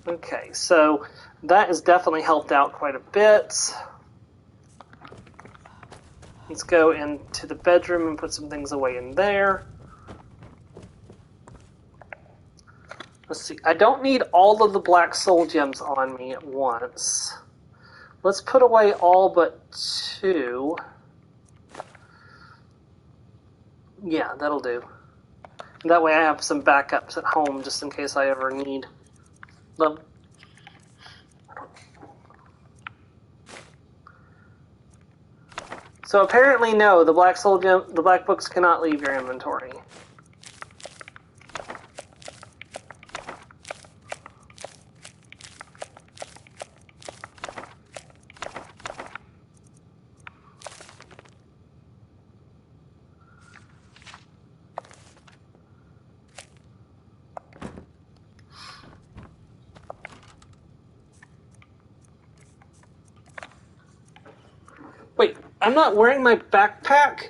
[SPEAKER 2] Okay, so that has definitely helped out quite a bit. Let's go into the bedroom and put some things away in there. Let's see. I don't need all of the black soul gems on me at once. Let's put away all but 2. Yeah, that'll do. That way I have some backups at home just in case I ever need them. So apparently, no, the black soul gem, the black books cannot leave your inventory. Wait, I'm not wearing my backpack?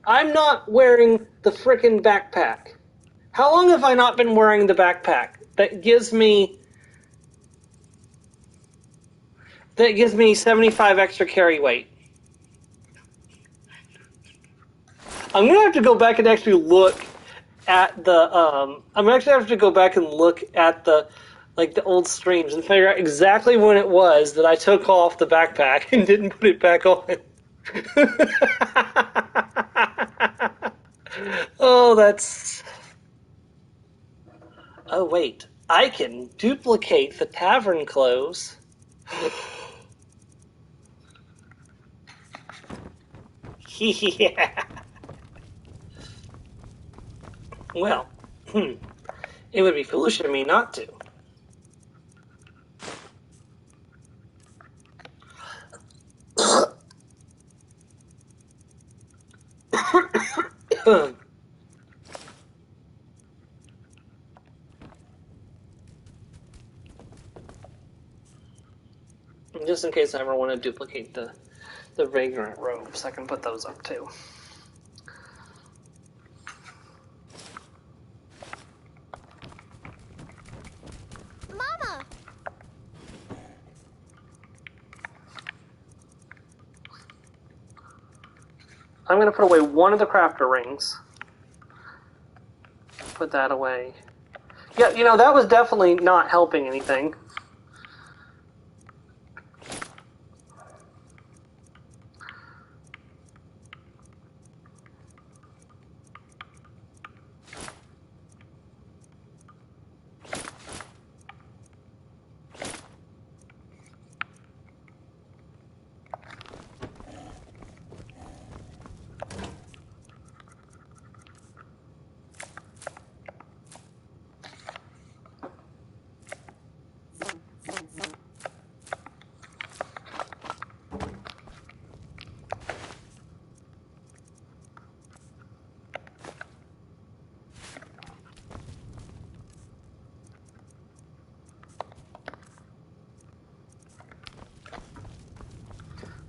[SPEAKER 2] I'm not wearing the frickin' backpack. How long have I not been wearing the backpack? That gives me 75 extra carry weight. I'm gonna have to go back and actually look at the I'm actually have to go back and look at the old streams and figure out exactly when it was that I took off the backpack and didn't put it back on. Oh, that's... Oh, wait. I can duplicate the tavern clothes. Yeah. Well, it would be foolish of me not to. Just in case I ever want to duplicate the vagrant robes, I can put those up too.
[SPEAKER 4] Mama!
[SPEAKER 2] I'm going to put away one of the crafter rings. Put that away. Yeah, you know, that was definitely not helping anything.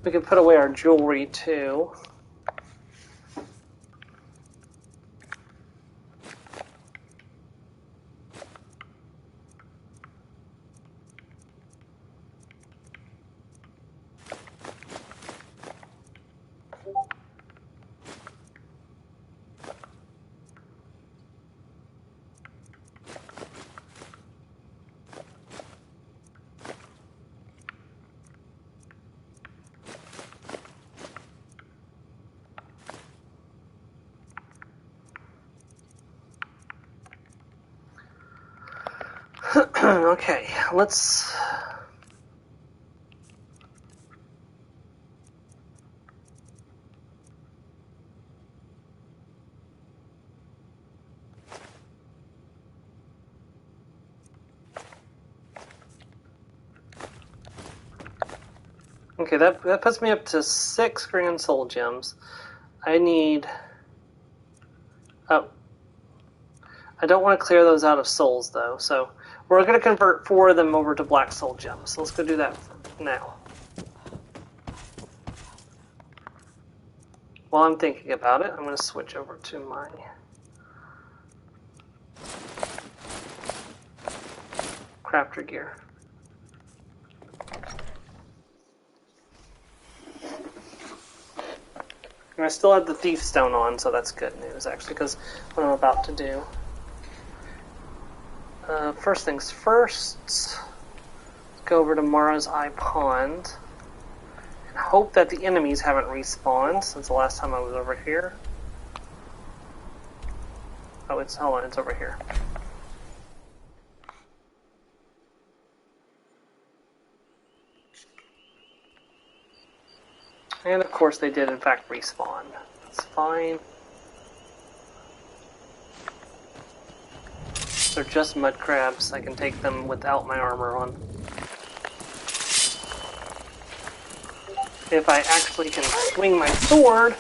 [SPEAKER 2] We can put away our jewelry too. Okay, let's... Okay, that puts me up to 6 grand soul gems. I need Oh. I don't want to clear those out of souls, though, so we're going to convert 4 of them over to black soul gems. So let's go do that now. While I'm thinking about it, I'm going to switch over to my crafter gear. And I still have the thief stone on, so that's good news, actually, because what I'm about to do. First things first, go over to Mara's Eye Pond and hope that the enemies haven't respawned since the last time I was over here. Oh, hold on, it's over here. And of course they did in fact respawn. That's fine. They're just mud crabs. I can take them without my armor on. If I actually can swing my sword.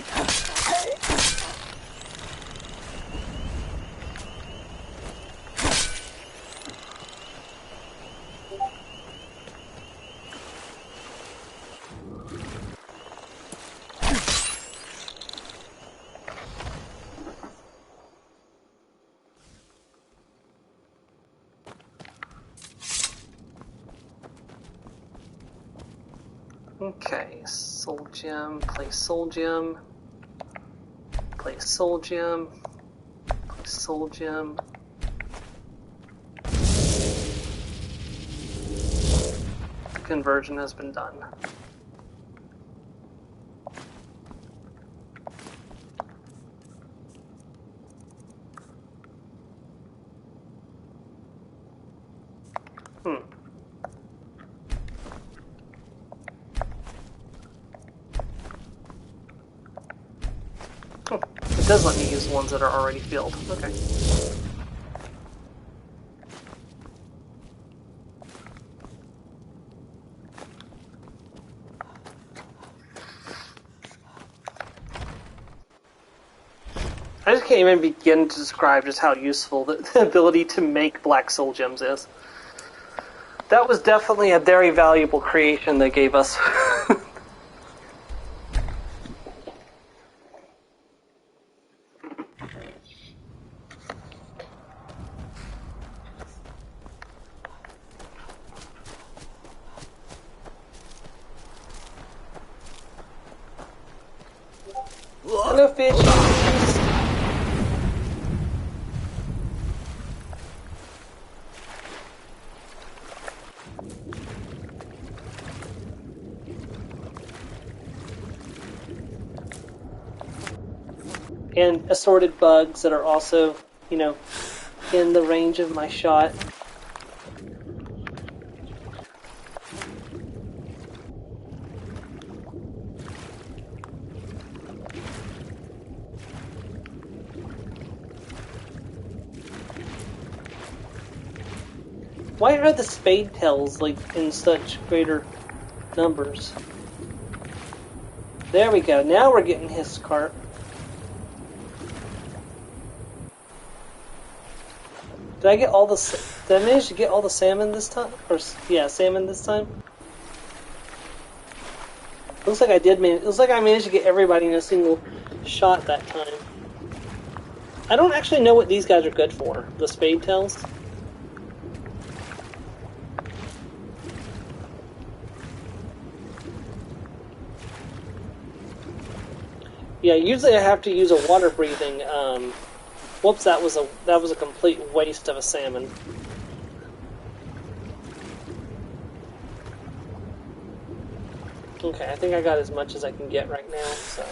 [SPEAKER 2] Okay, soul gem, place soul gem, place soul gem, place soul gem. Conversion has been done. It does let me use ones that are already filled. Okay. I just can't even begin to describe just how useful the ability to make black soul gems is. That was definitely a very valuable creation they gave us. Hello, fishies! And assorted bugs that are also, you know, in the range of my shot. Why are the spade tails like in such greater numbers? There we go. Now we're getting his cart. Did I get all the? Did I manage to get all the salmon this time? Or yeah, salmon this time. Looks like I did. Looks like I managed to get everybody in a single shot that time. I don't actually know what these guys are good for. The spade tails. Yeah, usually I have to use a water breathing. Whoops, that was a complete waste of a salmon. Okay, I think I got as much as I can get right now, so.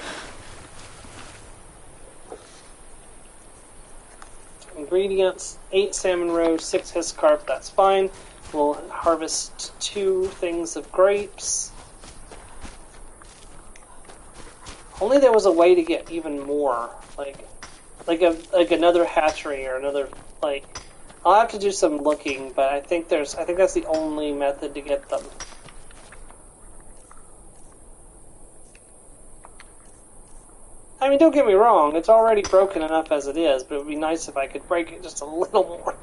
[SPEAKER 2] Ingredients, 8 salmon roe, 6 hiss carp, that's fine. We'll harvest 2 things of grapes. Only there was a way to get even more, like another hatchery or another, like, I'll have to do some looking, but I think that's the only method to get them. I mean, don't get me wrong, it's already broken enough as it is, but it would be nice if I could break it just a little more.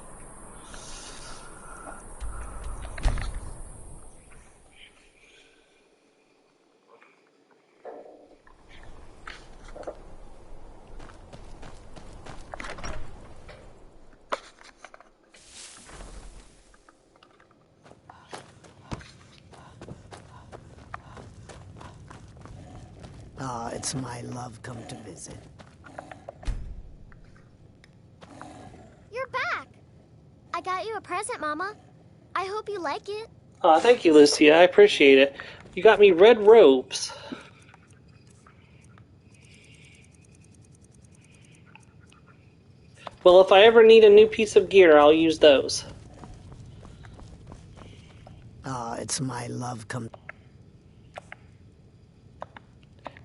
[SPEAKER 21] Ah, it's my love come to visit.
[SPEAKER 4] You're back! I got you a present, Mama. I hope you like it.
[SPEAKER 2] Thank you, Lucia. I appreciate it. You got me red robes. Well, if I ever need a new piece of gear, I'll use those.
[SPEAKER 21] Ah, it's my love come.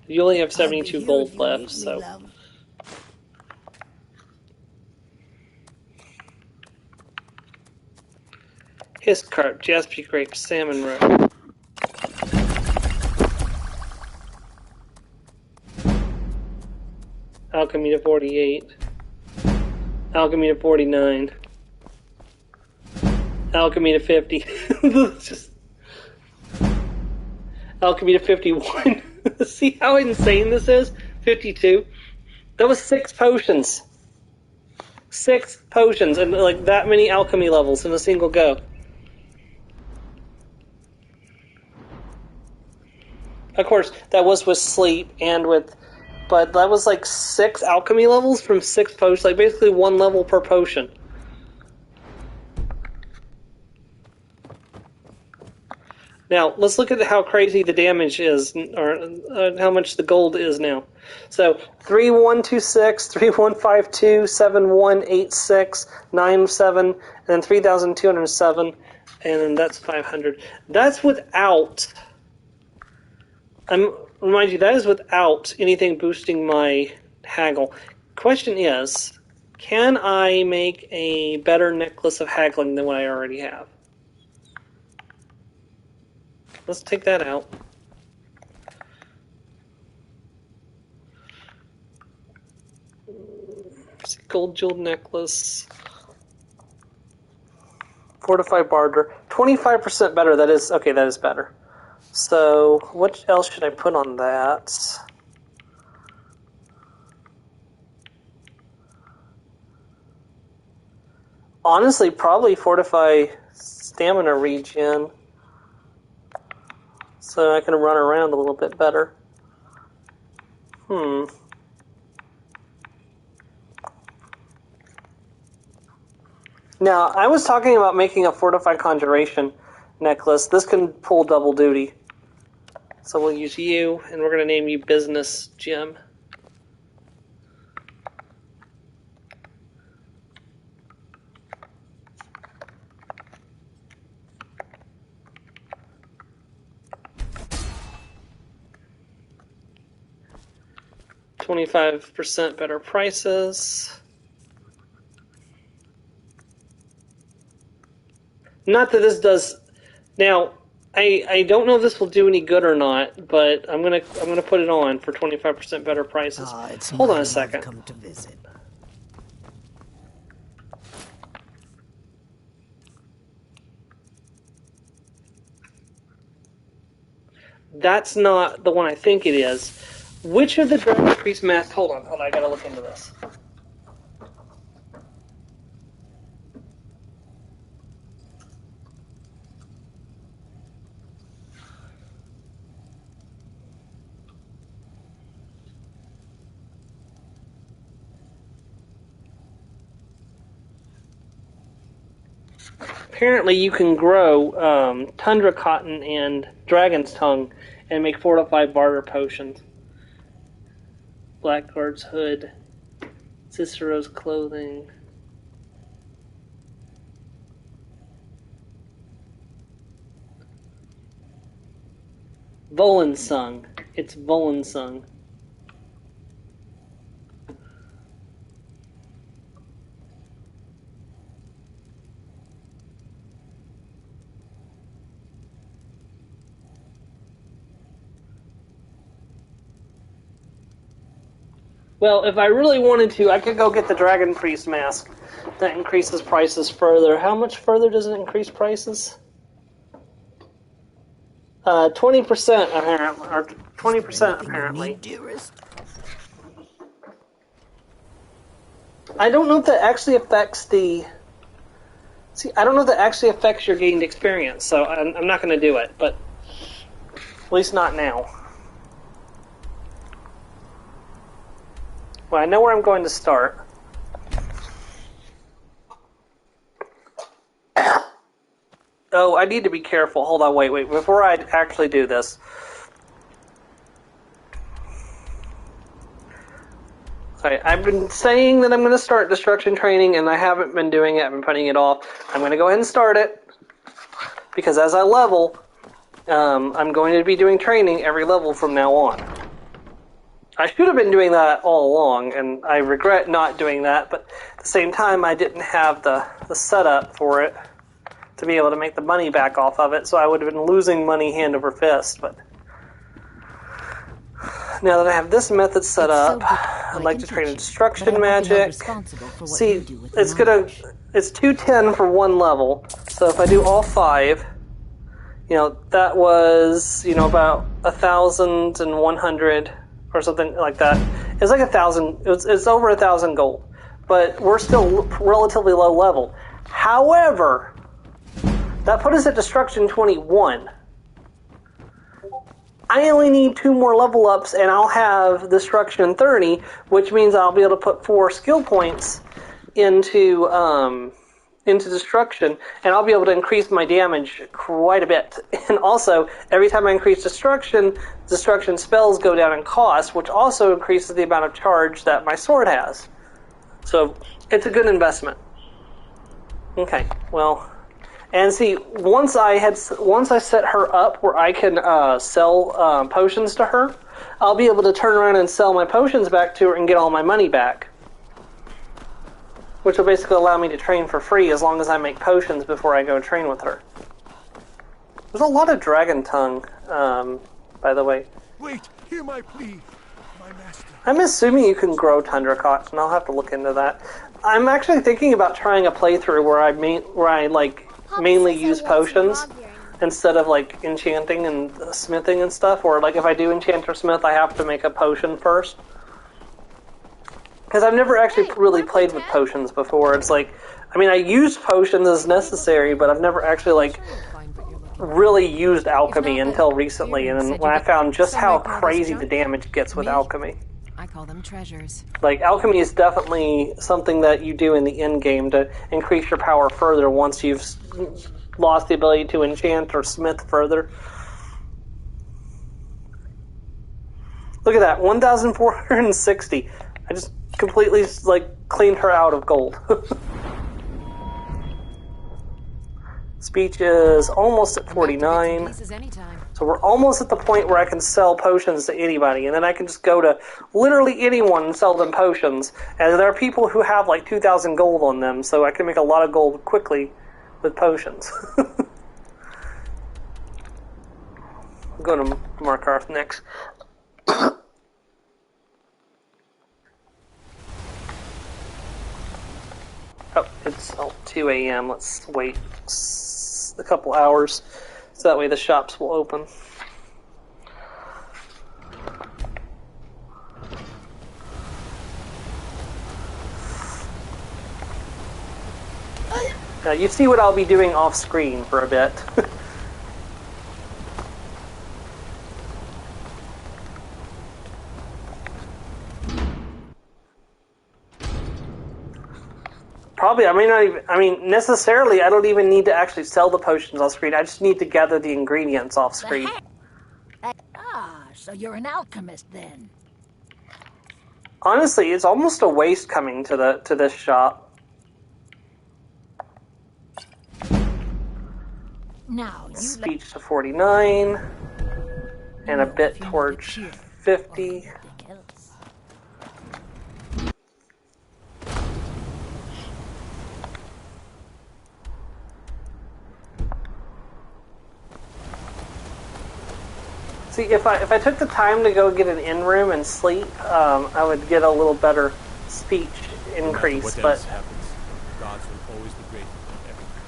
[SPEAKER 2] You only have 72 gold left, so... His carp, Jasper grape, salmon roe. Alchemy to 48. Alchemy to 49. Alchemy to 50. Just... Alchemy to 51. See how insane this is? 52. That was 6 potions. 6 potions and like that many alchemy levels in a single go. Of course, that was with sleep and with... But that was like 6 alchemy levels from 6 potions. Like basically 1 level per potion. Now, let's look at how crazy the damage is, or how much the gold is now. So, 3126, 3152, 7186, 97, and then 3207, and then that's 500. That's without... Remind you, that is without anything boosting my haggle. Question is, can I make a better necklace of haggling than what I already have? Let's take that out. Gold jeweled necklace. Fortified barter. 25% better. That is okay. That is better. So, what else should I put on that? Honestly, probably fortify stamina regen, so I can run around a little bit better. Now, I was talking about making a fortified conjuration necklace. This can pull double duty. So we'll use you, and we're going to name you Business Jim. $25% better prices. Not that this does. Now, I don't know if this will do any good or not, but I'm gonna put it on for 25% better prices. Hold on a second.
[SPEAKER 21] Come to visit.
[SPEAKER 2] That's not the one I think it is. Which of the Dragon Priest masks? Hold on, I gotta look into this. Apparently, you can grow tundra cotton and dragon's tongue and make fortified barter potions. Blackguard's hood, Cicero's clothing. Volensung. It's Volensung. Well, if I really wanted to, I could go get the Dragon Priest mask. That increases prices further. How much further does it increase prices? 20% apparently, or 20% apparently. I don't know if that actually affects the... See, I don't know if that actually affects your gained experience, so I'm not going to do it, but at least not now. Well, I know where I'm going to start. Oh, I need to be careful. Hold on, wait. Before I actually do this. Okay, I've been saying that I'm going to start destruction training, and I haven't been doing it. I've been putting it off. I'm going to go ahead and start it, because as I level, I'm going to be doing training every level from now on. I should have been doing that all along, and I regret not doing that, but at the same time, I didn't have the setup for it to be able to make the money back off of it, so I would have been losing money hand over fist. But now that I have this method set up, I'd like to train in destruction magic. See, it's 210 for one level, so if I do all 5, that was, about 1,100 or something like that. It's like 1,000, it's over 1,000 gold, but we're still relatively low level. However, that put us at Destruction 21. I only need 2 more level ups and I'll have Destruction 30, which means I'll be able to put 4 skill points into Destruction, and I'll be able to increase my damage quite a bit. And also, every time I increase Destruction spells go down in cost, which also increases the amount of charge that my sword has. So, it's a good investment. Okay, well... And see, once I set her up where I can sell potions to her, I'll be able to turn around and sell my potions back to her and get all my money back. Which will basically allow me to train for free as long as I make potions before I go train with her. There's a lot of dragon tongue, by the way.
[SPEAKER 10] Wait, hear my plea, my master.
[SPEAKER 2] I'm assuming you can grow tundra cotton. I'll have to look into that. I'm actually thinking about trying a playthrough where I mainly use potions instead of enchanting and smithing and stuff, or if I do enchant or smith, I have to make a potion first. Because I've never actually really played with potions before. It's I used potions as necessary, but I've never actually really used alchemy until recently, and then when I found just how crazy the damage gets with alchemy.
[SPEAKER 15] I call them treasures.
[SPEAKER 2] Alchemy is definitely something that you do in the end game to increase your power further once you've lost the ability to enchant or smith further. Look at that, 1,460. I just completely cleaned her out of gold. Speech is almost at 49. So we're almost at the point where I can sell potions to anybody, and then I can just go to literally anyone and sell them potions. And there are people who have 2,000 gold on them, so I can make a lot of gold quickly with potions. I'll go to Markarth next. Oh, it's 2 a.m. Let's wait a couple hours so that way the shops will open. Now you see what I'll be doing off screen for a bit. Probably, necessarily, I don't even need to actually sell the potions off screen. I just need to gather the ingredients off screen.
[SPEAKER 1] So you're an alchemist then?
[SPEAKER 2] Honestly, it's almost a waste coming to this shop.
[SPEAKER 1] Now you
[SPEAKER 2] Speech to 49, and a bit towards 50. See, if I took the time to go get an in room and sleep, I would get a little better speech increase.
[SPEAKER 8] What
[SPEAKER 2] But
[SPEAKER 8] else happens, gods will always be grateful for everything.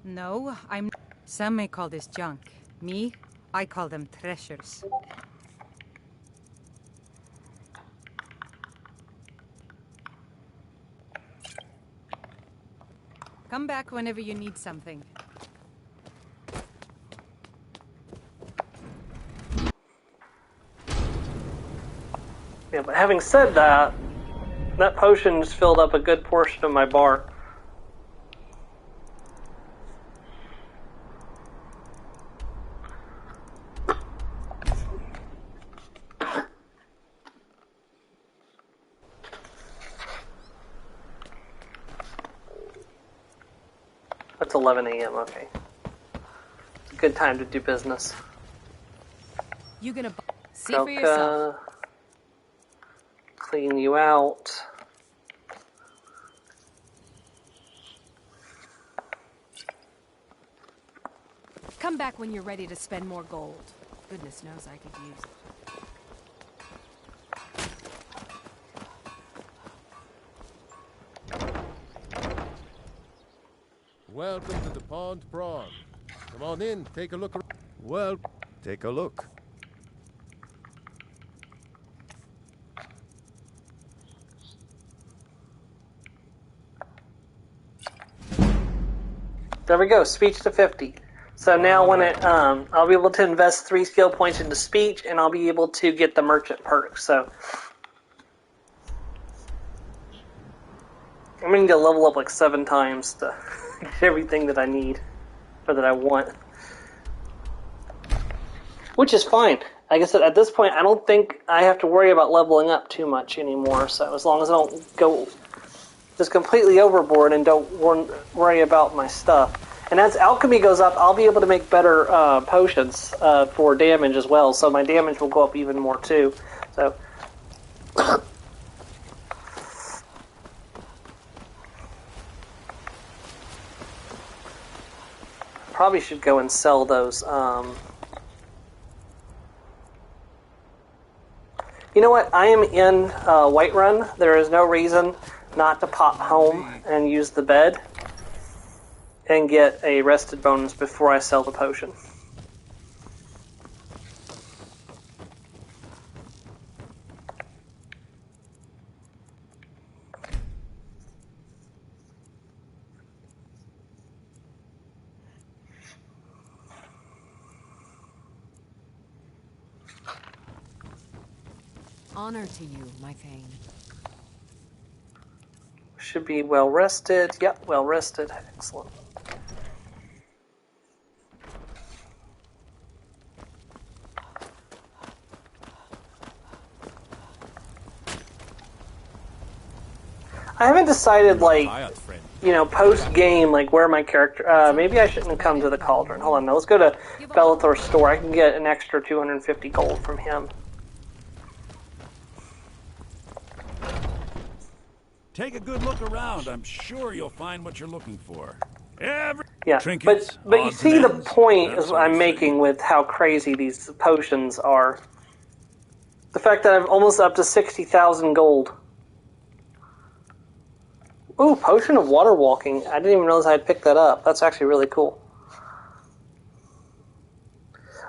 [SPEAKER 14] No, I'm... Some may call this junk. Me, I call them treasures. Come back whenever you need something.
[SPEAKER 2] yeah, but having said that, that potion just filled up a good portion of my bar. That's 11 a.m. Okay, it's a good time to do business.
[SPEAKER 15] You gonna see for yourself.
[SPEAKER 2] Clean you out.
[SPEAKER 15] Come back when you're ready to spend more gold. Goodness knows I could use it.
[SPEAKER 5] Welcome to the Pond Prawn. Come on in, take a look. Well, take a look.
[SPEAKER 2] There we go, speech to 50. So now when it, I'll be able to invest 3 skill points into speech, and I'll be able to get the merchant perk. So I'm going to need to level up like 7 times to get everything that I need, or that I want. Which is fine. Like I said, at this point, I don't think I have to worry about leveling up too much anymore. So as long as I don't go just completely overboard and don't worry about my stuff. And as alchemy goes up, I'll be able to make better potions for damage as well. So my damage will go up even more too. So probably should go and sell those. You know what? I am in Whiterun. There is no reason not to pop home and use the bed and get a rested bonus before I sell the potion.
[SPEAKER 15] Honor to you, my thane.
[SPEAKER 2] Should be well rested. Yep, well rested. Excellent. I haven't decided, like, you know, post-game, like, where my character... maybe I shouldn't have come to the Cauldron. Hold on, now let's go to Bellathor's store. I can get an extra 250 gold from him.
[SPEAKER 12] Take a good look around. I'm sure you'll find what you're looking for.
[SPEAKER 2] Yeah,
[SPEAKER 12] Trinkets,
[SPEAKER 2] but you
[SPEAKER 12] odds
[SPEAKER 2] see
[SPEAKER 12] and
[SPEAKER 2] the
[SPEAKER 12] ends,
[SPEAKER 2] point
[SPEAKER 12] that
[SPEAKER 2] is
[SPEAKER 12] sort
[SPEAKER 2] I'm
[SPEAKER 12] of
[SPEAKER 2] making with how crazy these potions are. The fact that I'm almost up to 60,000 gold. Ooh, Potion of Water Walking. I didn't even realize I had picked that up. That's actually really cool.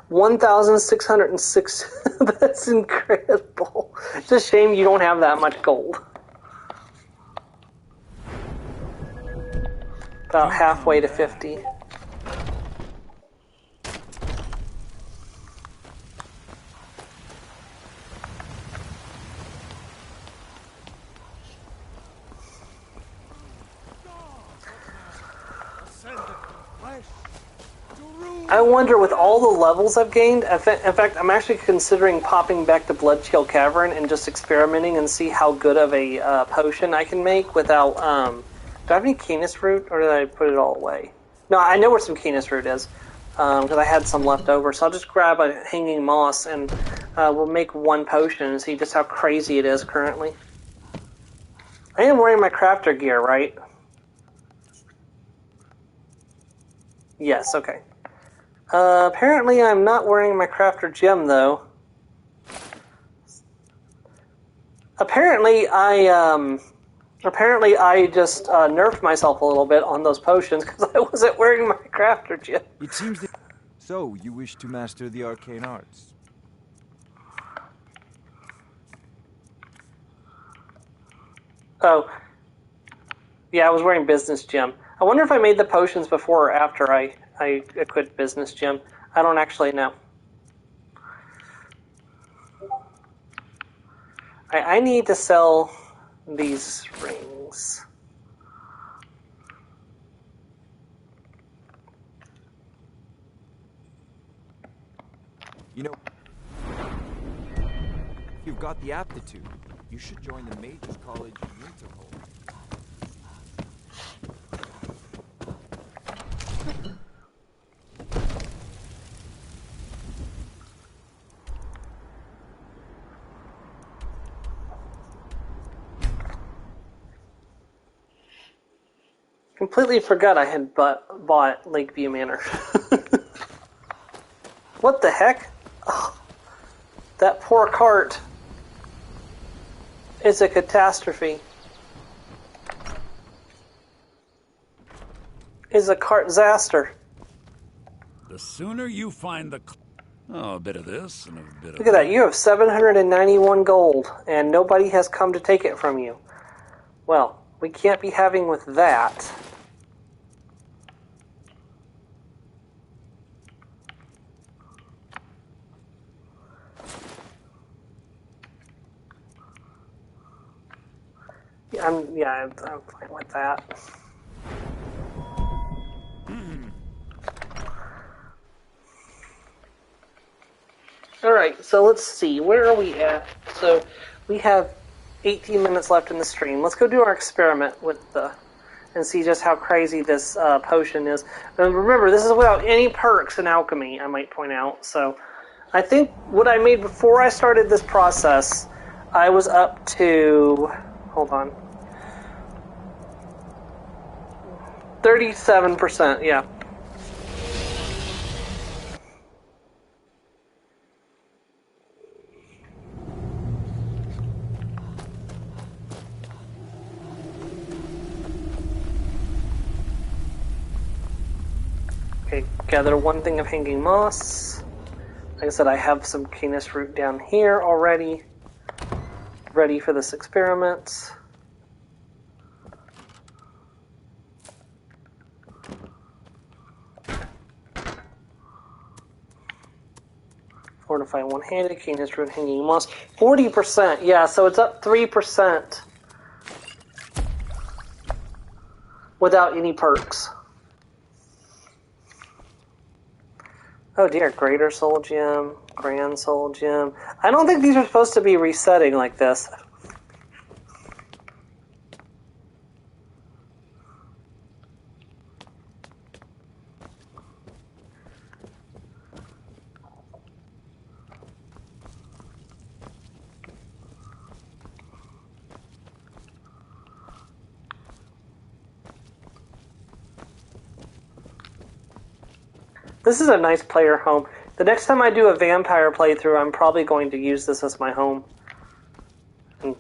[SPEAKER 2] 1,606. That's incredible. It's a shame you don't have that much gold. About halfway to 50. I wonder, with all the levels I've gained, in fact, I'm actually considering popping back to Bloodchill Cavern and just experimenting and see how good of a potion I can make without... do I have any Keenest Root, or did I put it all away? No, I know where some Keenest Root is, because I had some left over, so I'll just grab a Hanging Moss and we'll make one potion and see just how crazy it is currently. I am wearing my crafter gear, right? Yes, okay. Apparently I'm not wearing my crafter gem, though. Apparently I just nerfed myself a little bit on those potions because I wasn't wearing my crafter gem.
[SPEAKER 6] It seems that... So, you wish to master the arcane arts?
[SPEAKER 2] Oh. Yeah, I was wearing business gem. I wonder if I made the potions before or after I equipped business gem. I don't actually know. I need to sell these rings.
[SPEAKER 6] You know, if you've got the aptitude, you should join the Mages College of Winterhold.
[SPEAKER 2] Completely forgot I had bought Lakeview Manor. What the heck? Oh, that poor cart is a catastrophe. Is a cart disaster.
[SPEAKER 12] The sooner you find the... Oh, a bit of this and a bit of
[SPEAKER 2] Look at that. You have 791 gold, and nobody has come to take it from you. Well, we can't be having with that. I'm fine with that. Alright, so let's see. Where are we at? So we have 18 minutes left in the stream. Let's go do our experiment with and see just how crazy this potion is. And remember, this is without any perks in alchemy, I might point out. So I think what I made before I started this process, I was up to... Hold on. 37%, yeah. Okay, gather one thing of hanging moss. Like I said, I have some canis root down here already, ready for this experiment. Fortify one-handed, canis root, hanging moss. 40%, yeah, so it's up 3% without any perks. Oh dear, Greater Soul Gem, Grand Soul Gem. I don't think these are supposed to be resetting like this. This is a nice player home. The next time I do a vampire playthrough, I'm probably going to use this as my home. I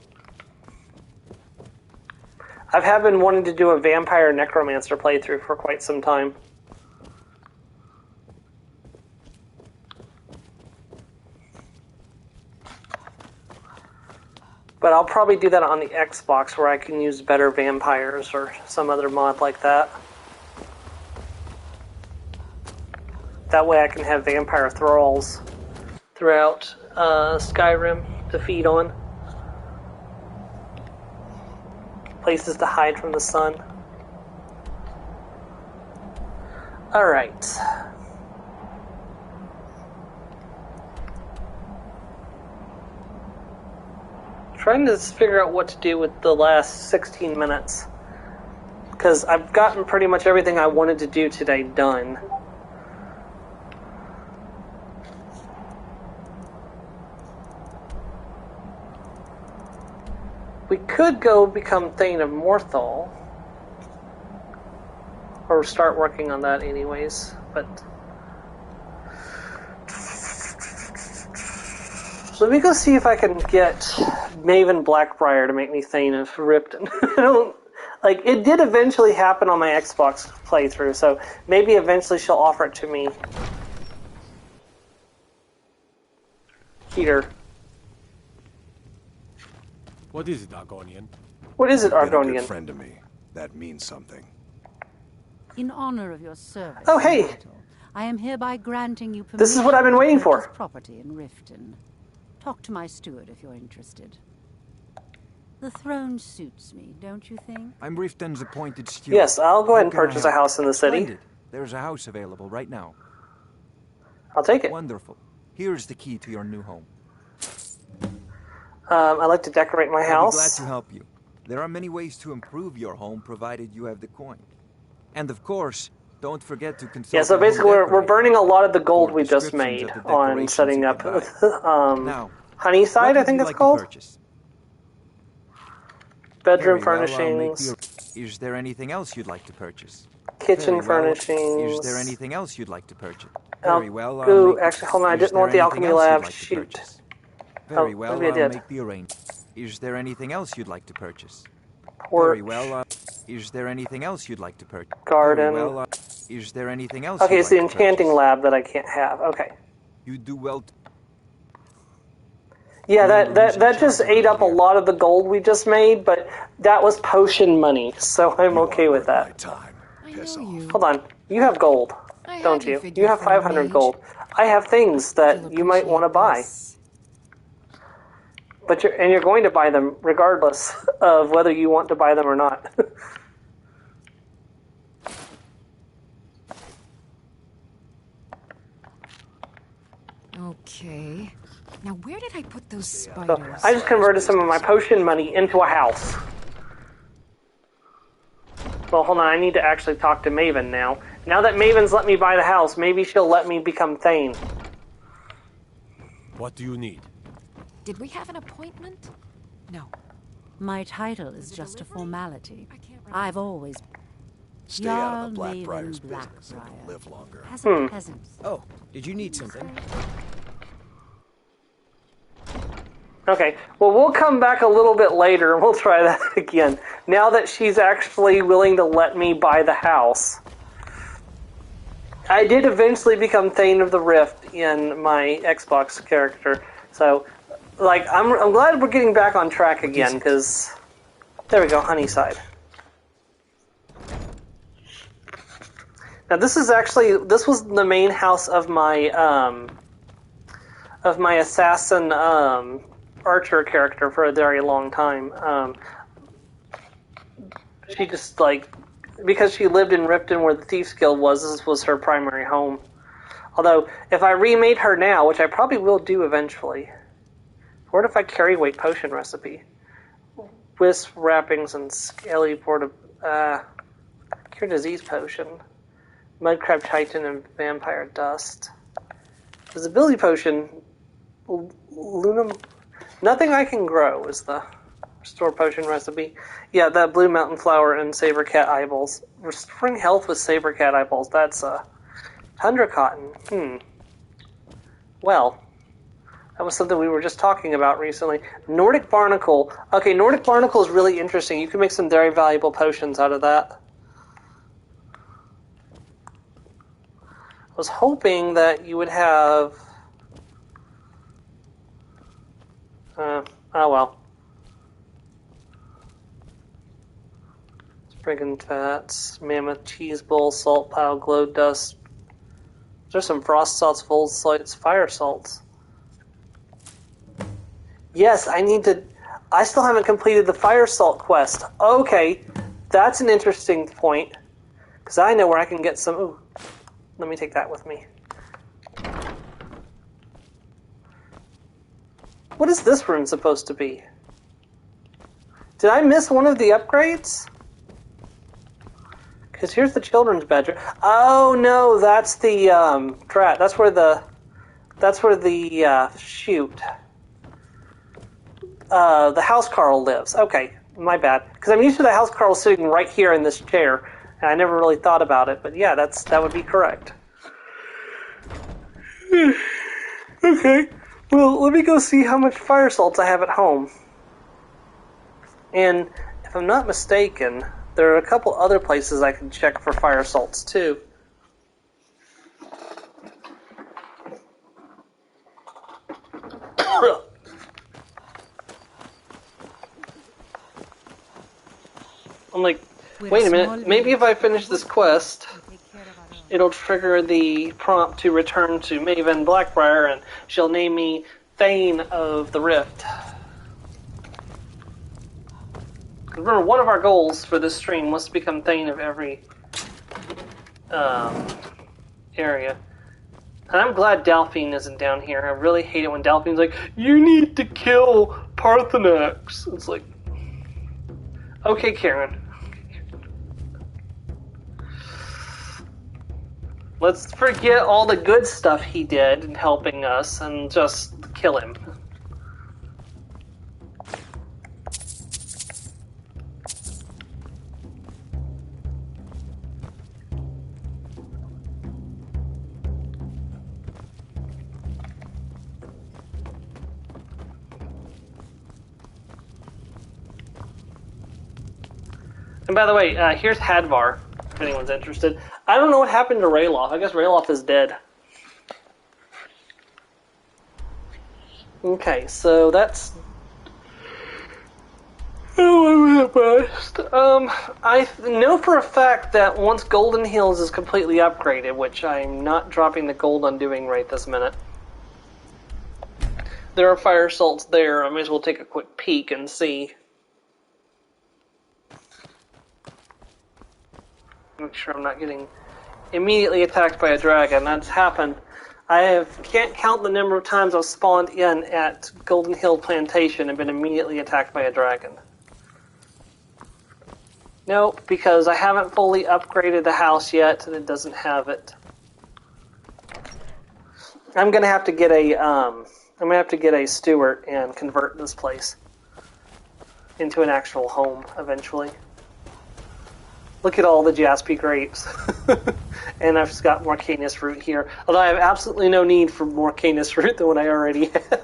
[SPEAKER 2] have been wanting to do a vampire necromancer playthrough for quite some time. But I'll probably do that on the Xbox where I can use better vampires or some other mod like that. That way I can have vampire thralls throughout Skyrim to feed on. Places to hide from the sun. Alright. Trying to figure out what to do with the last 16 minutes. Because I've gotten pretty much everything I wanted to do today done. We could go become Thane of Morthal. Or start working on that anyways, but... So let me go see if I can get Maven Blackbriar to make me Thane of Ripton. I don't... Like, it did eventually happen on my Xbox playthrough, so maybe eventually she'll offer it to me. Here.
[SPEAKER 8] What is it, Argonian?
[SPEAKER 2] What is it,
[SPEAKER 10] You've been a
[SPEAKER 2] Argonian?
[SPEAKER 10] good friend to me. That means something.
[SPEAKER 1] In honor of your service,
[SPEAKER 2] Oh, hey!
[SPEAKER 1] Immortal, I am hereby granting you permission
[SPEAKER 2] This is what I've been
[SPEAKER 1] to
[SPEAKER 2] waiting
[SPEAKER 1] purchase
[SPEAKER 2] for.
[SPEAKER 1] property in Riften. Talk to my steward if you're interested. The throne suits me, don't you think?
[SPEAKER 6] I'm Riften's appointed steward.
[SPEAKER 2] Yes, I'll go ahead and
[SPEAKER 6] How can I
[SPEAKER 2] purchase a
[SPEAKER 6] help?
[SPEAKER 2] house in the city.
[SPEAKER 6] Splendid. There's a house available right now.
[SPEAKER 2] I'll take it.
[SPEAKER 6] Wonderful. Here's the key to your new home.
[SPEAKER 2] I'd like to decorate my
[SPEAKER 6] I'll be
[SPEAKER 2] house.
[SPEAKER 6] glad to help you. There are many ways to improve your home, provided you have the coin. And of course, don't forget to consult.
[SPEAKER 2] Yeah, so
[SPEAKER 6] your home
[SPEAKER 2] basically we're
[SPEAKER 6] decorator
[SPEAKER 2] burning a lot of the gold
[SPEAKER 6] for
[SPEAKER 2] we just
[SPEAKER 6] descriptions
[SPEAKER 2] made
[SPEAKER 6] of the
[SPEAKER 2] on
[SPEAKER 6] decorations
[SPEAKER 2] setting
[SPEAKER 6] you
[SPEAKER 2] up
[SPEAKER 6] can buy. Now,
[SPEAKER 2] Honeyside,
[SPEAKER 6] what
[SPEAKER 2] I
[SPEAKER 6] would
[SPEAKER 2] think
[SPEAKER 6] you
[SPEAKER 2] it's
[SPEAKER 6] like to
[SPEAKER 2] called.
[SPEAKER 6] purchase?
[SPEAKER 2] Bedroom
[SPEAKER 6] Very well, I'll make
[SPEAKER 2] furnishings,
[SPEAKER 6] Is there anything else you'd like to purchase?
[SPEAKER 2] kitchen
[SPEAKER 6] Very well.
[SPEAKER 2] furnishings.
[SPEAKER 6] Is there anything else you'd like to purchase?
[SPEAKER 2] Al-
[SPEAKER 6] Very well.
[SPEAKER 2] Ooh,
[SPEAKER 6] make...
[SPEAKER 2] actually, hold on, I
[SPEAKER 6] Is
[SPEAKER 2] didn't
[SPEAKER 6] there
[SPEAKER 2] want the
[SPEAKER 6] anything
[SPEAKER 2] alchemy
[SPEAKER 6] else you'd
[SPEAKER 2] lab.
[SPEAKER 6] like to
[SPEAKER 2] Shoot.
[SPEAKER 6] purchase? Very
[SPEAKER 2] Oh,
[SPEAKER 6] well.
[SPEAKER 2] maybe I
[SPEAKER 6] I'll
[SPEAKER 2] did.
[SPEAKER 6] make the arrangement. Is there anything else you'd like to purchase?
[SPEAKER 2] Porch.
[SPEAKER 6] Very well. Is there anything else you'd like to purchase?
[SPEAKER 2] Garden.
[SPEAKER 6] Very well. Is there anything else?
[SPEAKER 2] Okay,
[SPEAKER 6] you'd
[SPEAKER 2] it's the
[SPEAKER 6] like to
[SPEAKER 2] enchanting
[SPEAKER 6] purchase?
[SPEAKER 2] lab that I can't have. Okay.
[SPEAKER 6] You do well.
[SPEAKER 2] Yeah,
[SPEAKER 6] Remember who's in
[SPEAKER 2] that just
[SPEAKER 6] charge
[SPEAKER 2] ate
[SPEAKER 6] around
[SPEAKER 2] up a lot of the gold we just made, but that was potion money, so I'm okay with that. Hold on, you have gold, don't you? You have 500 gold. I have things that you might want to buy, but you're going to buy them regardless of whether you want to buy them or not.
[SPEAKER 15] Okay. Now, where did I put those
[SPEAKER 2] So
[SPEAKER 15] spiders?
[SPEAKER 2] I just converted some of my potion money into a house. Well, hold on, I need to actually talk to Maven now. Now that Maven's let me buy the house, maybe she'll let me become Thane.
[SPEAKER 8] What do you need?
[SPEAKER 15] Did we have an appointment? No.
[SPEAKER 1] My title is just a formality. I've always...
[SPEAKER 10] Stay out of the
[SPEAKER 1] Jarl
[SPEAKER 10] Blackbriar's
[SPEAKER 1] Maven
[SPEAKER 10] business and
[SPEAKER 1] Blackbriar.
[SPEAKER 10] live longer.
[SPEAKER 1] As a peasant.
[SPEAKER 16] Oh, did you need something?
[SPEAKER 2] Okay, well, we'll come back a little bit later and we'll try that again. Now that she's actually willing to let me buy the house. I did eventually become Thane of the Rift in my Xbox character. So, like, I'm glad we're getting back on track again, because... There we go, Honeyside. Now, this was the main house of my assassin, archer character for a very long time. She just, like, because she lived in Ripton where the Thieves Guild was, this was her primary home. Although, if I remade her now, which I probably will do eventually, what if I carry weight potion recipe? Wisp wrappings and scaly cure disease potion. Mudcrab Titan and vampire dust. Visibility potion. Lunam. Nothing I can grow is the restore potion recipe. Yeah, that blue mountain flower and saber cat eyeballs. Restoring health with saber cat eyeballs. That's tundra cotton. Well, that was something we were just talking about recently. Nordic barnacle. Okay, Nordic barnacle is really interesting. You can make some very valuable potions out of that. I was hoping that you would have... oh well. Spriggan fats, mammoth cheese bowl, salt pile, glow dust. There's some frost salts, full salts, fire salts. Yes, I still haven't completed the fire salt quest. Okay, that's an interesting point. Because I know where I can get some... Ooh, let me take that with me. What is this room supposed to be? Did I miss one of the upgrades? Because here's the children's bedroom. Oh no, that's the drat. That's where the shoot. the house Carl lives. Okay, my bad. Because I'm used to the house Carl sitting right here in this chair, and I never really thought about it. But yeah, that would be correct. Okay, well, let me go see how much fire salts I have at home. And if I'm not mistaken, there are a couple other places I can check for fire salts too. I'm like, wait a minute, maybe if I finish this quest, it'll trigger the prompt to return to Maven Blackbriar, and she'll name me Thane of the Rift. Remember, one of our goals for this stream was to become Thane of every area. And I'm glad Delphine isn't down here. I really hate it when Delphine's like, you need to kill Parthenax. It's like, okay, Karen. Let's forget all the good stuff he did in helping us and just kill him. And by the way, here's Hadvar, if anyone's interested. I don't know what happened to Rayloff. I guess Rayloff is dead. Okay, so that's... Oh, I know for a fact that once Golden Hills is completely upgraded, which I'm not dropping the gold on doing right this minute, there are fire salts there. I may as well take a quick peek and see. Make sure I'm not getting immediately attacked by a dragon. That's happened. Can't count the number of times I've spawned in at Golden Hill Plantation and been immediately attacked by a dragon. Nope, because I haven't fully upgraded the house yet, and it doesn't have it. I'm gonna have to get a steward and convert this place into an actual home eventually. Look at all the Jaspy grapes. And I've got more Canis root here. Although I have absolutely no need for more Canis root than what I already have.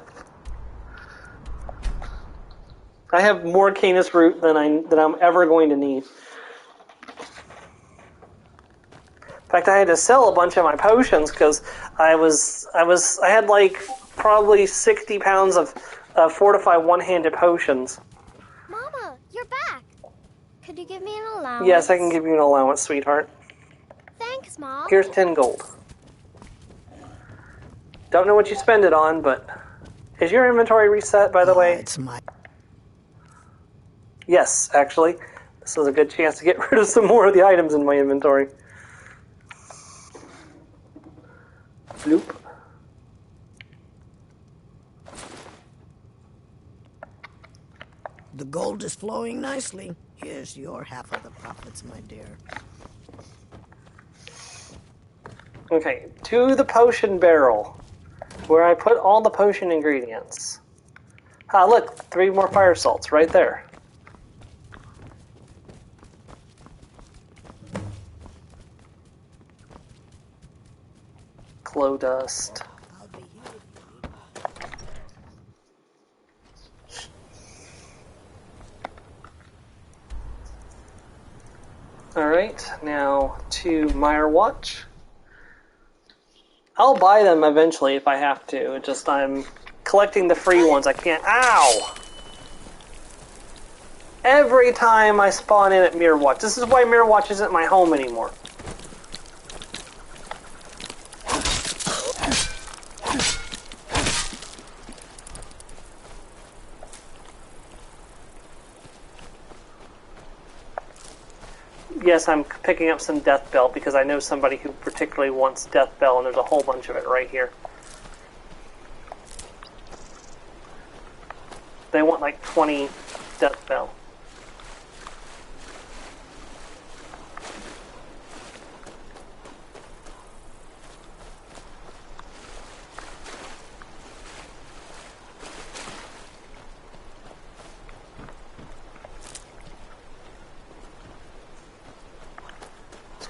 [SPEAKER 2] I have more Canis root than I'm ever going to need. In fact, I had to sell a bunch of my potions because I had like probably 60 pounds of fortify one-handed potions.
[SPEAKER 4] Mama, you're back. Could you give me an allowance?
[SPEAKER 2] Yes, I can give you an allowance, sweetheart.
[SPEAKER 4] Thanks, Mom.
[SPEAKER 2] Here's 10 gold. Don't know what you spend it on, but... Is your inventory reset, by the way?
[SPEAKER 21] It's my...
[SPEAKER 2] Yes, actually. This is a good chance to get rid of some more of the items in my inventory. Bloop.
[SPEAKER 21] The gold is flowing nicely. Here's your half of the profits, my dear.
[SPEAKER 2] Okay, to the potion barrel, where I put all the potion ingredients. Ah, look, 3 more fire salts right there. Glow dust. Alright, now to Meyer Watch. I'll buy them eventually if I have to. It's just I'm collecting the free ones. I can't... Ow! Every time I spawn in at Mirror Watch. This is why Mirror Watch isn't my home anymore. Yes, I'm picking up some Death Bell because I know somebody who particularly wants Death Bell, and there's a whole bunch of it right here. They want like 20 Death Bell.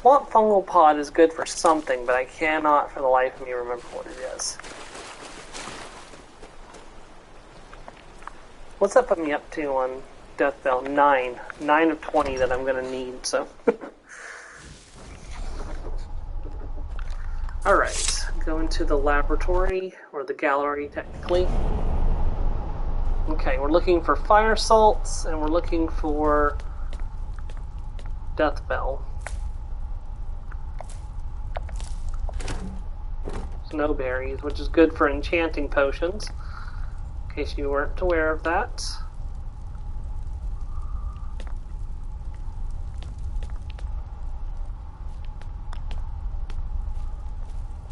[SPEAKER 2] Swamp fungal pod is good for something, but I cannot for the life of me remember what it is. What's that put me up to on Death Bell? 9. 9 of 20 that I'm going to need, so. Alright, go into the laboratory, or the gallery technically. Okay, we're looking for fire salts, and we're looking for Death Bell. Snowberries, which is good for enchanting potions, in case you weren't aware of that.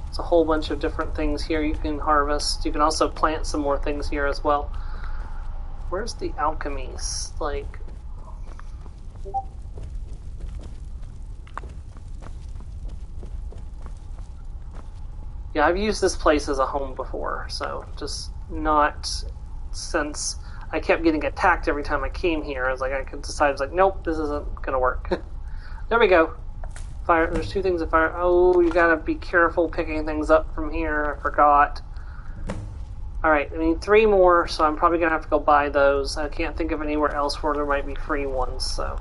[SPEAKER 2] There's a whole bunch of different things here you can harvest. You can also plant some more things here as well. Where's the alchemies? Like... Yeah, I've used this place as a home before, so just not since I kept getting attacked every time I came here. I was like, I could decide, I was like, nope, this isn't gonna work. There we go. Fire. There's 2 things of fire. Oh, you gotta be careful picking things up from here. I forgot. Alright, I need 3 more, so I'm probably gonna have to go buy those. I can't think of anywhere else where there might be free ones, so.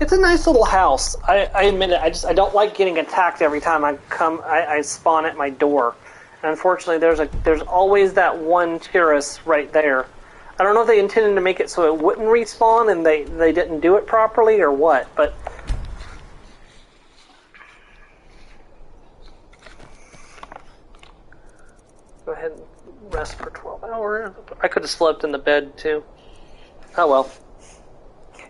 [SPEAKER 2] It's a nice little house. I admit it. I don't like getting attacked every time I spawn at my door. And unfortunately, there's always that one Tyrus right there. I don't know if they intended to make it so it wouldn't respawn and they didn't do it properly or what, but go ahead and rest for 12 hours. I could have slept in the bed too. Oh well.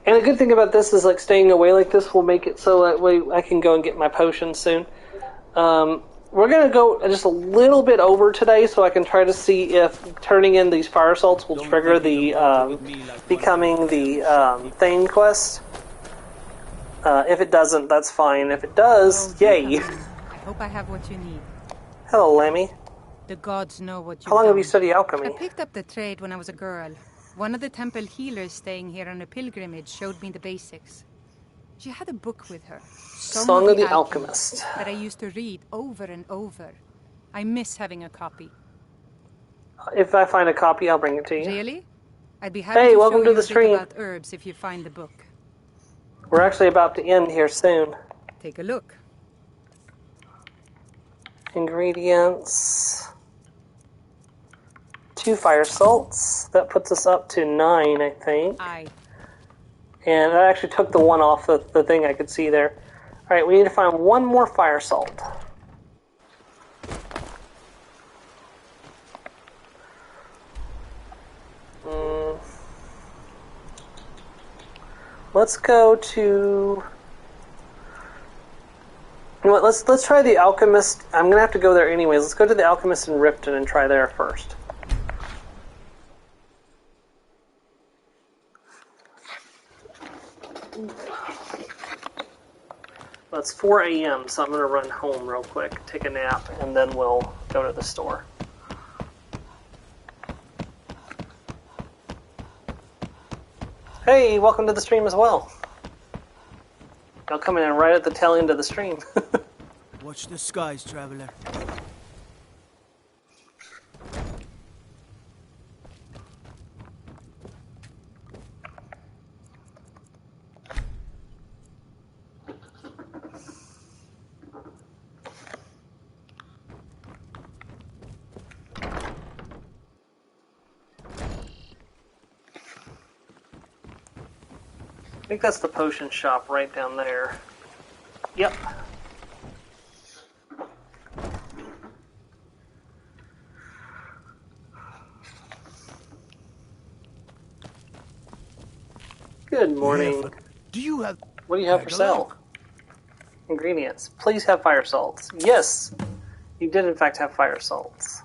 [SPEAKER 2] And the good thing about this is, like, staying away like this will make it so that way I can go and get my potions soon. We're going to go just a little bit over today so I can try to see if turning in these fire salts will trigger the becoming the Thane quest. If it doesn't, that's fine. If it does, yay.
[SPEAKER 14] I hope I have what you need.
[SPEAKER 2] Hello, Lammy.
[SPEAKER 14] The gods know what you've
[SPEAKER 2] How long have
[SPEAKER 14] done.
[SPEAKER 2] you studied alchemy?
[SPEAKER 14] I picked up the trade when I was a girl. One of the temple healers staying here on a pilgrimage showed me the basics. She had a book with her,
[SPEAKER 2] Song of the Alchemist,
[SPEAKER 14] that I used to read over and over. I miss having a copy.
[SPEAKER 2] If I find a copy, I'll bring it to you.
[SPEAKER 14] Really? I'd be happy
[SPEAKER 2] Hey,
[SPEAKER 14] to
[SPEAKER 2] welcome
[SPEAKER 14] show
[SPEAKER 2] to
[SPEAKER 14] you
[SPEAKER 2] the
[SPEAKER 14] a bit
[SPEAKER 2] stream.
[SPEAKER 14] about herbs if you find the book.
[SPEAKER 2] We're actually about to end here soon.
[SPEAKER 14] Take a look.
[SPEAKER 2] Ingredients. 2 fire salts. That puts us up to 9, I think.
[SPEAKER 14] Aye.
[SPEAKER 2] And I actually took the one off the thing I could see there. Alright, we need to find 1 more fire salt. Let's go to... You know what, let's try the Alchemist. I'm going to have to go there anyways. Let's go to the Alchemist in Ripton and try there first. Well, it's 4 a.m., so I'm going to run home real quick, take a nap, and then we'll go to the store. Hey, welcome to the stream as well. I'll come in right at the tail end of the stream.
[SPEAKER 9] Watch the skies, traveler.
[SPEAKER 2] I think that's the potion shop right down there. Yep. Good morning.
[SPEAKER 9] Yeah, do you have...
[SPEAKER 2] What do you have for sale? Ingredients. Please have fire salts. Yes, you did in fact have fire salts.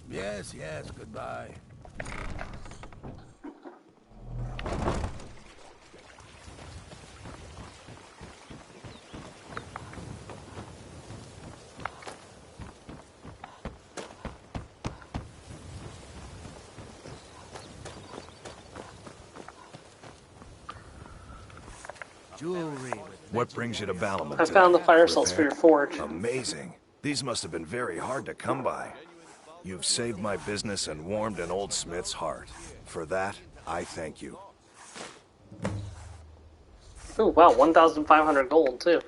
[SPEAKER 9] Yes, yes, goodbye.
[SPEAKER 10] What brings you to Balaman
[SPEAKER 2] I
[SPEAKER 10] today?
[SPEAKER 2] found the fire cells for your forge.
[SPEAKER 10] Amazing. These must have been very hard to come by. You've saved my business and warmed an old smith's heart. For that, I thank you.
[SPEAKER 2] Oh wow, 1,500 gold too.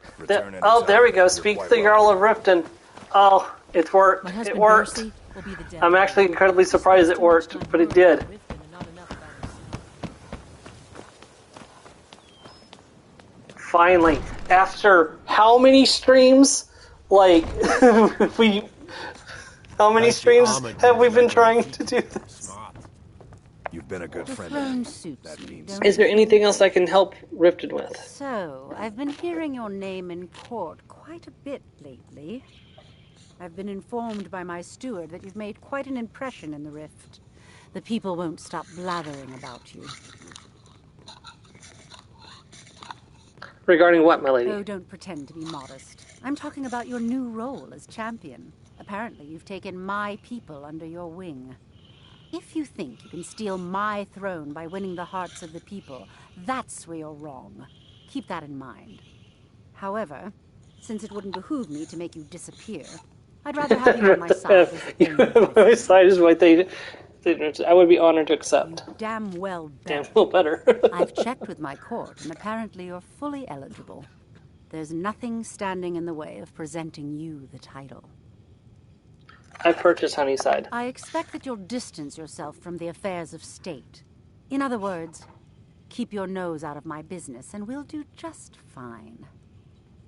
[SPEAKER 2] Oh, there we go. Speak to the Jarl of Riften. Oh, it's worked. It worked. I'm actually incredibly surprised it worked, but it did. Finally, after how many streams? Like, how many streams have we been trying to do this?
[SPEAKER 10] You've been a good friend.
[SPEAKER 11] Throne suits you, don't
[SPEAKER 2] Is there
[SPEAKER 11] it?
[SPEAKER 2] anything else I can help Riften with?
[SPEAKER 11] So, I've been hearing your name in court quite a bit lately. I've been informed by my steward that you've made quite an impression in the Rift. The people won't stop blathering about you.
[SPEAKER 2] Regarding what, my lady?
[SPEAKER 11] Oh, don't pretend to be modest. I'm talking about your new role as champion. Apparently, you've taken my people under your wing. If you think you can steal my throne by winning the hearts of the people, that's where you're wrong. Keep that in mind. However, since it wouldn't behoove me to make you disappear, I'd rather have you on my side.
[SPEAKER 2] My side is what they. I would be honored to accept.
[SPEAKER 11] Damn well better.
[SPEAKER 2] Damn well better.
[SPEAKER 11] I've checked with my court, and apparently you're fully eligible. There's nothing standing in the way of presenting you the title.
[SPEAKER 2] I purchased Honeyside.
[SPEAKER 11] I expect that you'll distance yourself from the affairs of state. In other words, keep your nose out of my business, and we'll do just fine.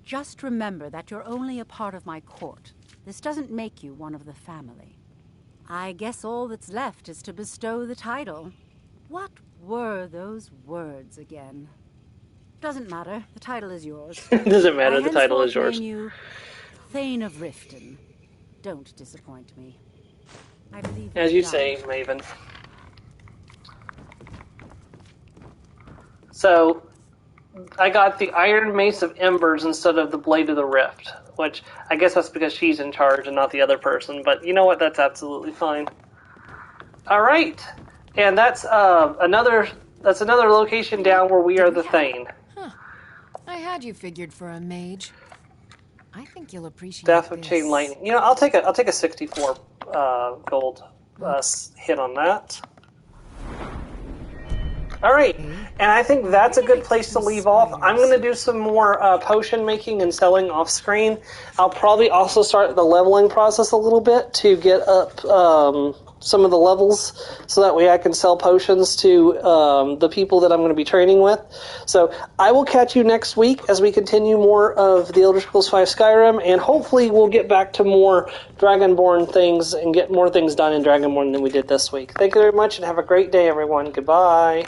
[SPEAKER 11] Just remember that you're only a part of my court. This doesn't make you one of the family. I guess all that's left is to bestow the title. What were those words again? Doesn't matter. The title is yours.
[SPEAKER 2] Doesn't matter. The title is yours.
[SPEAKER 11] Name you Thane of Riften. Don't disappoint me. I believe
[SPEAKER 2] as you say, Maven. So, I got the Iron Mace of Embers instead of the Blade of the Rift, which I guess that's because she's in charge and not the other person. But you know what? That's absolutely fine. All right, and that's another location down where we are the Thane.
[SPEAKER 15] Huh. I had you figured for a mage. I think you'll appreciate
[SPEAKER 2] Death of
[SPEAKER 15] this.
[SPEAKER 2] Chain Lightning. You know, I'll take a 64 gold hit on that. All right, and I think that's a good place to leave off. I'm going to do some more potion making and selling off screen. I'll probably also start the leveling process a little bit to get up some of the levels, so that way I can sell potions to the people that I'm going to be training with. So I will catch you next week as we continue more of the Elder Scrolls V Skyrim, and hopefully we'll get back to more Dragonborn things and get more things done in Dragonborn than we did this week. Thank you very much, and have a great day, everyone. Goodbye.